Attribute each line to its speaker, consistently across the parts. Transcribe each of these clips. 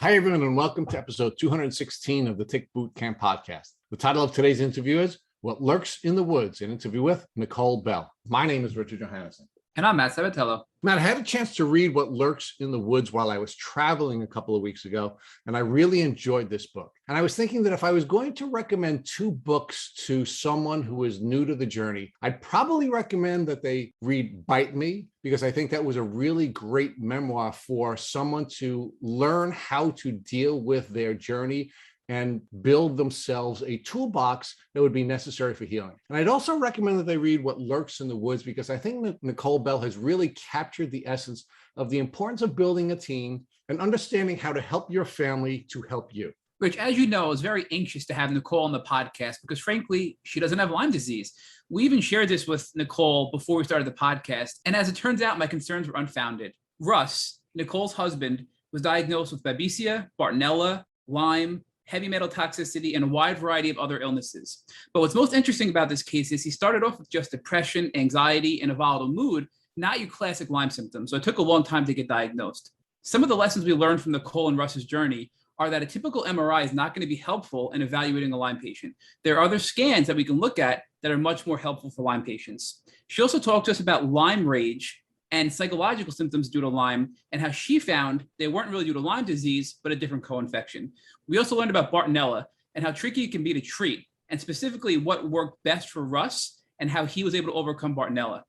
Speaker 1: Hi, everyone, and welcome to episode 216 of the Tick Boot Camp podcast. The title of today's interview is What Lurks in the Woods, an interview with Nicole Bell. My name is Richard Johannesson.
Speaker 2: And I'm Matt Sabatello.
Speaker 1: Matt, I had a chance to read What Lurks in the Woods while I was traveling a couple of weeks ago, and I really enjoyed this book. And I was thinking that if I was going to recommend two books to someone who is new to the journey, I'd probably recommend that they read Bite Me, because I think that was a really great memoir for someone to learn how to deal with their journey and build themselves a toolbox that would be necessary for healing. And I'd also recommend that they read What Lurks in the Woods, because I think that Nicole Bell has really captured the essence of the importance of building a team and understanding how to help your family to help you.
Speaker 2: Rich, as you know, I was very anxious to have Nicole on the podcast because, frankly, she doesn't have Lyme disease. We even shared this with Nicole before we started the podcast. And as it turns out, my concerns were unfounded. Russ, Nicole's husband, was diagnosed with Babesia, Bartonella, Lyme, heavy metal toxicity, and a wide variety of other illnesses. But what's most interesting about this case is he started off with just depression, anxiety, and a volatile mood, not your classic Lyme symptoms. So it took a long time to get diagnosed. Some of the lessons we learned from Nicole and Russ's journey are that a typical MRI is not going to be helpful in evaluating a Lyme patient. There are other scans that we can look at that are much more helpful for Lyme patients. She also talked to us about Lyme rage and psychological symptoms due to Lyme, and how she found they weren't really due to Lyme disease, but a different co-infection. We also learned about Bartonella and how tricky it can be to treat, and specifically what worked best for Russ and how he was able to overcome Bartonella.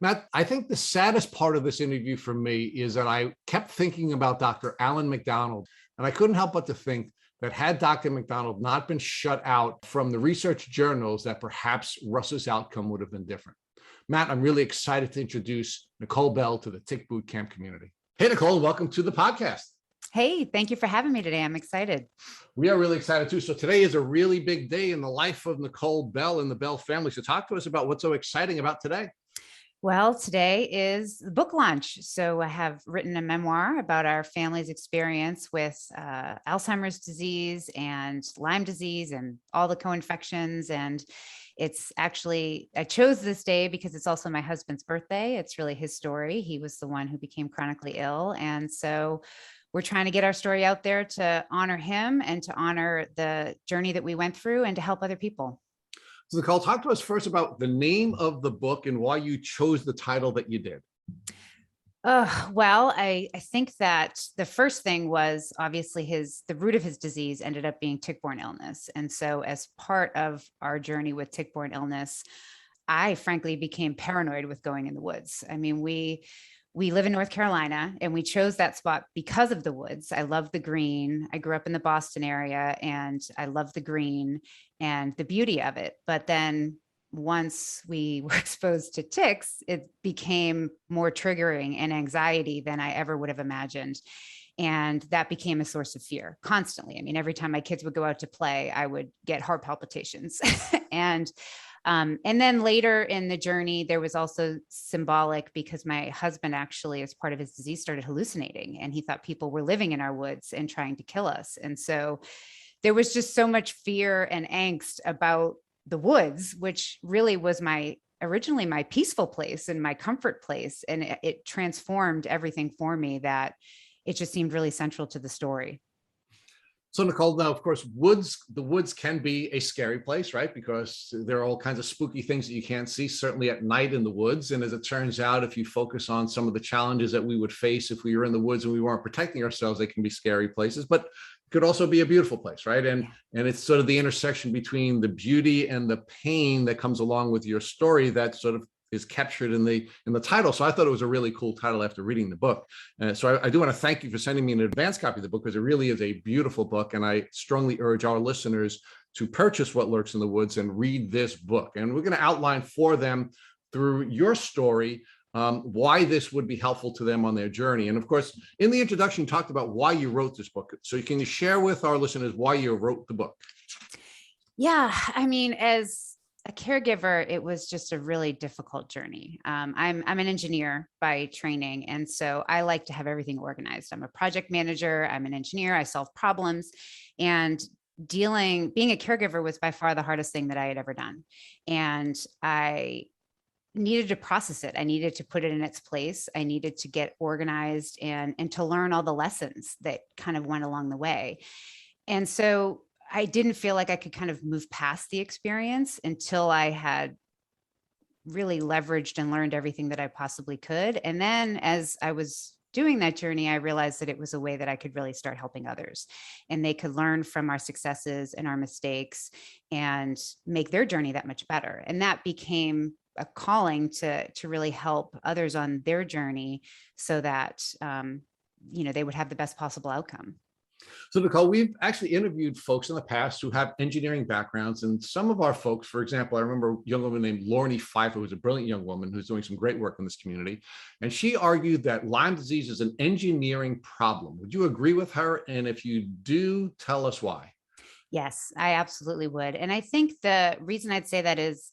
Speaker 1: Matt, I think the saddest part of this interview for me is that I kept thinking about Dr. Alan McDonald, and I couldn't help but to think that had Dr. McDonald not been shut out from the research journals, that perhaps Russ's outcome would have been different. Matt, I'm really excited to introduce Nicole Bell to the Tick Boot Camp community. Hey, Nicole, welcome to the podcast.
Speaker 3: Hey, thank you for having me today. I'm excited.
Speaker 1: We are really excited too. So today is a really big day in the life of Nicole Bell and the Bell family. So talk to us about what's so exciting about today.
Speaker 3: Well, today is the book launch. So I have written a memoir about our family's experience with Alzheimer's disease and Lyme disease and all the co-infections. And it's actually, I chose this day because it's also my husband's birthday. It's really his story. He was the one who became chronically ill. And so we're trying to get our story out there to honor him and to honor the journey that we went through and to help other people.
Speaker 1: So Nicole, talk to us first about the name of the book and why you chose the title that you did.
Speaker 3: Well, I think that the first thing was obviously the root of his disease ended up being tick-borne illness. And so as part of our journey with tick-borne illness, I frankly became paranoid with going in the woods. I mean, we live in North Carolina and we chose that spot because of the woods. I love the green. I grew up in the Boston area and I love the green and the beauty of it. But then once we were exposed to ticks, it became more triggering and anxiety than I ever would have imagined. And that became a source of fear constantly. I mean, every time my kids would go out to play, I would get heart palpitations. And then later in the journey, there was also symbolic because my husband actually, as part of his disease, started hallucinating and he thought people were living in our woods and trying to kill us. And so there was just so much fear and angst about the woods, which really was originally my peaceful place and my comfort place. And it transformed everything for me that it just seemed really central to the story.
Speaker 1: So Nicole, now, of course, the woods can be a scary place, right? Because there are all kinds of spooky things that you can't see, certainly at night in the woods. And as it turns out, if you focus on some of the challenges that we would face if we were in the woods and we weren't protecting ourselves, they can be scary places, but it could also be a beautiful place, right? And it's sort of the intersection between the beauty and the pain that comes along with your story that sort of is captured in the title. So I thought it was a really cool title after reading the book. So I do want to thank you for sending me an advance copy of the book, because it really is a beautiful book. And I strongly urge our listeners to purchase What Lurks in the Woods and read this book. And we're going to outline for them through your story why this would be helpful to them on their journey. And of course, in the introduction, you talked about why you wrote this book. So can you share with our listeners why you wrote the book?
Speaker 3: Yeah, I mean, as a caregiver, it was just a really difficult journey. I'm an engineer by training, and so I like to have everything organized. I'm a project manager. I'm an engineer. I solve problems, and being a caregiver was by far the hardest thing that I had ever done. And I needed to process it. I needed to put it in its place. I needed to get organized and to learn all the lessons that kind of went along the way. And so I didn't feel like I could kind of move past the experience until I had really leveraged and learned everything that I possibly could. And then as I was doing that journey, I realized that it was a way that I could really start helping others, and they could learn from our successes and our mistakes and make their journey that much better. And that became a calling to really help others on their journey so that, they would have the best possible outcome.
Speaker 1: So Nicole, we've actually interviewed folks in the past who have engineering backgrounds, and some of our folks, for example, I remember a young woman named Lorne Pfeiffer, who's a brilliant young woman who's doing some great work in this community. And she argued that Lyme disease is an engineering problem. Would you agree with her? And if you do, tell us why.
Speaker 3: Yes, I absolutely would. And I think the reason I'd say that is,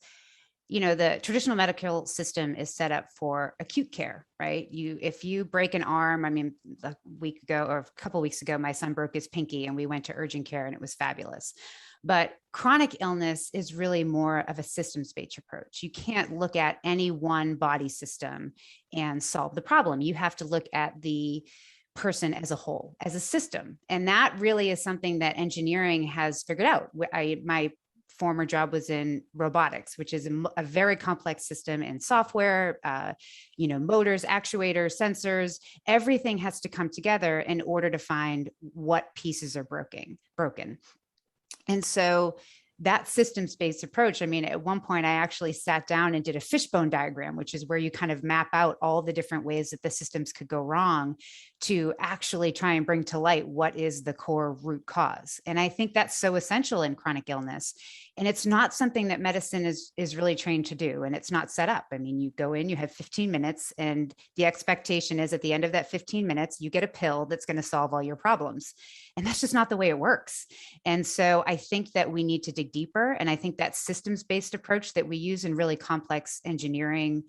Speaker 3: the traditional medical system is set up for acute care, right? If you break an arm, I mean, a week ago or a couple of weeks ago, my son broke his pinky and we went to urgent care and it was fabulous. But chronic illness is really more of a systems-based approach. You can't look at any one body system and solve the problem. You have to look at the person as a whole, as a system. And that really is something that engineering has figured out. My former job was in robotics, which is a very complex system in software, motors, actuators, sensors. Everything has to come together in order to find what pieces are broken. And so that systems-based approach, I mean, at one point I actually sat down and did a fishbone diagram, which is where you kind of map out all the different ways that the systems could go wrong to actually try and bring to light what is the core root cause. And I think that's so essential in chronic illness. And it's not something that medicine is really trained to do. And it's not set up. I mean, you go in, you have 15 minutes, and the expectation is at the end of that 15 minutes, you get a pill that's going to solve all your problems. And that's just not the way it works. And so I think that we need to dig deeper. And I think that systems-based approach that we use in really complex engineering,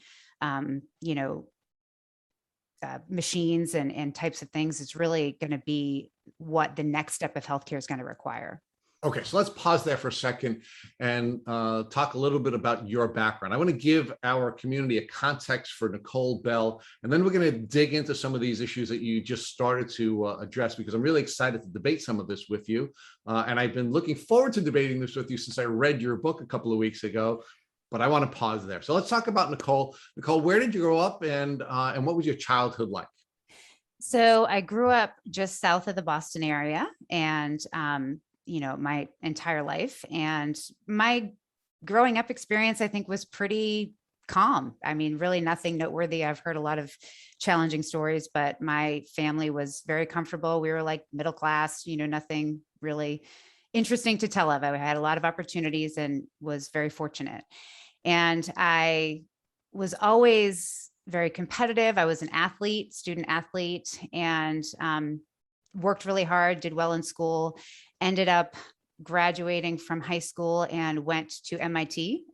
Speaker 3: machines and types of things is really going to be what the next step of healthcare is going to require.
Speaker 1: Okay, so let's pause there for a second and talk a little bit about your background. I want to give our community a context for Nicole Bell, and then we're going to dig into some of these issues that you just started to address, because I'm really excited to debate some of this with you. And I've been looking forward to debating this with you since I read your book a couple of weeks ago, but I want to pause there. So let's talk about Nicole. Nicole, where did you grow up, and what was your childhood like?
Speaker 3: So I grew up just south of the Boston area, and my entire life. And my growing up experience, I think, was pretty calm. I mean, really nothing noteworthy. I've heard a lot of challenging stories, but my family was very comfortable. We were like middle class, nothing really interesting to tell of. I had a lot of opportunities and was very fortunate. And I was always very competitive. I was an athlete, student athlete, and worked really hard, did well in school, ended up graduating from high school and went to MIT.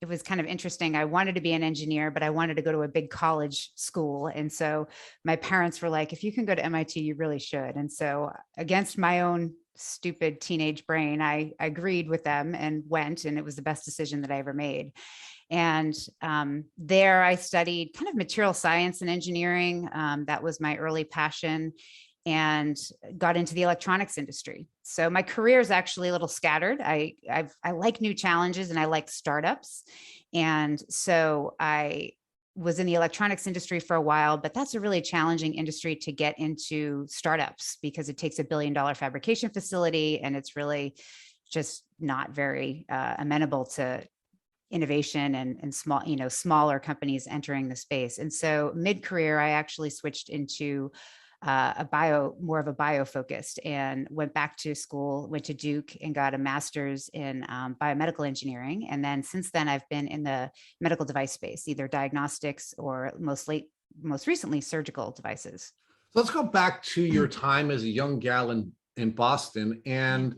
Speaker 3: It was kind of interesting. I wanted to be an engineer, but I wanted to go to a big college school. And so my parents were like, if you can go to MIT, you really should. And so against my own stupid teenage brain, I agreed with them and went, and it was the best decision that I ever made. And there I studied kind of material science and engineering. That was my early passion, and got into the electronics industry. So my career is actually a little scattered. I like new challenges and I like startups. And so I was in the electronics industry for a while, but that's a really challenging industry to get into startups because it takes $1 billion fabrication facility, and it's really just not very amenable to innovation and smaller companies entering the space. And so mid-career, I actually switched into more of a bio focused, and went back to school, went to Duke and got a master's in biomedical engineering. And then since then, I've been in the medical device space, either diagnostics or most recently surgical devices.
Speaker 1: So let's go back to your time as a young gal in Boston. And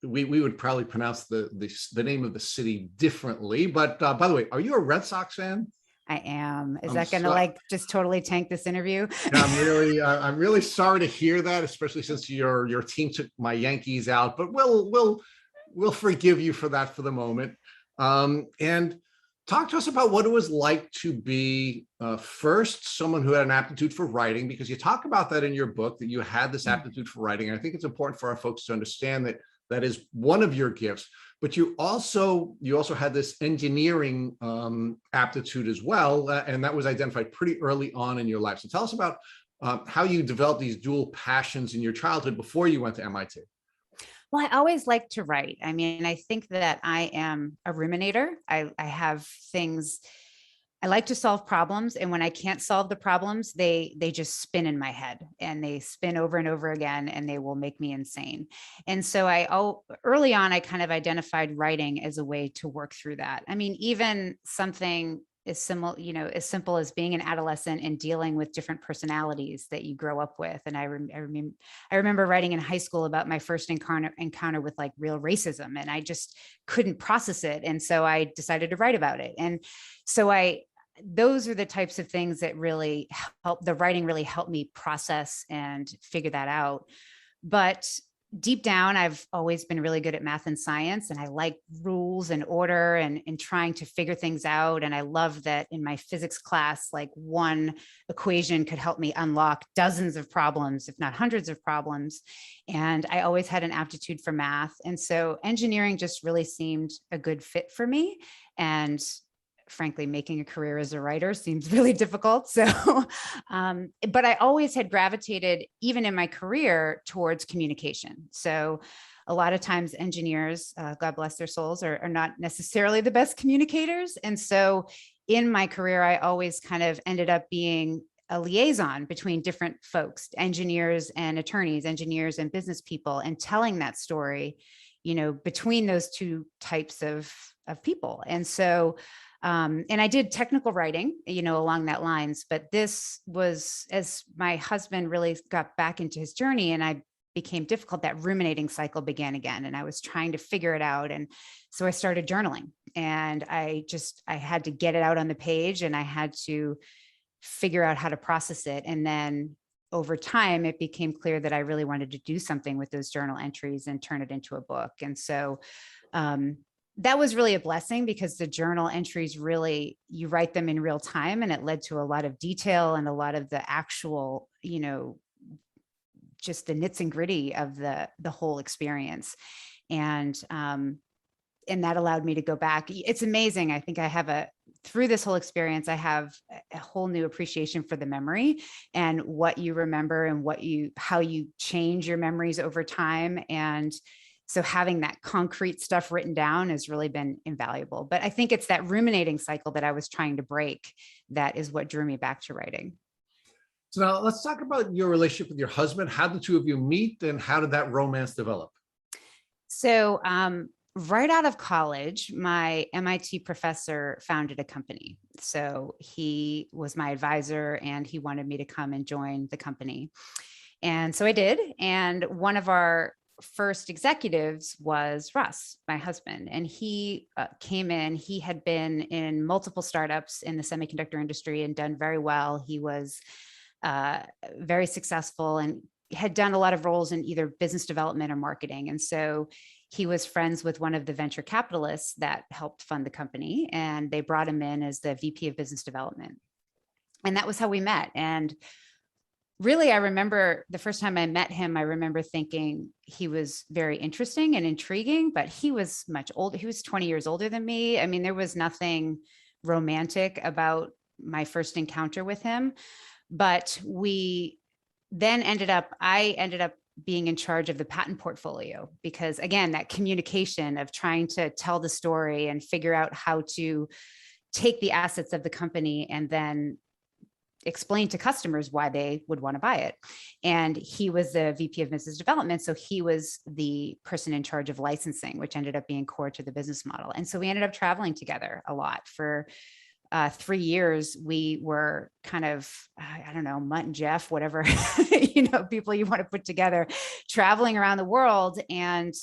Speaker 1: we would probably pronounce the name of the city differently. But by the way, are you a Red Sox fan?
Speaker 3: I am. Is that going to just totally tank this interview?
Speaker 1: Yeah, I'm really sorry to hear that, especially since your team took my Yankees out. But we'll forgive you for that for the moment. And talk to us about what it was like to be first someone who had an aptitude for writing, because you talk about that in your book, that you had this aptitude for writing. And I think it's important for our folks to understand that that is one of your gifts, but you also had this engineering aptitude as well, and that was identified pretty early on in your life. So tell us about how you developed these dual passions in your childhood before you went to MIT.
Speaker 3: Well, I always like to write. I mean, I think that I am a ruminator. I have things, I like to solve problems. And when I can't solve the problems, they just spin in my head, and they spin over and over again, and they will make me insane. And so early on, I kind of identified writing as a way to work through that. I mean, even something as simple as being an adolescent and dealing with different personalities that you grow up with. And I remember writing in high school about my first encounter with like real racism, and I just couldn't process it. And so I decided to write about it. And so those are the types of things that really help. The writing really helped me process and figure that out. But deep down, I've always been really good at math and science, and I like rules and order and trying to figure things out. And I love that in my physics class, like one equation could help me unlock dozens of problems, if not hundreds of problems. And I always had an aptitude for math. And so engineering just really seemed a good fit for me. And frankly, making a career as a writer seems really difficult. So, but I always had gravitated, even in my career, towards communication. So a lot of times engineers, God bless their souls, are not necessarily the best communicators. And so in my career, I always kind of ended up being a liaison between different folks, engineers and attorneys, engineers and business people, and telling that story, between those two types of people. And so, and I did technical writing, along that lines, but this was, as my husband really got back into his journey and I became difficult, that ruminating cycle began again. And I was trying to figure it out. And so I started journaling, and I had to get it out on the page, and I had to figure out how to process it. And then over time, it became clear that I really wanted to do something with those journal entries and turn it into a book. And so, that was really a blessing, because the journal entries really, you write them in real time, and it led to a lot of detail and a lot of the actual, just the nits and gritty of the whole experience. And that allowed me to go back. It's amazing. I think through this whole experience, I have a whole new appreciation for the memory and what you remember and how you change your memories over time. And so having that concrete stuff written down has really been invaluable. But I think it's that ruminating cycle that I was trying to break that is what drew me back to writing.
Speaker 1: So now let's talk about your relationship with your husband. How did the two of you meet, and how did that romance develop?
Speaker 3: So right out of college, my MIT professor founded a company. So he was my advisor, and he wanted me to come and join the company. And so I did. And one of our first executives was Russ, my husband, and he came in. He had been in multiple startups in the semiconductor industry and done very well. He was very successful and had done a lot of roles in either business development or marketing. And so he was friends with one of the venture capitalists that helped fund the company, and they brought him in as the VP of business development. And that was how we met. And really, I remember the first time I met him, I remember thinking he was very interesting and intriguing, but he was much older. He was 20 years older than me. I mean, there was nothing romantic about my first encounter with him, but I ended up being in charge of the patent portfolio, because again, that communication of trying to tell the story and figure out how to take the assets of the company and then explain to customers why they would want to buy it. And he was the VP of business development. So he was the person in charge of licensing, which ended up being core to the business model. And so we ended up traveling together a lot. For 3 years, we were kind of, I don't know, Mutt and Jeff, whatever, people you want to put together, traveling around the world and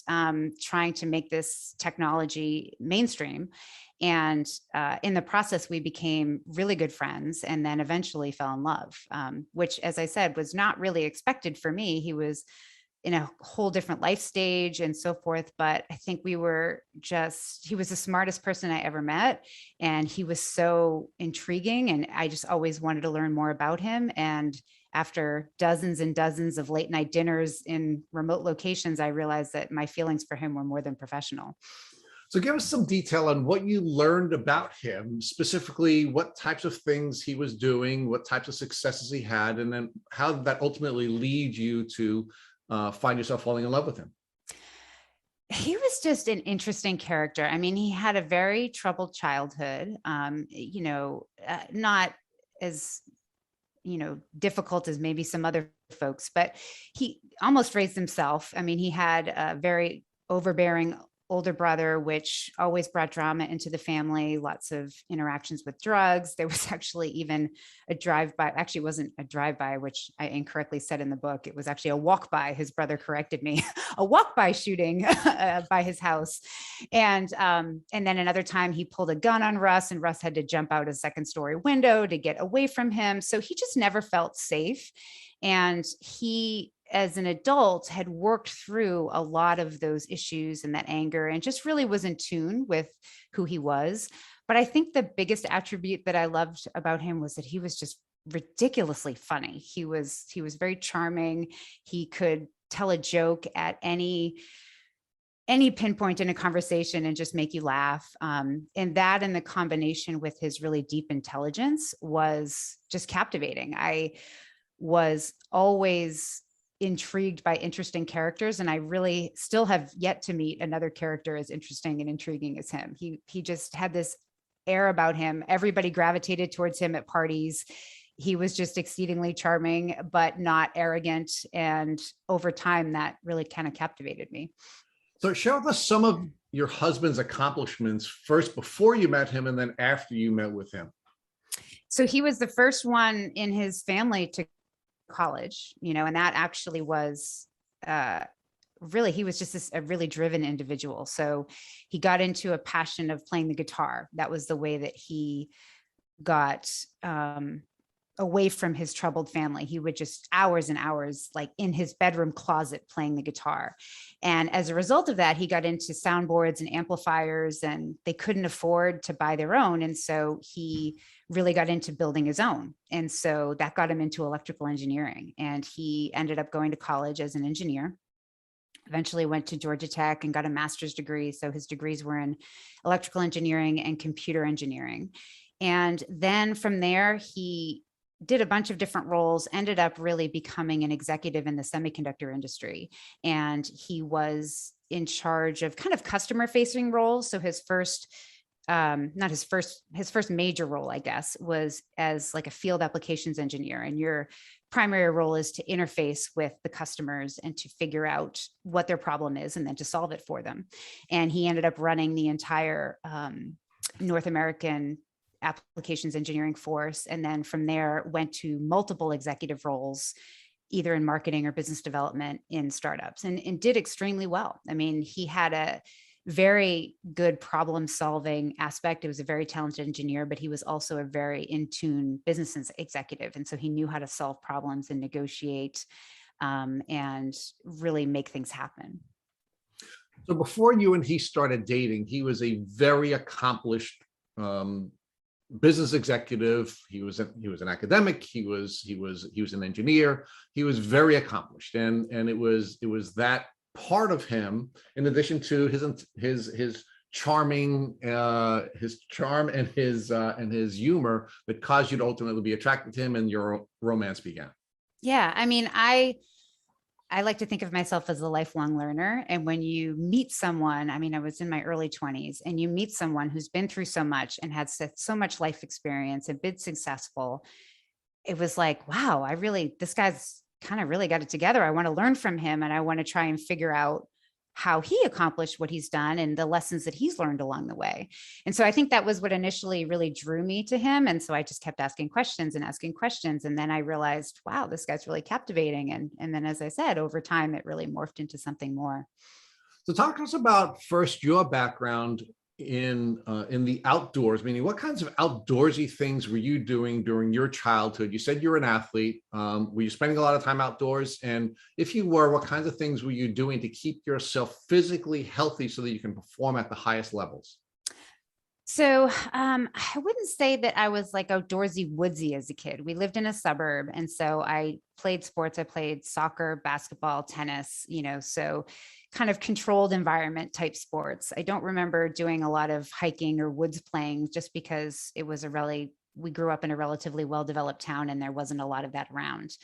Speaker 3: trying to make this technology mainstream. And in the process, we became really good friends, and then eventually fell in love, which, as I said, was not really expected for me. He was in a whole different life stage and so forth. But I think he was the smartest person I ever met. And he was so intriguing. And I just always wanted to learn more about him. And after dozens and dozens of late night dinners in remote locations, I realized that my feelings for him were more than professional.
Speaker 1: So give us some detail on what you learned about him, specifically what types of things he was doing, what types of successes he had, and then how did that ultimately lead you to find yourself falling in love with him?
Speaker 3: He was just an interesting character. I mean, he had a very troubled childhood, not as, difficult as maybe some other folks, but he almost raised himself. I mean, he had a very overbearing older brother, which always brought drama into the family, lots of interactions with drugs. There was actually even a drive-by, actually it wasn't a drive-by, which I incorrectly said in the book. It was actually a walk-by. His brother corrected me, a walk-by shooting by his house. And then another time he pulled a gun on Russ, and Russ had to jump out a second-story window to get away from him. So he just never felt safe. And he, as an adult, had worked through a lot of those issues and that anger, and just really was in tune with who he was. But I think the biggest attribute that I loved about him was that he was just ridiculously funny. He was very charming. He could tell a joke at any pinpoint in a conversation and just make you laugh. And that, in the combination with his really deep intelligence, was just captivating. I was always intrigued by interesting characters, and I really still have yet to meet another character as interesting and intriguing as him. He just had this air about him. Everybody gravitated towards him at parties. He was just exceedingly charming, but not arrogant. And over time, that really kind of captivated me.
Speaker 1: So share with us some of your husband's accomplishments, first before you met him and then after you met with him.
Speaker 3: So he was the first one in his family to college, and that actually was really, he was just a really driven individual. So he got into a passion of playing the guitar. That was the way that he got away from his troubled family. He would just hours and hours, like in his bedroom closet, playing the guitar. And as a result of that, he got into soundboards and amplifiers, and they couldn't afford to buy their own. And so he really got into building his own. And so that got him into electrical engineering. And he ended up going to college as an engineer. Eventually went to Georgia Tech and got a master's degree. So his degrees were in electrical engineering and computer engineering. And then from there, he did a bunch of different roles, ended up really becoming an executive in the semiconductor industry. And he was in charge of kind of customer facing roles. So his first major role, I guess, was as like a field applications engineer. And your primary role is to interface with the customers and to figure out what their problem is and then to solve it for them. And he ended up running the entire North American applications engineering force. And then from there went to multiple executive roles, either in marketing or business development in startups, and did extremely well. I mean, he had a very good problem solving aspect. He was a very talented engineer, but he was also a very in tune business executive. And so he knew how to solve problems and negotiate and really make things happen.
Speaker 1: So before you and he started dating, he was a very accomplished business executive. He was an academic. He was an engineer. He was very accomplished, and it was that part of him, in addition to his charming his charm and his humor, that caused you to ultimately be attracted to him, and your romance began.
Speaker 3: Yeah, I mean, I like to think of myself as a lifelong learner. And when you meet someone, I mean, I was in my early 20s, and you meet someone who's been through so much and had so much life experience and been successful, it was like, wow, this guy's kind of really got it together. I want to learn from him, and I want to try and figure out how he accomplished what he's done and the lessons that he's learned along the way. And so I think that was what initially really drew me to him. And so I just kept asking questions. And then I realized, wow, this guy's really captivating. And then, as I said, over time, it really morphed into something more.
Speaker 1: So talk to us about first your background in the outdoors? Meaning, what kinds of outdoorsy things were you doing during your childhood? You said you're an athlete. Were you spending a lot of time outdoors? And if you were, what kinds of things were you doing to keep yourself physically healthy so that you can perform at the highest levels?
Speaker 3: So I wouldn't say that I was like outdoorsy woodsy as a kid. We lived in a suburb. And so I played sports. I played soccer, basketball, tennis, so kind of controlled environment type sports. I don't remember doing a lot of hiking or woods playing just because we grew up in a relatively well-developed town and there wasn't a lot of that around.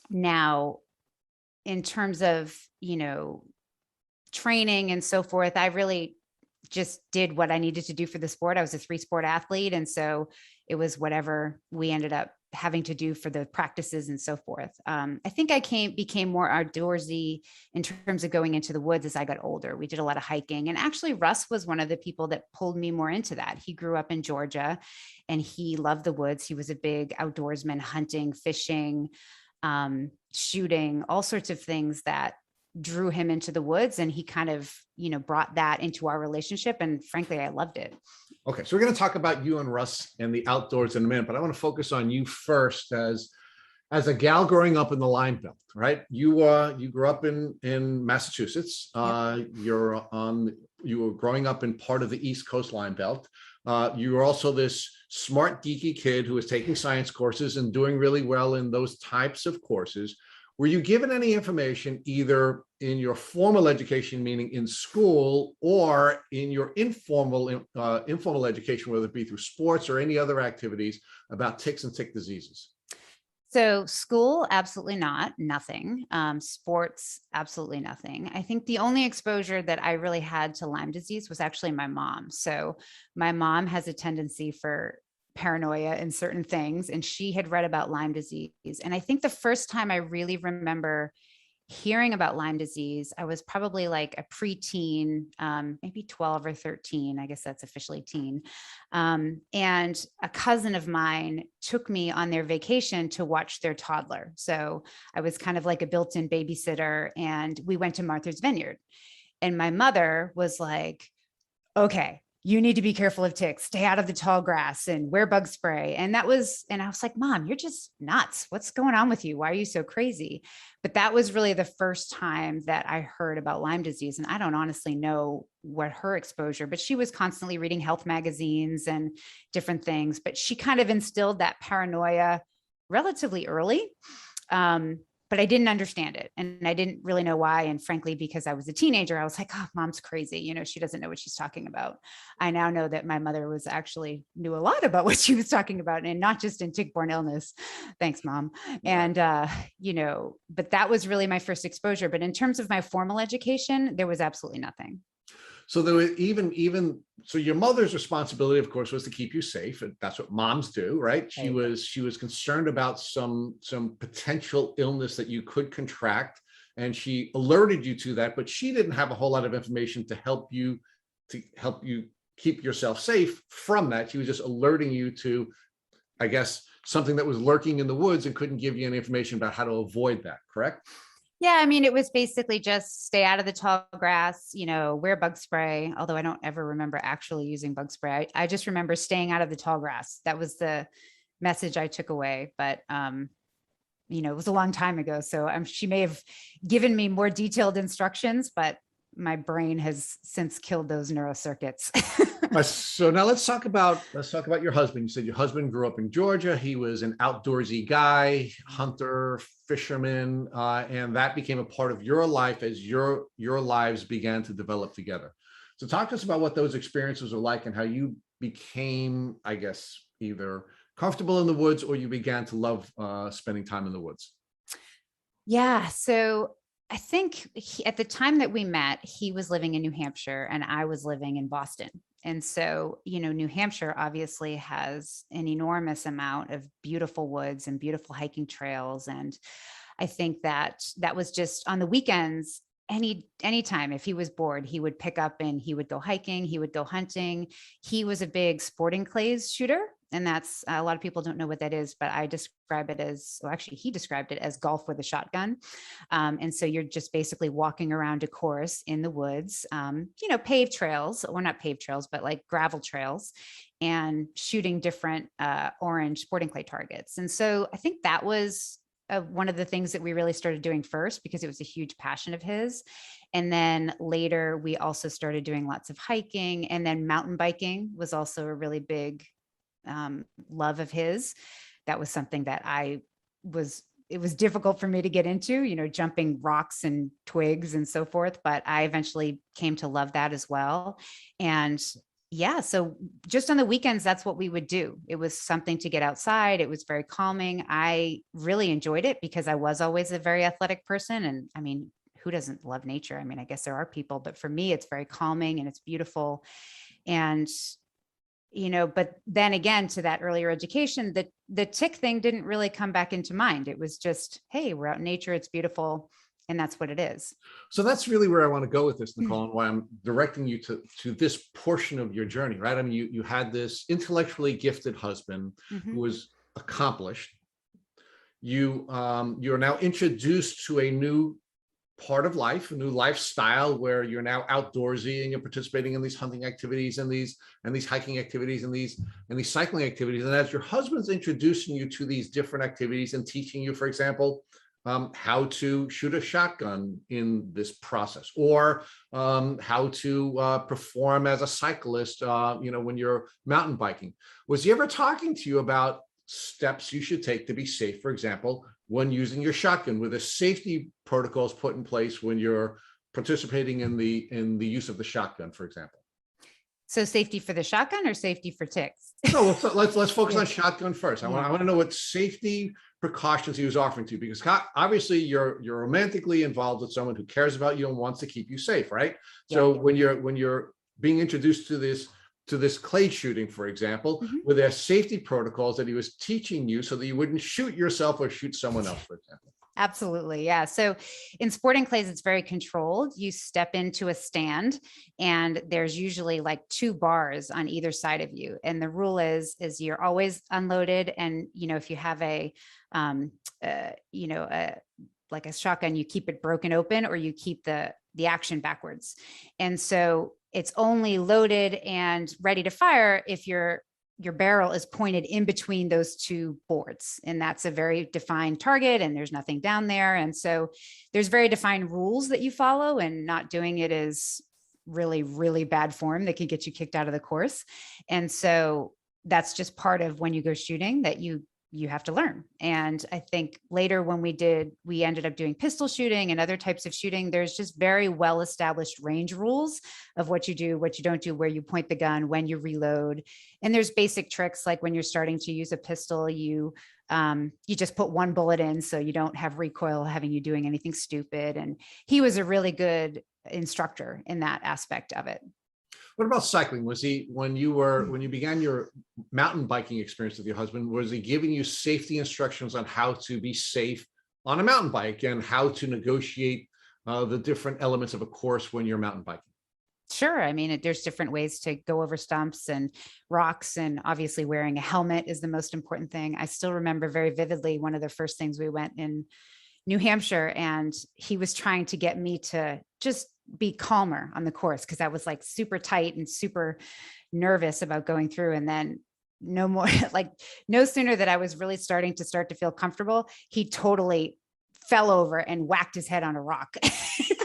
Speaker 3: Now, in terms of, training and so forth, I really just did what I needed to do for the sport. I was a 3-sport athlete. And so it was whatever we ended up having to do for the practices and so forth. I think I became more outdoorsy in terms of going into the woods as I got older. We did a lot of hiking. And actually, Russ was one of the people that pulled me more into that. He grew up in Georgia and he loved the woods. He was a big outdoorsman, hunting, fishing, shooting, all sorts of things that drew him into the woods, and he kind of, brought that into our relationship. And frankly, I loved it.
Speaker 1: Okay, so we're going to talk about you and Russ and the outdoors in a minute, but I want to focus on you first as a gal growing up in the Lyme Belt, right? You grew up in Massachusetts.
Speaker 3: Yep.
Speaker 1: You were growing up in part of the East Coast Lyme Belt. You were also this smart, geeky kid who was taking science courses and doing really well in those types of courses. Were you given any information either in your formal education, meaning in school, or in your informal education, whether it be through sports or any other activities, about ticks and tick diseases?
Speaker 3: So school, absolutely not, nothing. Sports, absolutely nothing. I think the only exposure that I really had to Lyme disease was actually my mom. So my mom has a tendency for paranoia in certain things, and she had read about Lyme disease. And I think the first time I really remember hearing about Lyme disease, I was probably like a preteen, maybe 12 or 13. I guess that's officially teen. And a cousin of mine took me on their vacation to watch their toddler. So I was kind of like a built-in babysitter, and we went to Martha's Vineyard. And my mother was like, okay, you need to be careful of ticks, stay out of the tall grass and wear bug spray. And I was like, Mom, you're just nuts. What's going on with you? Why are you so crazy? But that was really the first time that I heard about Lyme disease. And I don't honestly know what her exposure, but she was constantly reading health magazines and different things, but she kind of instilled that paranoia relatively early. But I didn't understand it. And I didn't really know why. And frankly, because I was a teenager, I was like, oh, Mom's crazy. She doesn't know what she's talking about. I now know that my mother knew a lot about what she was talking about, and not just in tick-borne illness. Thanks, Mom. And, but that was really my first exposure. But in terms of my formal education, there was absolutely nothing.
Speaker 1: So there was so your mother's responsibility, of course, was to keep you safe. And that's what moms do, right? She was concerned about some potential illness that you could contract, and she alerted you to that, but she didn't have a whole lot of information to help you keep yourself safe from that. She was just alerting you to, I guess, something that was lurking in the woods, and couldn't give you any information about how to avoid that, correct?
Speaker 3: Yeah, I mean, it was basically just stay out of the tall grass, wear bug spray, although I don't ever remember actually using bug spray. I just remember staying out of the tall grass. That was the message I took away. But, it was a long time ago. So she may have given me more detailed instructions, but my brain has since killed those neurocircuits.
Speaker 1: So now let's talk about your husband. You said your husband grew up in Georgia. He was an outdoorsy guy, hunter, fisherman, and that became a part of your life as your lives began to develop together. So talk to us about what those experiences are like, and how you became, I guess, either comfortable in the woods, or you began to love spending time in the woods.
Speaker 3: Yeah. So I think at the time that we met, he was living in New Hampshire and I was living in Boston. And so, New Hampshire obviously has an enormous amount of beautiful woods and beautiful hiking trails. And I think that was just on the weekends, anytime if he was bored, he would pick up and he would go hiking, he would go hunting. He was a big sporting clays shooter. And that's a lot of people don't know what that is, but I describe it as, well, actually, he described it as golf with a shotgun. And so you're just basically walking around a course in the woods, paved trails, or not paved trails, but like gravel trails, and shooting different orange sporting clay targets. And so I think that was one of the things that we really started doing first, because it was a huge passion of his. And then later we also started doing lots of hiking, and then mountain biking was also a really big love of his. That was something that it was difficult for me to get into, jumping rocks and twigs and so forth, but I eventually came to love that as well. And yeah, so just on the weekends, that's what we would do. It was something to get outside. It was very calming. I really enjoyed it because I was always a very athletic person. And I mean, who doesn't love nature? I mean, I guess there are people, but for me, it's very calming and it's beautiful. And but then again, to that earlier education, the tick thing didn't really come back into mind. It was just, hey, we're out in nature, it's beautiful, and that's what it is.
Speaker 1: So that's really where I want to go with this, Nicole, and why I'm directing you to this portion of your journey, right? I mean, you had this intellectually gifted husband who was accomplished. You're now introduced to a new part of life, a new lifestyle where you're now outdoorsy and you're participating in these hunting activities and these hiking activities and these cycling activities. And as your husband's introducing you to these different activities and teaching you, for example, how to shoot a shotgun in this process, or how to perform as a cyclist, when you're mountain biking, was he ever talking to you about steps you should take to be safe, for example, when using your shotgun, with the safety protocols put in place when you're participating in the use of the shotgun, for example?
Speaker 3: So safety for the shotgun or safety for ticks?
Speaker 1: No, let's focus on shotgun first. I want to know what safety precautions he was offering to you, because obviously you're romantically involved with someone who cares about you and wants to keep you safe, right? So when you're being introduced to this clay shooting, for example, were there safety protocols that he was teaching you so that you wouldn't shoot yourself or shoot someone else, for example?
Speaker 3: Absolutely. Yeah. So in sporting clays, it's very controlled. You step into a stand and there's usually like 2 bars on either side of you. And the rule is you're always unloaded. And, if you have like a shotgun, you keep it broken open, or you keep the action backwards. And so it's only loaded and ready to fire if your barrel is pointed in between those 2 boards. And that's a very defined target, and there's nothing down there. And so there's very defined rules that you follow, and not doing it is really, really bad form that can get you kicked out of the course. And so that's just part of when you go shooting that you have to learn. And I think later when we ended up doing pistol shooting and other types of shooting, there's just very well-established range rules of what you do, what you don't do, where you point the gun, when you reload. And there's basic tricks, like when you're starting to use a pistol, you just put 1 bullet in so you don't have recoil having you doing anything stupid. And he was a really good instructor in that aspect of it.
Speaker 1: What about cycling? Was he, when you began your mountain biking experience with your husband, was he giving you safety instructions on how to be safe on a mountain bike and how to negotiate the different elements of a course when you're mountain biking?
Speaker 3: Sure. I mean, there's different ways to go over stumps and rocks, and obviously wearing a helmet is the most important thing. I still remember very vividly one of the first things we went in New Hampshire, and he was trying to get me to just be calmer on the course, because I was like super tight and super nervous about going through. And then no sooner that I was really starting to feel comfortable, he totally fell over and whacked his head on a rock. I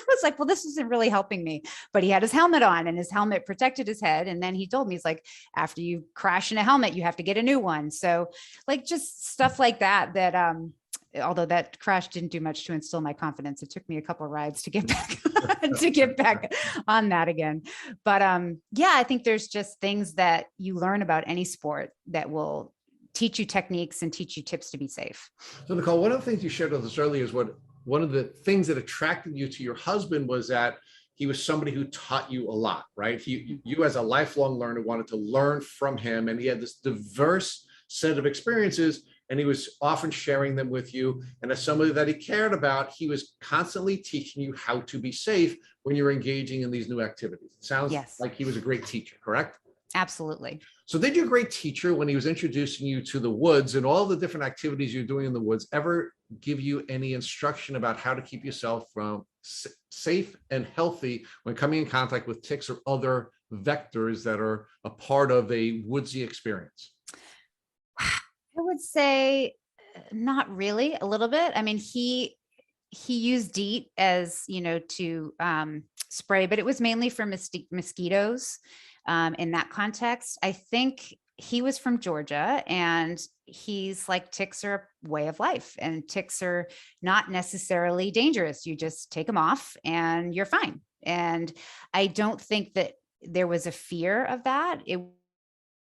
Speaker 3: was like, well, this isn't really helping me. But he had his helmet on, and his helmet protected his head. And then he told me, he's like, after you crash in a helmet, you have to get a new one. So like just stuff like that, although that crash didn't do much to instill my confidence. It took me a couple of rides to get back on that again. But I think there's just things that you learn about any sport that will teach you techniques and teach you tips to be safe.
Speaker 1: So Nicole, one of the things you shared with us earlier is one of the things that attracted you to your husband was that he was somebody who taught you a lot, right? You as a lifelong learner wanted to learn from him, and he had this diverse set of experiences, and he was often sharing them with you. And as somebody that he cared about, he was constantly teaching you how to be safe when you're engaging in these new activities. It sounds like he was a great teacher, correct?
Speaker 3: Absolutely.
Speaker 1: So did your great teacher, when he was introducing you to the woods and all the different activities you're doing in the woods, ever give you any instruction about how to keep yourself from safe and healthy when coming in contact with ticks or other vectors that are a part of a woodsy experience?
Speaker 3: I would say not really, a little bit. I mean, he used DEET as, to spray, but it was mainly for mosquitoes in that context. I think he was from Georgia, and he's like, ticks are a way of life, and ticks are not necessarily dangerous. You just take them off and you're fine. And I don't think that there was a fear of that. I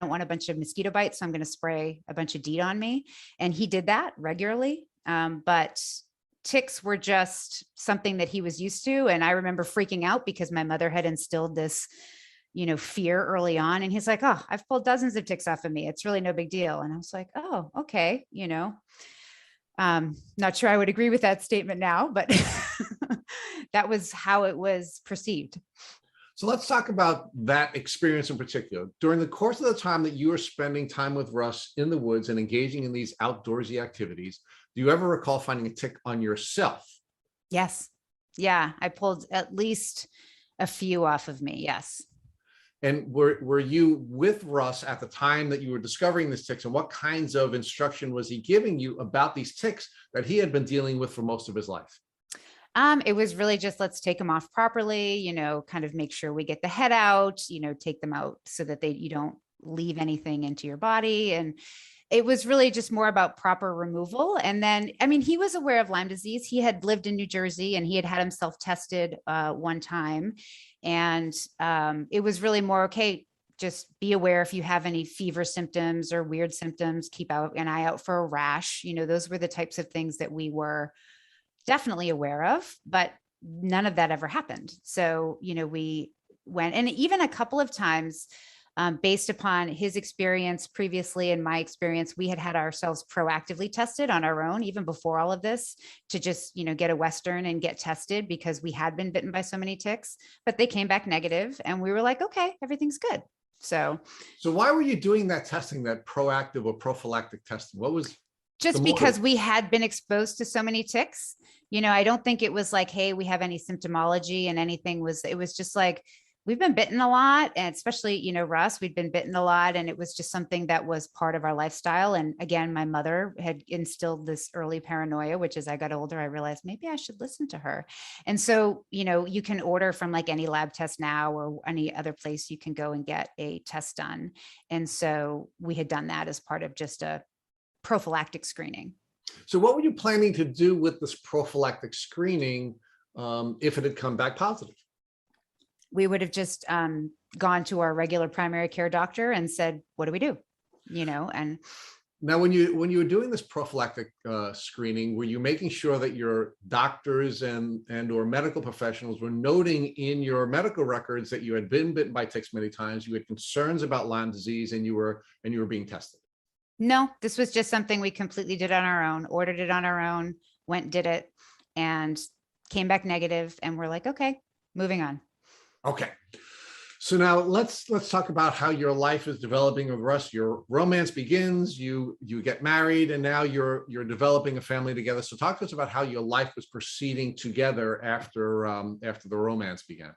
Speaker 3: don't want a bunch of mosquito bites, so I'm going to spray a bunch of DEET on me. And he did that regularly. But ticks were just something that he was used to. And I remember freaking out because my mother had instilled this, fear early on. And he's like, oh, I've pulled dozens of ticks off of me. It's really no big deal. And I was like, oh, okay. Not sure I would agree with that statement now, but that was how it was perceived.
Speaker 1: So let's talk about that experience in particular. During the course of the time that you were spending time with Russ in the woods and engaging in these outdoorsy activities, do you ever recall finding a tick on yourself?
Speaker 3: Yes. Yeah. I pulled at least a few off of me. Yes.
Speaker 1: And were you with Russ at the time that you were discovering these ticks, and what kinds of instruction was he giving you about these ticks that he had been dealing with for most of his life?
Speaker 3: It was really just, let's take them off properly, kind of make sure we get the head out, take them out so that you don't leave anything into your body. And it was really just more about proper removal. And then, I mean, he was aware of Lyme disease. He had lived in New Jersey, and he had himself tested one time. And it was really more, okay, just be aware if you have any fever symptoms or weird symptoms, keep an eye out for a rash. Those were the types of things that we were definitely aware of, but none of that ever happened. So, we went, and even a couple of times, based upon his experience previously and my experience, we had ourselves proactively tested on our own, even before all of this, to just, get a Western and get tested because we had been bitten by so many ticks, but they came back negative, and we were like, okay, everything's good. So
Speaker 1: why were you doing that testing, that proactive or prophylactic testing? What was
Speaker 3: just because we had been exposed to so many ticks? I don't think it was like, hey, we have any symptomology and anything. It was just like, we've been bitten a lot, and especially, Russ, we'd been bitten a lot, and it was just something that was part of our lifestyle. And again, my mother had instilled this early paranoia, which as I got older, I realized maybe I should listen to her. And so, you can order from like any lab test now or any other place you can go and get a test done. And so we had done that as part of just a prophylactic screening.
Speaker 1: So what were you planning to do with this prophylactic screening if it had come back positive?
Speaker 3: We would have just gone to our regular primary care doctor and said, what do we do? And
Speaker 1: now, when you were doing this prophylactic screening, were you making sure that your doctors and or medical professionals were noting in your medical records that you had been bitten by ticks many times, you had concerns about Lyme disease, and you were being tested?
Speaker 3: No, this was just something we completely did on our own, ordered it on our own, went, did it, and came back negative. And we're like, okay, moving on.
Speaker 1: Okay. So now let's talk about how your life is developing with Russ. Your romance begins, you get married, and now you're developing a family together. So talk to us about how your life was proceeding together after the romance began.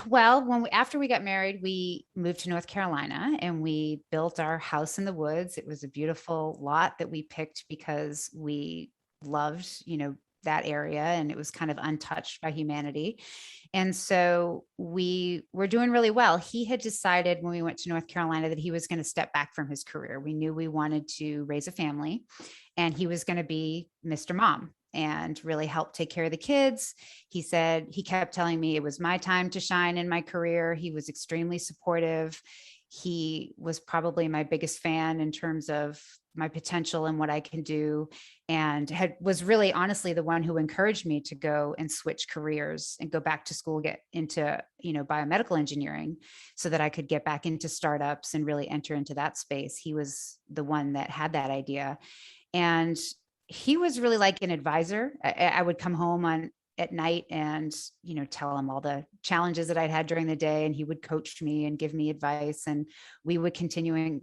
Speaker 3: Well, after we got married, we moved to North Carolina, and we built our house in the woods. It was a beautiful lot that we picked because we loved, that area, and it was kind of untouched by humanity. And so we were doing really well. He had decided when we went to North Carolina that he was going to step back from his career. We knew we wanted to raise a family, and he was going to be Mr. Mom and really help take care of the kids. He kept telling me it was my time to shine in my career. He was extremely supportive. He was probably my biggest fan in terms of my potential and what I can do, and was really honestly the one who encouraged me to go and switch careers and go back to school, get into, biomedical engineering, so that I could get back into startups and really enter into that space. He was the one that had that idea. And he was really like an advisor. I would come home on at night and, tell him all the challenges that I'd had during the day. And he would coach me and give me advice. And we would continue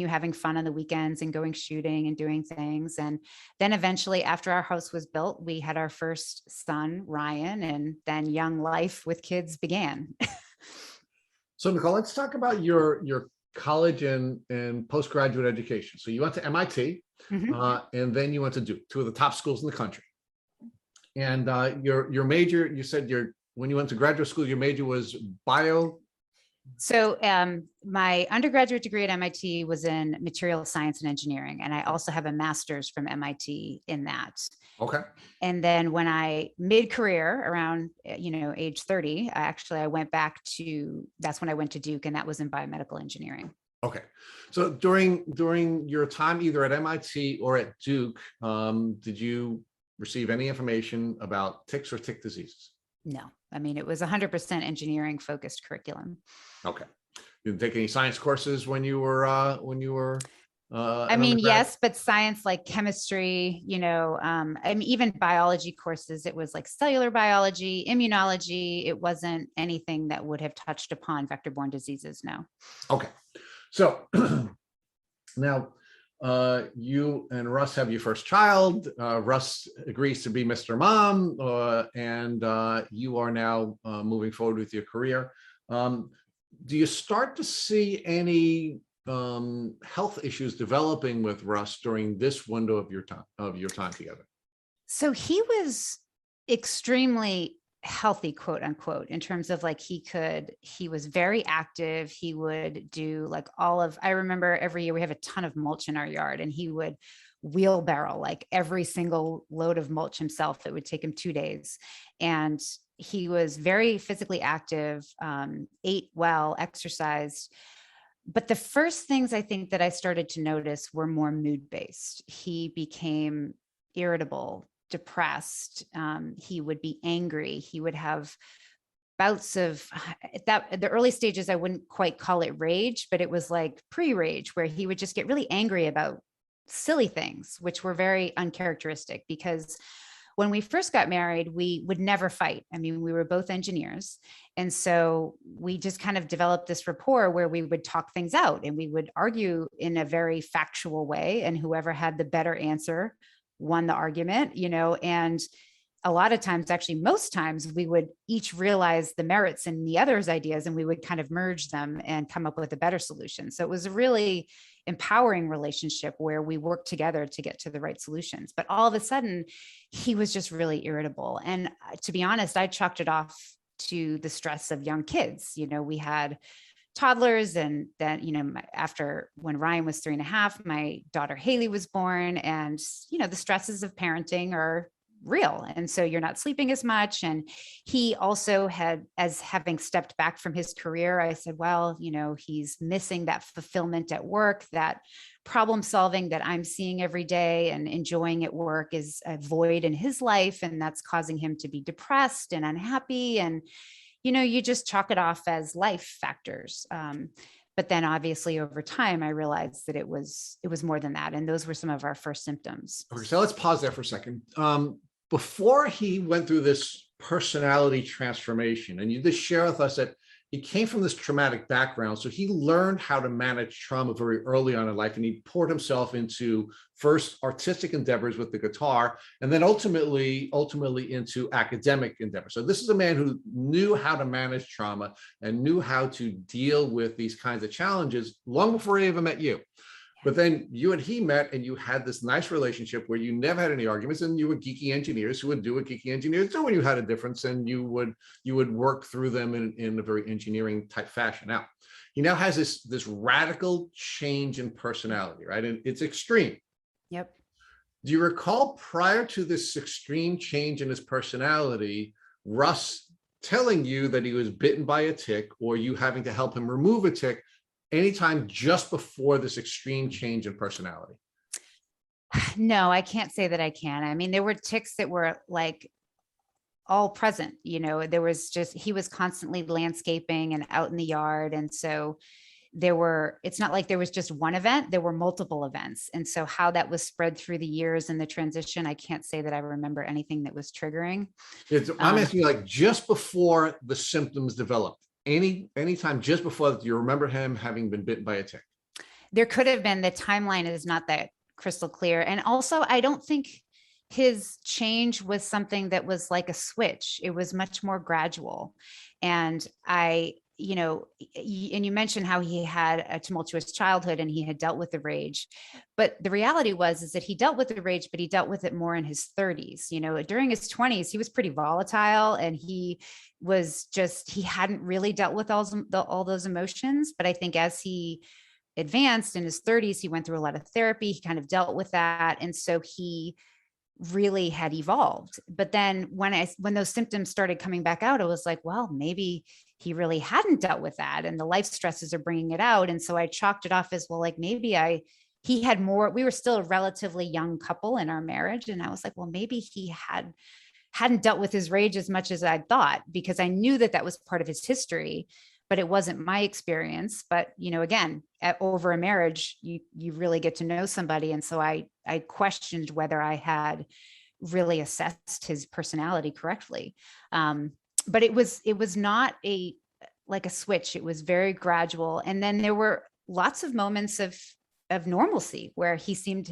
Speaker 3: having fun on the weekends and going shooting and doing things. And then eventually, after our house was built, we had our first son, Ryan, and then young life with kids began.
Speaker 1: So Nicole, let's talk about your college and postgraduate education. So you went to MIT, and then you went to Duke, two of the top schools in the country. And your major, you said when you went to graduate school, your major was bio.
Speaker 3: So my undergraduate degree at MIT was in material science and engineering, and I also have a master's from MIT in that.
Speaker 1: Okay.
Speaker 3: And then when I mid-career around, age 30, I went back that's when I went to Duke, and that was in biomedical engineering.
Speaker 1: Okay. So during your time, either at MIT or at Duke, did you receive any information about ticks or tick diseases?
Speaker 3: No, I mean, it was 100% engineering focused curriculum.
Speaker 1: Okay. You didn't take any science courses when you were
Speaker 3: I mean, yes, but science like chemistry, even biology courses, it was like cellular biology, immunology. It wasn't anything that would have touched upon vector-borne diseases. No.
Speaker 1: Okay. So now you and Russ have your first child. Russ agrees to be Mr. Mom, and you are now moving forward with your career. Do you start to see any health issues developing with Russ during this window of your time together?
Speaker 3: So he was extremely healthy, quote unquote, in terms of like he was very active. He would do I remember every year we have a ton of mulch in our yard, and he would wheelbarrow like every single load of mulch himself. It would take him 2 days. And he was very physically active, ate well, exercised. But the first things I think that I started to notice were more mood-based. He became irritable, depressed. He would be angry. He would have bouts of the early stages. I wouldn't quite call it rage, but it was like pre-rage, where he would just get really angry about silly things, which were very uncharacteristic, because when we first got married, we would never fight. I mean, we were both engineers. And so we just kind of developed this rapport where we would talk things out and we would argue in a very factual way. And whoever had the better answer won the argument, and a lot of times, actually most times, we would each realize the merits in the other's ideas, and we would kind of merge them and come up with a better solution. So it was a really empowering relationship where we worked together to get to the right solutions. But all of a sudden, he was just really irritable. And to be honest, I chalked it off to the stress of young kids. We had toddlers, and then, after when Ryan was 3.5, my daughter Haley was born, and, the stresses of parenting are real. And so you're not sleeping as much. And he also having stepped back from his career, I said, well, he's missing that fulfillment at work, that problem solving that I'm seeing every day and enjoying at work is a void in his life. And that's causing him to be depressed and unhappy. And, you just chalk it off as life factors. But then obviously over time, I realized that it was more than that. And those were some of our first symptoms.
Speaker 1: Okay, so let's pause there for a second. Before he went through this personality transformation, and you just share with us that he came from this traumatic background, so he learned how to manage trauma very early on in life, and he poured himself into first artistic endeavors with the guitar, and then ultimately into academic endeavors. So this is a man who knew how to manage trauma and knew how to deal with these kinds of challenges long before he ever met you. But then you and he met, and you had this nice relationship where you never had any arguments, and you were geeky engineers who would do what geeky engineers do when you had a difference, and you would work through them in a very engineering type fashion. Now, he now has this radical change in personality, right? And it's extreme.
Speaker 3: Yep.
Speaker 1: Do you recall, prior to this extreme change in his personality, Russ telling you that he was bitten by a tick, or you having to help him remove a tick anytime just before this extreme change in personality?
Speaker 3: No, I can't say that I can. I mean, there were ticks that were like all present, there was he was constantly landscaping and out in the yard. And so it's not like there was just one event, there were multiple events. And so how that was spread through the years and the transition, I can't say that I remember anything that was triggering.
Speaker 1: I'm asking you, like, just before the symptoms developed, anytime just before that, do you remember him having been bitten by a tick?
Speaker 3: There could have been. The timeline is not that crystal clear. And also, I don't think his change was something that was like a switch. It was much more gradual. And and you mentioned how he had a tumultuous childhood and he had dealt with the rage. But the reality is that he dealt with the rage, but he dealt with it more in his 30s. During his 20s, he was pretty volatile, and he hadn't really dealt with all those emotions. But I think as he advanced in his 30s, he went through a lot of therapy. He kind of dealt with that. And so he really had evolved. But then when those symptoms started coming back out, it was like, well, maybe he really hadn't dealt with that, and the life stresses are bringing it out. And so I chalked it off as, well, like maybe he had more. We were still a relatively young couple in our marriage. And I was like, well, maybe he hadn't dealt with his rage as much as I thought, because I knew that was part of his history, but it wasn't my experience. But, again, over a marriage, you really get to know somebody. And so I questioned whether I had really assessed his personality correctly. But it was not like a switch. It was very gradual. And then there were lots of moments of normalcy where he seemed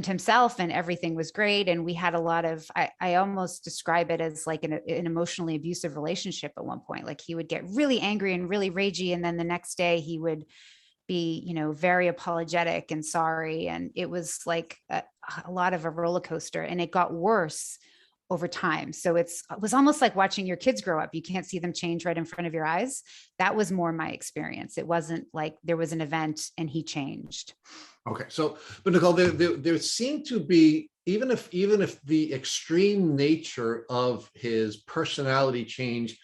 Speaker 3: himself and everything was great. And we had a lot of, I almost describe it as like an emotionally abusive relationship at one point. Like he would get really angry and really ragey, and then the next day he would be, very apologetic and sorry. And it was like a lot of a roller coaster, and it got worse over time. So it was almost like watching your kids grow up. You can't see them change right in front of your eyes. That was more my experience. It wasn't like there was an event and he changed.
Speaker 1: Okay. So, but Nicole, there seemed to be, even if the extreme nature of his personality change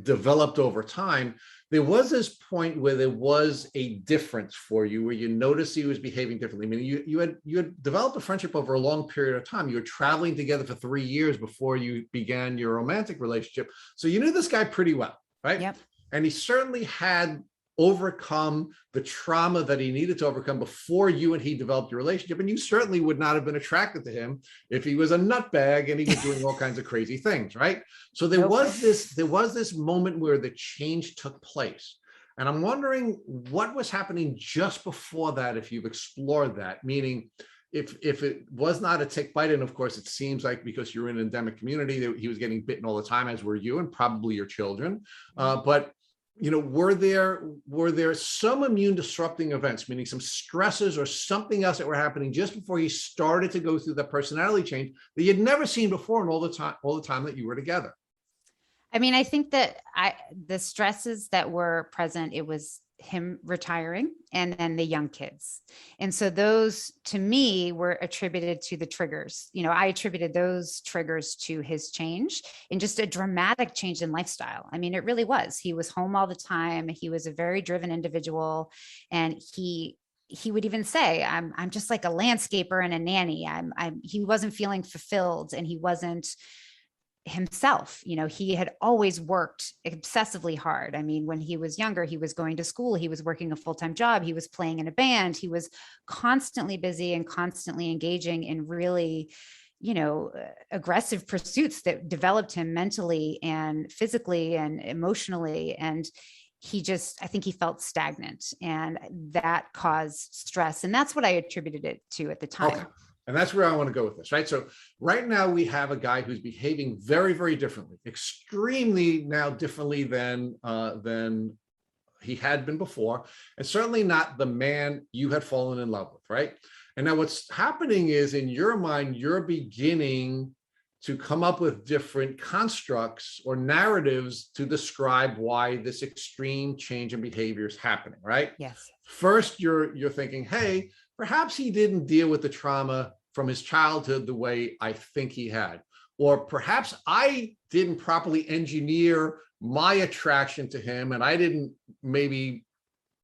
Speaker 1: developed over time, there was this point where there was a difference for you, where you noticed he was behaving differently. I mean, you had developed a friendship over a long period of time. You were traveling together for 3 years before you began your romantic relationship. So you knew this guy pretty well, right?
Speaker 3: Yep.
Speaker 1: And he certainly had overcome the trauma that he needed to overcome before you and he developed your relationship. And you certainly would not have been attracted to him if he was a nutbag and he was doing all kinds of crazy things, right? So there was this moment where the change took place. And I'm wondering what was happening just before that, if you've explored that, meaning if it was not a tick bite, and of course it seems like because you're in an endemic community that he was getting bitten all the time, as were you and probably your children, but were there some immune disrupting events, meaning some stresses or something else that were happening just before he started to go through the personality change that you'd never seen before in all the time that you were together?
Speaker 3: I mean, I think that the stresses that were present, it was him retiring and then the young kids. And so those to me were attributed to the triggers. I attributed those triggers to his change and just a dramatic change in lifestyle. I mean, it really was. He was home all the time. He was a very driven individual. And he would even say, I'm just like a landscaper and a nanny. He wasn't feeling fulfilled, and he wasn't himself. He had always worked obsessively hard. I mean, when he was younger, he was going to school, he was working a full-time job, he was playing in a band, he was constantly busy and constantly engaging in really, aggressive pursuits that developed him mentally and physically and emotionally. And I think he felt stagnant, and that caused stress. And that's what I attributed it to at the time.
Speaker 1: Okay. And that's where I want to go with this, right? So right now we have a guy who's behaving very, very differently, extremely now differently than he had been before, and certainly not the man you had fallen in love with, right? And now what's happening is, in your mind, you're beginning to come up with different constructs or narratives to describe why this extreme change in behavior is happening, right?
Speaker 3: Yes.
Speaker 1: First, you're thinking, hey, perhaps he didn't deal with the trauma from his childhood the way I think he had. Or perhaps I didn't properly engineer my attraction to him, and I didn't maybe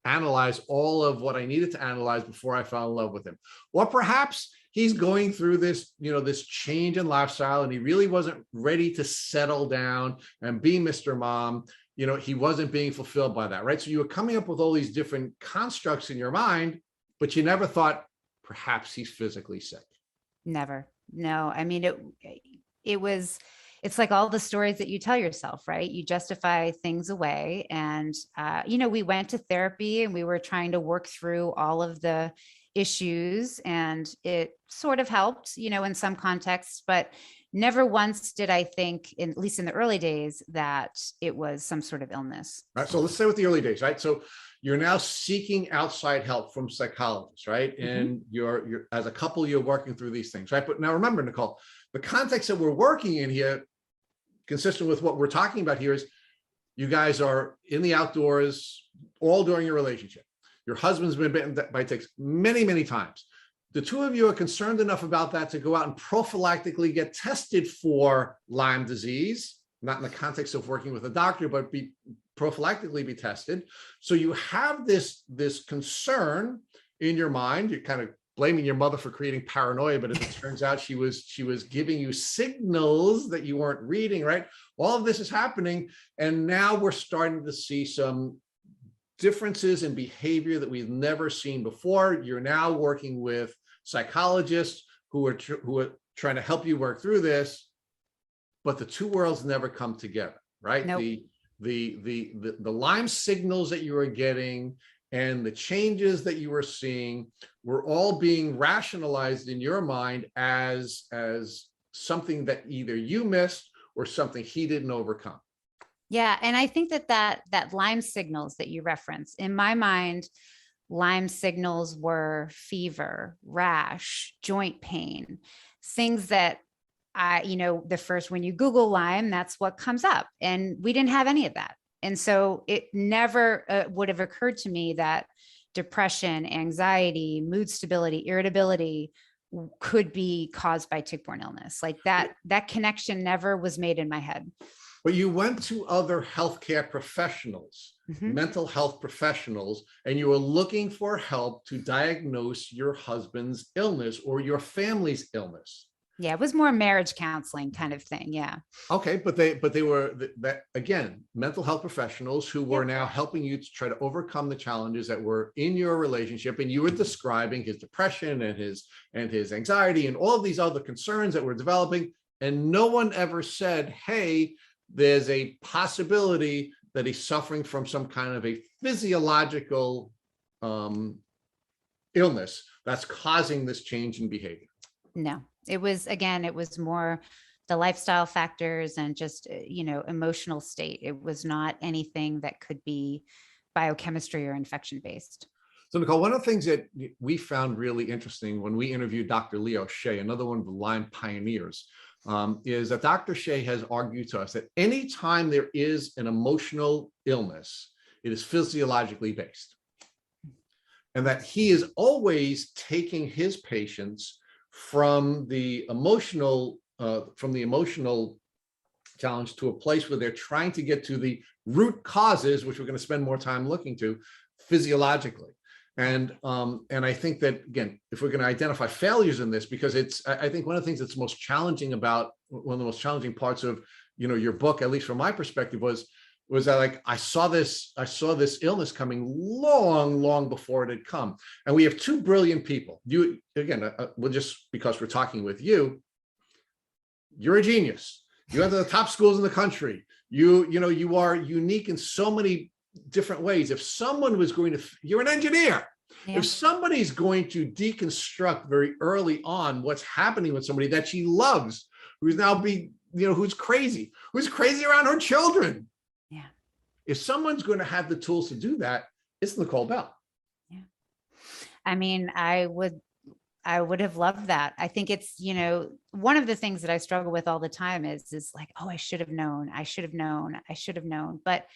Speaker 1: analyze all of what I needed to analyze before I fell in love with him. Or perhaps he's going through this, this change in lifestyle, and he really wasn't ready to settle down and be Mr. Mom. He wasn't being fulfilled by that, right? So you were coming up with all these different constructs in your mind, but you never thought perhaps he's physically sick.
Speaker 3: Never. No, I mean, it's like all the stories that you tell yourself, right? You justify things away. And, we went to therapy and we were trying to work through all of the issues, and it sort of helped, in some contexts, but never once did I think, at least in the early days, that it was some sort of illness.
Speaker 1: All right. So let's stay with the early days, right? So you're now seeking outside help from psychologists, right? And you're as a couple, you're working through these things, right? But now remember, Nicole, the context that we're working in here, consistent with what we're talking about here, is you guys are in the outdoors all during your relationship. Your husband's been bitten by ticks many, many times. The two of you are concerned enough about that to go out and prophylactically get tested for Lyme disease, not in the context of working with a doctor, but prophylactically be tested. So you have this concern in your mind. You're kind of blaming your mother for creating paranoia, but as it turns out, she was giving you signals that you weren't reading, right? All of this is happening, and now we're starting to see some differences in behavior that we've never seen before. You're now working with psychologists who are trying to help you work through this, but the two worlds never come together, right?
Speaker 3: Nope.
Speaker 1: The Lyme signals that you were getting and the changes that you were seeing were all being rationalized in your mind as something that either you missed or something he didn't overcome.
Speaker 3: Yeah. And I think that Lyme signals that you reference, in my mind, Lyme signals were fever, rash, joint pain, things that when you Google Lyme, that's what comes up. And we didn't have any of that. And so it never would have occurred to me that depression, anxiety, mood stability, irritability could be caused by tick-borne illness. Like that connection never was made in my head.
Speaker 1: But you went to other healthcare professionals,
Speaker 3: Mm-hmm.
Speaker 1: mental health professionals, and you were looking for help to diagnose your husband's illness or your family's illness.
Speaker 3: Yeah, it was more marriage counseling kind of thing. Yeah.
Speaker 1: Okay, but they were that again, mental health professionals who were now helping you to try to overcome the challenges that were in your relationship, and you were describing his depression and his anxiety and all of these other concerns that were developing, and no one ever said, "Hey, there's a possibility that he's suffering from some kind of a physiological illness that's causing this change in behavior."
Speaker 3: No, it was more the lifestyle factors and just, emotional state. It was not anything that could be biochemistry or infection based.
Speaker 1: So Nicole, one of the things that we found really interesting when we interviewed Dr. Leo Shea, another one of the Lyme pioneers, is that Dr. Shea has argued to us that anytime there is an emotional illness, it is physiologically based. And that he is always taking his patients from the emotional challenge to a place where they're trying to get to the root causes, which we're going to spend more time looking to physiologically. And I think that, again, if we're going to identify failures in this, because I think one of the things that's most challenging about one of the most challenging parts of, your book, at least from my perspective, was that, like, I saw this illness coming long before it had come. And we have two brilliant people. You, again, well, just because we're talking with you, you're a genius. You enter the top schools in the country. You are unique in so many different ways. If someone was going to, you're an engineer. Yeah. If somebody's going to deconstruct very early on what's happening with somebody that she loves, who's now who's crazy around her children.
Speaker 3: Yeah.
Speaker 1: If someone's going to have the tools to do that, it's Nicole Bell.
Speaker 3: Yeah. I mean, I would have loved that. I think it's, one of the things that I struggle with all the time is like, oh, I should have known. But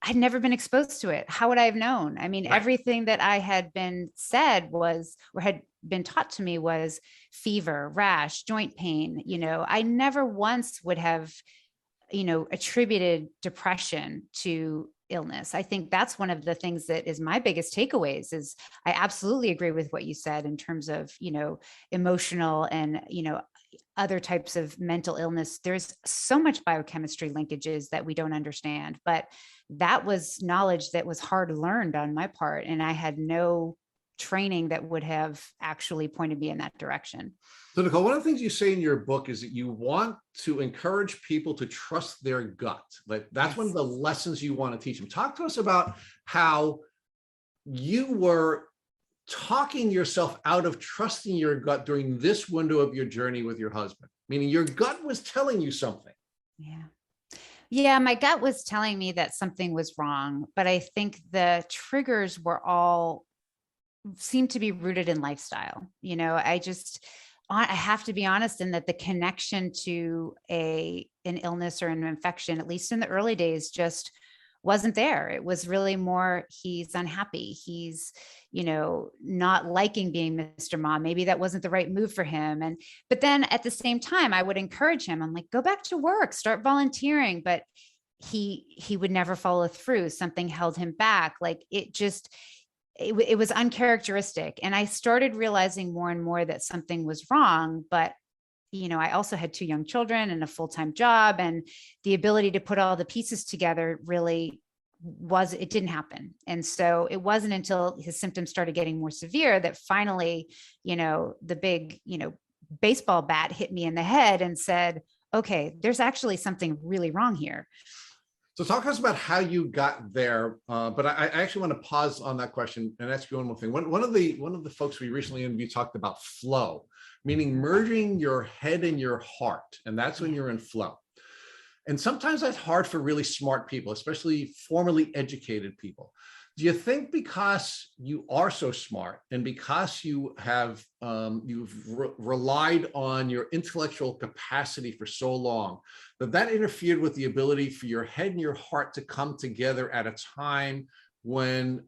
Speaker 3: I'd never been exposed to it. How would I have known? I mean, right. Everything that I had been said was, or had been taught to me, was fever, rash, joint pain. I never once would have, attributed depression to illness. I think that's one of the things that is my biggest takeaways is I absolutely agree with what you said in terms of, emotional and, other types of mental illness. There's so much biochemistry linkages that we don't understand, but that was knowledge that was hard learned on my part. And I had no training that would have actually pointed me in that direction.
Speaker 1: So Nicole, one of the things you say in your book is that you want to encourage people to trust their gut. Like that's one of the lessons you want to teach them. Talk to us about how you were talking yourself out of trusting your gut during this window of your journey with your husband, meaning your gut was telling you something.
Speaker 3: Yeah, my gut was telling me that something was wrong, but I think the triggers were all seemed to be rooted in lifestyle. I have to be honest in that the connection to an illness or an infection, at least in the early days, just wasn't there. It was really more, he's unhappy. He's, not liking being Mr. Mom. Maybe that wasn't the right move for him. But then at the same time, I would encourage him. I'm like, go back to work, start volunteering. But he would never follow through. Something held him back. Like it was uncharacteristic. And I started realizing more and more that something was wrong, but I also had 2 young children and a full-time job, and the ability to put all the pieces together really it didn't happen. And so it wasn't until his symptoms started getting more severe that finally, the big, baseball bat hit me in the head and said, okay, there's actually something really wrong here.
Speaker 1: So talk to us about how you got there. But I actually want to pause on that question and ask you one more thing. One of the folks we recently interviewed talked about flow, meaning merging your head and your heart. And that's when you're in flow. And sometimes that's hard for really smart people, especially formally educated people. Do you think because you are so smart and because you have relied on your intellectual capacity for so long, that interfered with the ability for your head and your heart to come together at a time when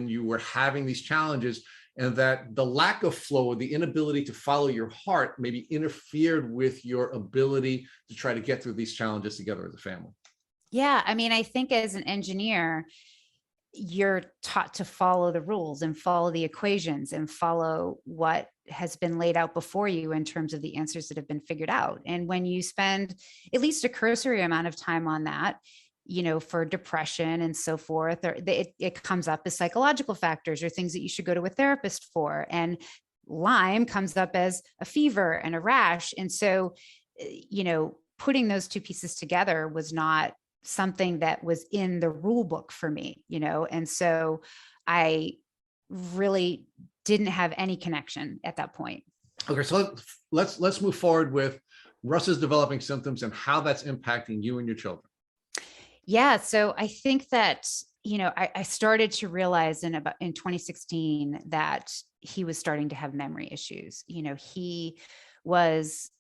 Speaker 1: you were having these challenges, and that the lack of flow or the inability to follow your heart maybe interfered with your ability to try to get through these challenges together as a family?
Speaker 3: Yeah. I mean, I think as an engineer, you're taught to follow the rules and follow the equations and follow what has been laid out before you in terms of the answers that have been figured out. And when you spend at least a cursory amount of time on that, for depression and so forth, or it comes up as psychological factors or things that you should go to a therapist for. And Lyme comes up as a fever and a rash. And so, putting those 2 pieces together was not something that was in the rule book for me, and so I really didn't have any connection at that point.
Speaker 1: Okay, so let's move forward with Russ's developing symptoms and how that's impacting you and your children.
Speaker 3: Yeah, so I think that I started to realize in 2016 that he was starting to have memory issues. He was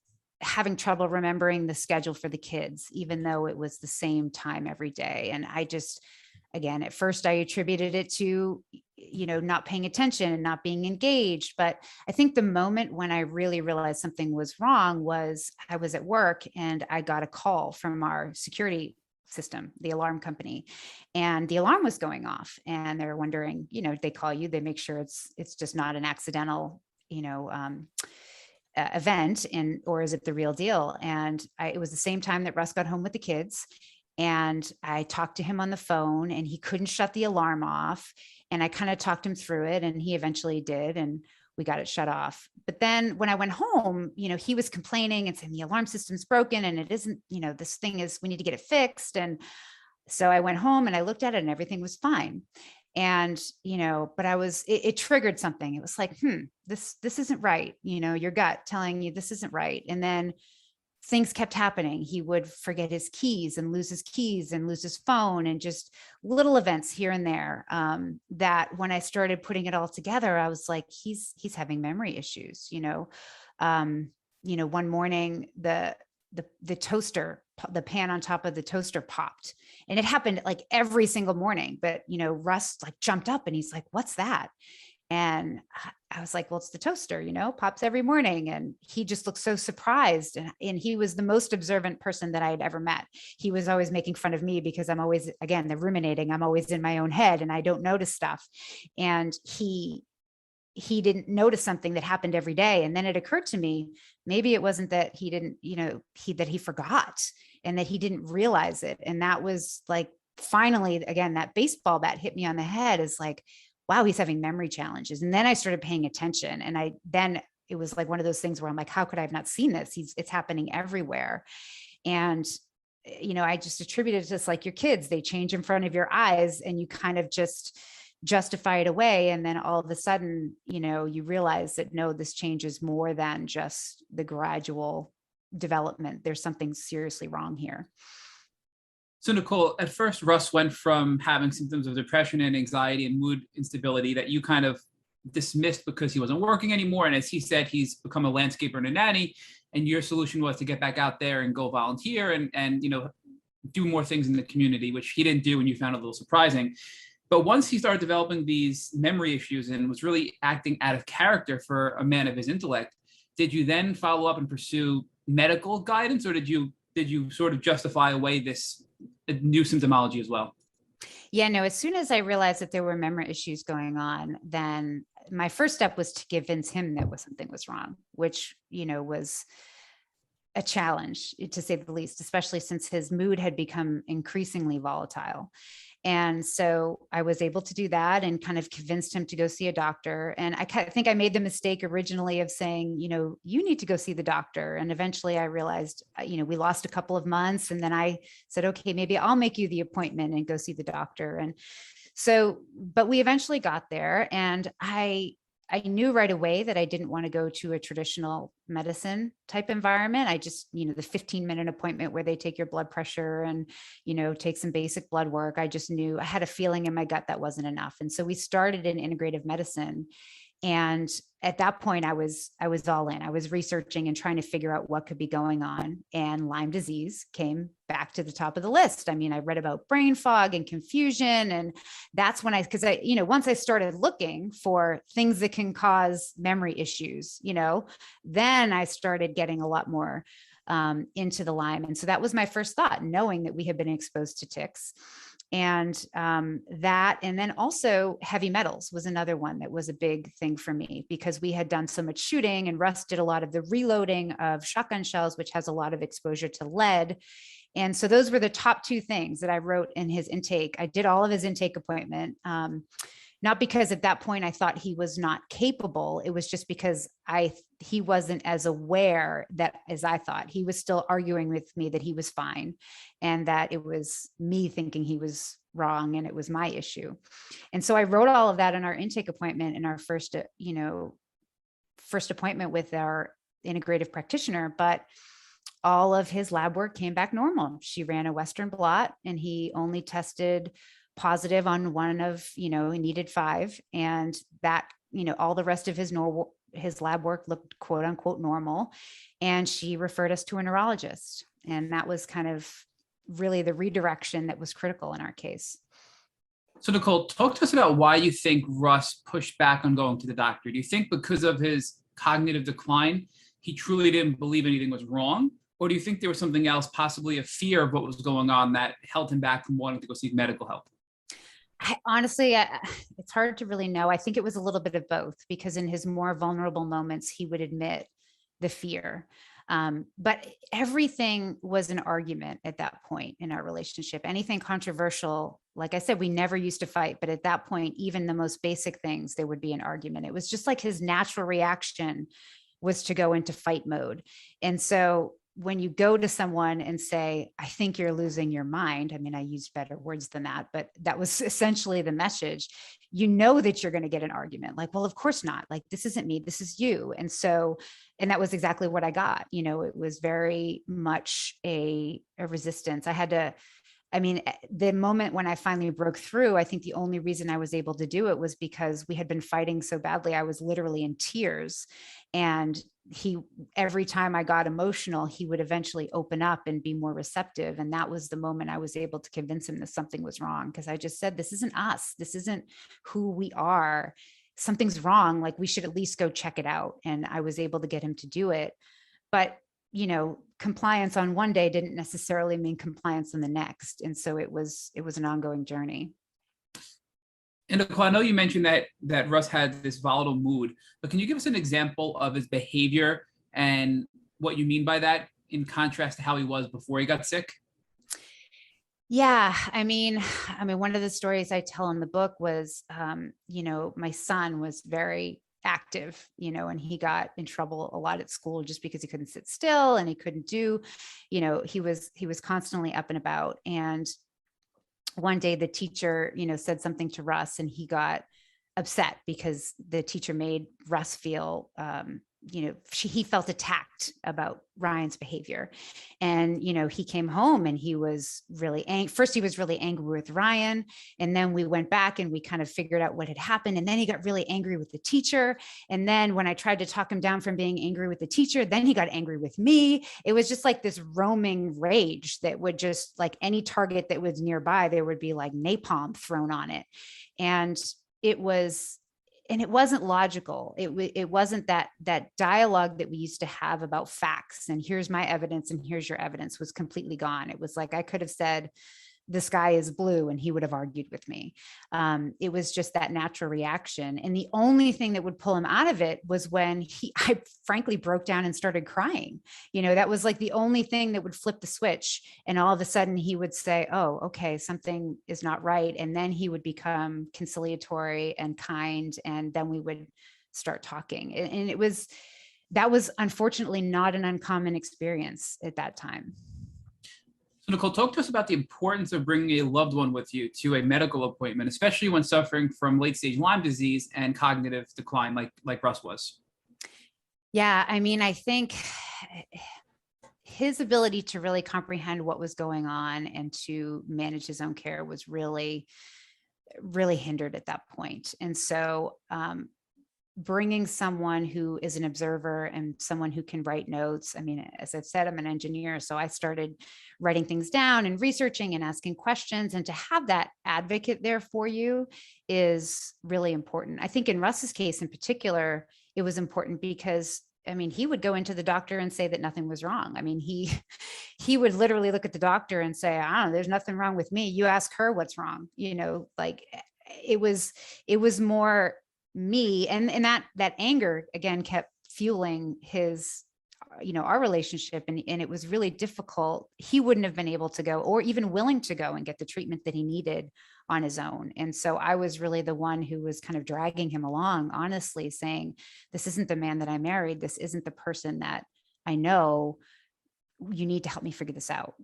Speaker 3: having trouble remembering the schedule for the kids, even though it was the same time every day. And again, at first I attributed it to, not paying attention and not being engaged. But I think the moment when I really realized something was wrong was I was at work and I got a call from our security system, the alarm company, and the alarm was going off, and they're wondering, they call you, they make sure it's just not an accidental, event, or is it the real deal? And it was the same time that Russ got home with the kids, and I talked to him on the phone, and he couldn't shut the alarm off, and I kind of talked him through it, and he eventually did, and we got it shut off. But then when I went home, he was complaining and saying the alarm system's broken and it isn't, this thing is, we need to get it fixed. And so I went home and I looked at it and everything was fine. And, but it triggered something. It was like, this isn't right. Your gut telling you this isn't right. And then things kept happening. He would forget his keys and lose his phone, and just little events here and there. That when I started putting it all together, I was like, he's having memory issues. One morning the toaster, the pan on top of the toaster popped, and it happened like every single morning. But Russ like jumped up and he's like, "What's that?" And I was like, well, it's the toaster, pops every morning. And he just looked so surprised. And he was the most observant person that I had ever met. He was always making fun of me because I'm always, again, the ruminating, I'm always in my own head and I don't notice stuff. And he didn't notice something that happened every day. And then it occurred to me, maybe it wasn't that he didn't, that he forgot and that he didn't realize it. And that was like, finally, again, that baseball bat hit me on the head, is like, wow, he's having memory challenges. And then I started paying attention. And then it was like one of those things where I'm like, how could I have not seen this? It's happening everywhere. And, I just attributed it to just like your kids, they change in front of your eyes and you kind of just justify it away. And then all of a sudden, you realize that no, this change is more than just the gradual development. There's something seriously wrong here.
Speaker 2: So Nicole, at first, Russ went from having symptoms of depression and anxiety and mood instability that you kind of dismissed because he wasn't working anymore. And as he said, he's become a landscaper and a nanny. And your solution was to get back out there and go volunteer and do more things in the community, which he didn't do, and you found a little surprising. But once he started developing these memory issues and was really acting out of character for a man of his intellect, did you then follow up and pursue medical guidance, or did you sort of justify away this new symptomology as well?
Speaker 3: Yeah, no, as soon as I realized that there were memory issues going on, then my first step was to convince him that something was wrong, which, was a challenge, to say the least, especially since his mood had become increasingly volatile. And so I was able to do that and kind of convinced him to go see a doctor. And I think I made the mistake originally of saying, you need to go see the doctor. And eventually I realized, we lost a couple of months. And then I said, okay, maybe I'll make you the appointment and go see the doctor. And so, but we eventually got there, and I knew right away that I didn't want to go to a traditional medicine type environment. I just, the 15-minute appointment where they take your blood pressure and, take some basic blood work. I just knew, I had a feeling in my gut that wasn't enough. And so we started in integrative medicine. And at that point, I was all in. I was researching and trying to figure out what could be going on. And Lyme disease came back to the top of the list. I mean, I read about brain fog and confusion. And that's when because once I started looking for things that can cause memory issues, then I started getting a lot more into the Lyme. And so that was my first thought, knowing that we had been exposed to ticks. And that, and then also heavy metals was another one that was a big thing for me, because we had done so much shooting, and Russ did a lot of the reloading of shotgun shells, which has a lot of exposure to lead. And so those were the top two things that I wrote in his intake. I did all of his intake appointment, not because at that point I thought he was not capable. It was just because he wasn't as aware that as I thought. He was still arguing with me that he was fine, and that it was me thinking he was wrong and it was my issue. And so I wrote all of that in our intake appointment, in our first appointment with our integrative practitioner. But all of his lab work came back normal. She ran a Western blot, and he only tested positive on one of, he needed 5, and that, all the rest of his lab work looked quote unquote normal. And she referred us to a neurologist. And that was kind of really the redirection that was critical in our case.
Speaker 2: So Nicole, talk to us about why you think Russ pushed back on going to the doctor. Do you think because of his cognitive decline, he truly didn't believe anything was wrong? Or do you think there was something else, possibly a fear of what was going on, that held him back from wanting to go seek medical help?
Speaker 3: Honestly, it's hard to really know. I think it was a little bit of both, because in his more vulnerable moments, he would admit the fear. But everything was an argument at that point in our relationship. Anything controversial, like I said, we never used to fight, but at that point, even the most basic things, there would be an argument. It was just like his natural reaction was to go into fight mode. And so when you go to someone and say, I think you're losing your mind, I mean, I used better words than that, but that was essentially the message. That you're going to get an argument. Like, well, of course not. Like, this isn't me, this is you. And that was exactly what I got. It was very much a resistance. The moment when I finally broke through, I think the only reason I was able to do it was because we had been fighting so badly. I was literally in tears, and every time I got emotional, he would eventually open up and be more receptive. And that was the moment I was able to convince him that something was wrong. Because I just said, this isn't us. This isn't who we are. something's wrong. Like, we should at least go check it out. And I was able to get him to do it. But, compliance on one day didn't necessarily mean compliance on the next. And so it was an ongoing journey.
Speaker 2: And Nicole, I know you mentioned that Russ had this volatile mood, but can you give us an example of his behavior and what you mean by that in contrast to how he was before he got sick?
Speaker 3: Yeah. I mean, one of the stories I tell in the book was, my son was very active, and he got in trouble a lot at school just because he couldn't sit still and he couldn't do, he was constantly up and about. And one day the teacher, said something to Russ, and he got upset because the teacher made Russ feel, he felt attacked about Ryan's behavior. And, he came home and he was really angry. First, he was really angry with Ryan. And then we went back and we kind of figured out what had happened. And then he got really angry with the teacher. And then when I tried to talk him down from being angry with the teacher, then he got angry with me. It was just like this roaming rage that would just, like, any target that was nearby, there would be like napalm thrown on it. And it wasn't logical. It wasn't that dialogue that we used to have about facts and here's my evidence and here's your evidence was completely gone. It was like, I could have said, the sky is blue, and he would have argued with me. It was just that natural reaction. And the only thing that would pull him out of it was when I frankly broke down and started crying. That was like the only thing that would flip the switch. And all of a sudden he would say, oh, okay, something is not right. And then he would become conciliatory and kind. And then we would start talking. And that was unfortunately not an uncommon experience at that time.
Speaker 2: So Nicole, talk to us about the importance of bringing a loved one with you to a medical appointment, especially when suffering from late-stage Lyme disease and cognitive decline like Russ was.
Speaker 3: Yeah, I think his ability to really comprehend what was going on and to manage his own care was really, really hindered at that point. And so bringing someone who is an observer and someone who can write notes. As I've said, I'm an engineer, so I started writing things down and researching and asking questions, and to have that advocate there for you is really important. I think in Russ's case in particular, it was important because he would go into the doctor and say that nothing was wrong. He would literally look at the doctor and say, I don't know, there's nothing wrong with me. You ask her what's wrong. Like it was more me. And that anger again kept fueling his, our relationship. And it was really difficult. He wouldn't have been able to go or even willing to go and get the treatment that he needed on his own. And so I was really the one who was kind of dragging him along, honestly, saying, this isn't the man that I married. This isn't the person that I know. You need to help me figure this out.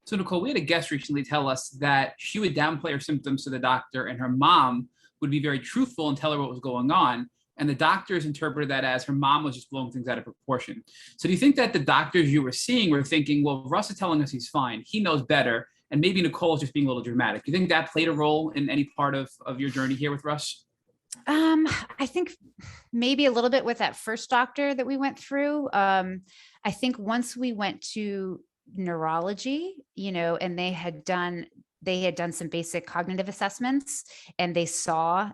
Speaker 2: So Nicole, we had a guest recently tell us that she would downplay her symptoms to the doctor, and her mom would be very truthful and tell her what was going on. And the doctors interpreted that as her mom was just blowing things out of proportion. So do you think that the doctors you were seeing were thinking, well, Russ is telling us he's fine, he knows better, and maybe Nicole is just being a little dramatic? Do you think that played a role in any part of your journey here with Russ?
Speaker 3: I think maybe a little bit with that first doctor that we went through. I think once we went to neurology, and they had done some basic cognitive assessments, and they saw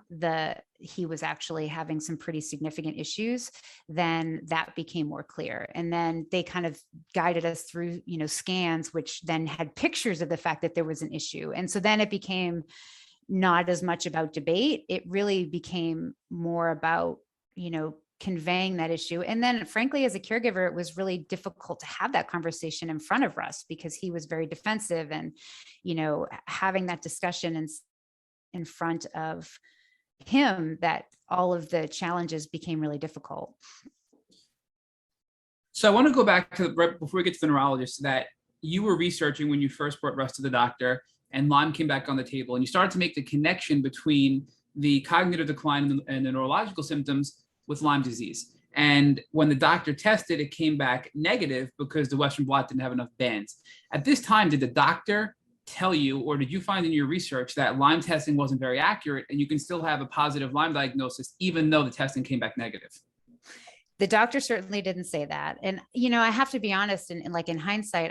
Speaker 3: he was actually having some pretty significant issues, then that became more clear. And then they kind of guided us through, scans, which then had pictures of the fact that there was an issue. And so then it became not as much about debate. It really became more about, conveying that issue. And then frankly, as a caregiver, it was really difficult to have that conversation in front of Russ because he was very defensive, and, having that discussion in front of him, that all of the challenges became really difficult.
Speaker 2: So I want to go back to right before we get to the neurologist that you were researching when you first brought Russ to the doctor, and Lyme came back on the table, and you started to make the connection between the cognitive decline and the neurological symptoms with Lyme disease. And when the doctor tested, it came back negative because the Western blot didn't have enough bands. At this time, did the doctor tell you, or did you find in your research that Lyme testing wasn't very accurate and you can still have a positive Lyme diagnosis even though the testing came back negative?
Speaker 3: The doctor certainly didn't say that. And, I have to be honest, and like in hindsight,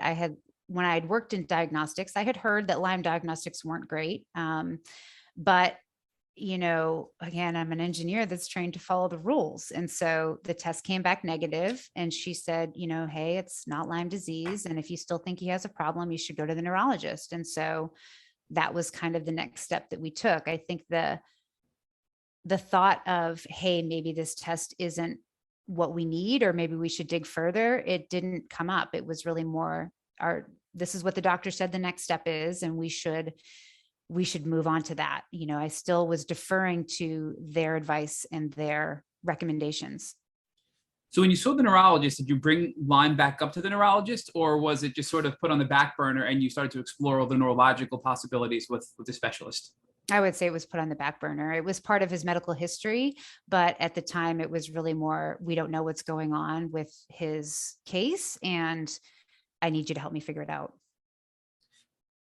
Speaker 3: when I had worked in diagnostics, I had heard that Lyme diagnostics weren't great. But again, I'm an engineer that's trained to follow the rules. And so the test came back negative, and she said, hey, it's not Lyme disease. And if you still think he has a problem, you should go to the neurologist. And so that was kind of the next step that we took. I think the thought of, hey, maybe this test isn't what we need, or maybe we should dig further, it didn't come up. It was really more this is what the doctor said the next step is, and we should move on to that. I still was deferring to their advice and their recommendations.
Speaker 2: So when you saw the neurologist, did you bring Lyme back up to the neurologist, or was it just sort of put on the back burner and you started to explore all the neurological possibilities with the specialist?
Speaker 3: I would say it was put on the back burner. It was part of his medical history, but at the time it was really more, we don't know what's going on with his case, and I need you to help me figure it out.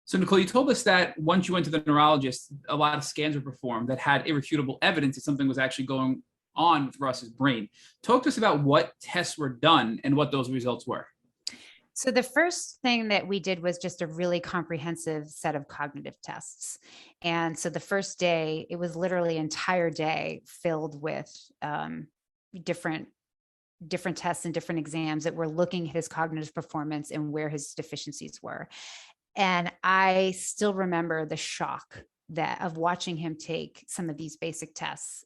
Speaker 2: So Nicole, you told us that once you went to the neurologist, a lot of scans were performed that had irrefutable evidence that something was actually going on with Russ's brain. Talk to us about what tests were done and what those results were.
Speaker 3: So the first thing that we did was just a really comprehensive set of cognitive tests. And so the first day, it was literally an entire day filled with different tests and different exams that were looking at his cognitive performance and where his deficiencies were. And I still remember the shock of watching him take some of these basic tests.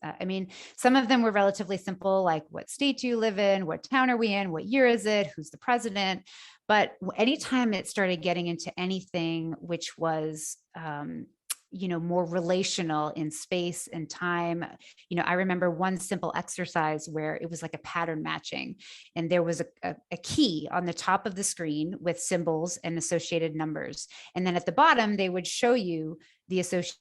Speaker 3: Some of them were relatively simple, like what state do you live in? What town are we in? What year is it? Who's the president? But anytime it started getting into anything which was, more relational in space and time, I remember one simple exercise where it was like a pattern matching, and there was a key on the top of the screen with symbols and associated numbers. And then at the bottom, they would show you the associated,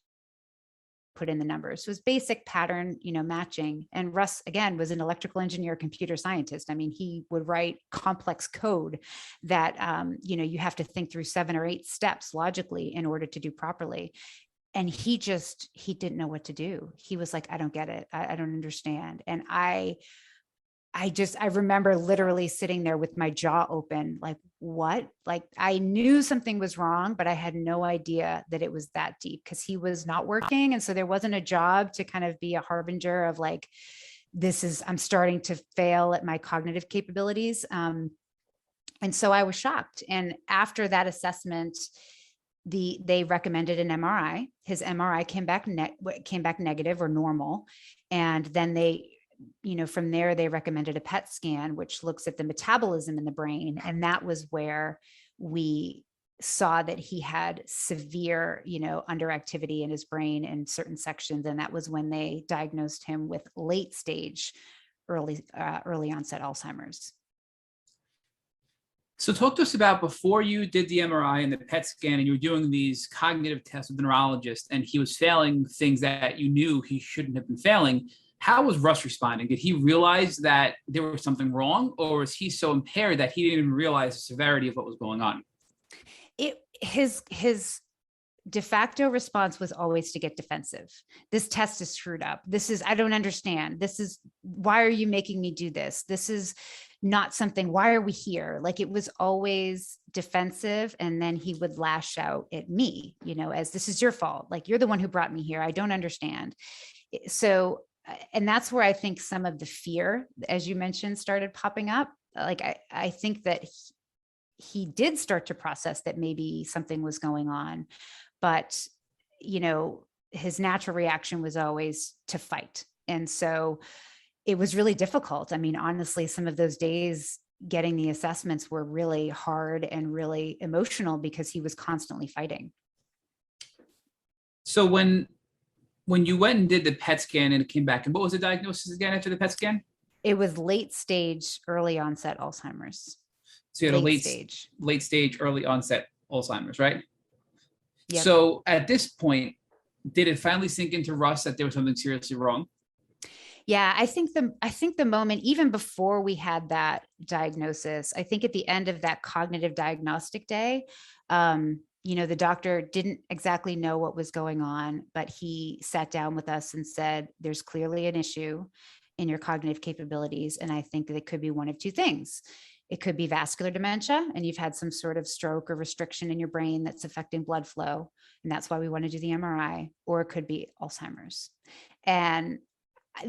Speaker 3: put in the numbers. So it was basic pattern, matching. And Russ, again, was an electrical engineer, computer scientist. He would write complex code that, you have to think through 7 or 8 steps logically in order to do properly. And he didn't know what to do. He was like, I don't get it. I don't understand. And I remember literally sitting there with my jaw open, like, what? Like, I knew something was wrong, but I had no idea that it was that deep, because he was not working. And so there wasn't a job to kind of be a harbinger of like, I'm starting to fail at my cognitive capabilities. And so I was shocked. And after that assessment, they recommended an MRI. His MRI came back negative or normal. And then from there, they recommended a PET scan, which looks at the metabolism in the brain. And that was where we saw that he had severe, underactivity in his brain in certain sections. And that was when they diagnosed him with late stage, early onset Alzheimer's.
Speaker 2: So talk to us about before you did the MRI and the PET scan and you were doing these cognitive tests with the neurologist and he was failing things that you knew he shouldn't have been failing. How was Russ responding? Did he realize that there was something wrong, or was he so impaired that he didn't even realize the severity of what was going on?
Speaker 3: His de facto response was always to get defensive. This test is screwed up. I don't understand. Why are you making me do this? This is not something, why are we here? Like, it was always defensive. And then he would lash out at me, as this is your fault. Like, you're the one who brought me here. I don't understand. So, and that's where I think some of the fear, as you mentioned, started popping up. Like, I think that he did start to process that maybe something was going on, but, his natural reaction was always to fight. And so it was really difficult. Honestly, some of those days getting the assessments were really hard and really emotional because he was constantly fighting.
Speaker 2: So when you went and did the PET scan and it came back, and what was the diagnosis again after the PET scan?
Speaker 3: It was late stage, early onset Alzheimer's.
Speaker 2: So you had late stage, early onset Alzheimer's, right?
Speaker 3: Yep.
Speaker 2: So at this point, did it finally sink into Russ that there was something seriously wrong?
Speaker 3: Yeah, I think the moment, even before we had that diagnosis, I think at the end of that cognitive diagnostic day, the doctor didn't exactly know what was going on, but he sat down with us and said, there's clearly an issue in your cognitive capabilities. And I think that it could be one of two things. It could be vascular dementia, and you've had some sort of stroke or restriction in your brain that's affecting blood flow, and that's why we want to do the MRI. Or it could be Alzheimer's. And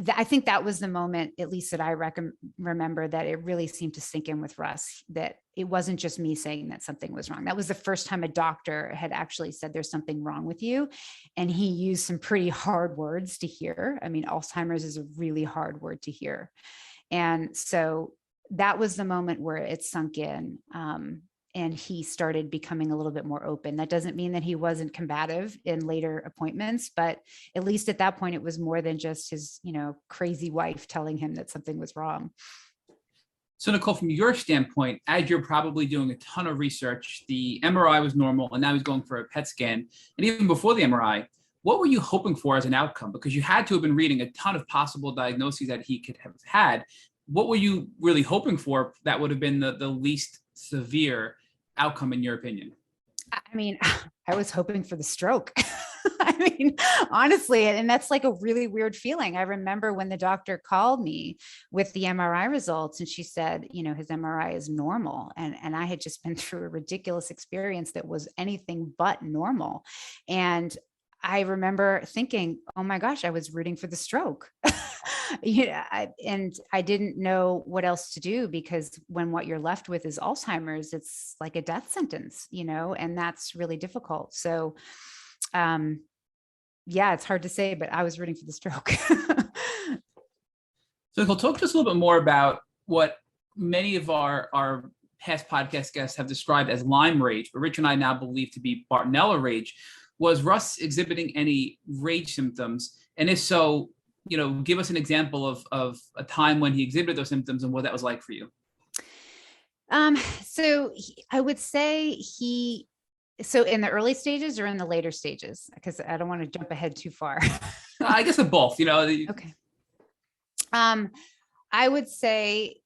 Speaker 3: I think that was the moment, at least that I remember, that it really seemed to sink in with Russ, that it wasn't just me saying that something was wrong. That was the first time a doctor had actually said there's something wrong with you. And he used some pretty hard words to hear. I mean, Alzheimer's is a really hard word to hear. And so that was the moment where it sunk in. And he started becoming a little bit more open. That doesn't mean that he wasn't combative in later appointments, but at least at that point, it was more than just his, crazy wife telling him that something was wrong.
Speaker 2: So Nicole, from your standpoint, as you're probably doing a ton of research, the MRI was normal and now he's going for a PET scan. And even before the MRI, what were you hoping for as an outcome? Because you had to have been reading a ton of possible diagnoses that he could have had. What were you really hoping for that would have been the least severe outcome in your opinion?
Speaker 3: I mean, I was hoping for the stroke. I mean, honestly, and that's like a really weird feeling. I remember when the doctor called me with the MRI results and she said, his MRI is normal. And I had just been through a ridiculous experience that was anything but normal. And I remember thinking, oh my gosh, I was rooting for the stroke. And I didn't know what else to do, because when what you're left with is Alzheimer's, it's like a death sentence, and that's really difficult. So, yeah, it's hard to say, but I was rooting for the stroke.
Speaker 2: So Nicole, talk to us a little bit more about what many of our past podcast guests have described as Lyme rage, but Rich and I now believe to be Bartonella rage. Was Russ exhibiting any rage symptoms? And if so, give us an example of a time when he exhibited those symptoms and what that was like for you.
Speaker 3: So I would say so in the early stages or in the later stages, because I don't want to jump ahead too far.
Speaker 2: I guess of both,
Speaker 3: Okay. I would say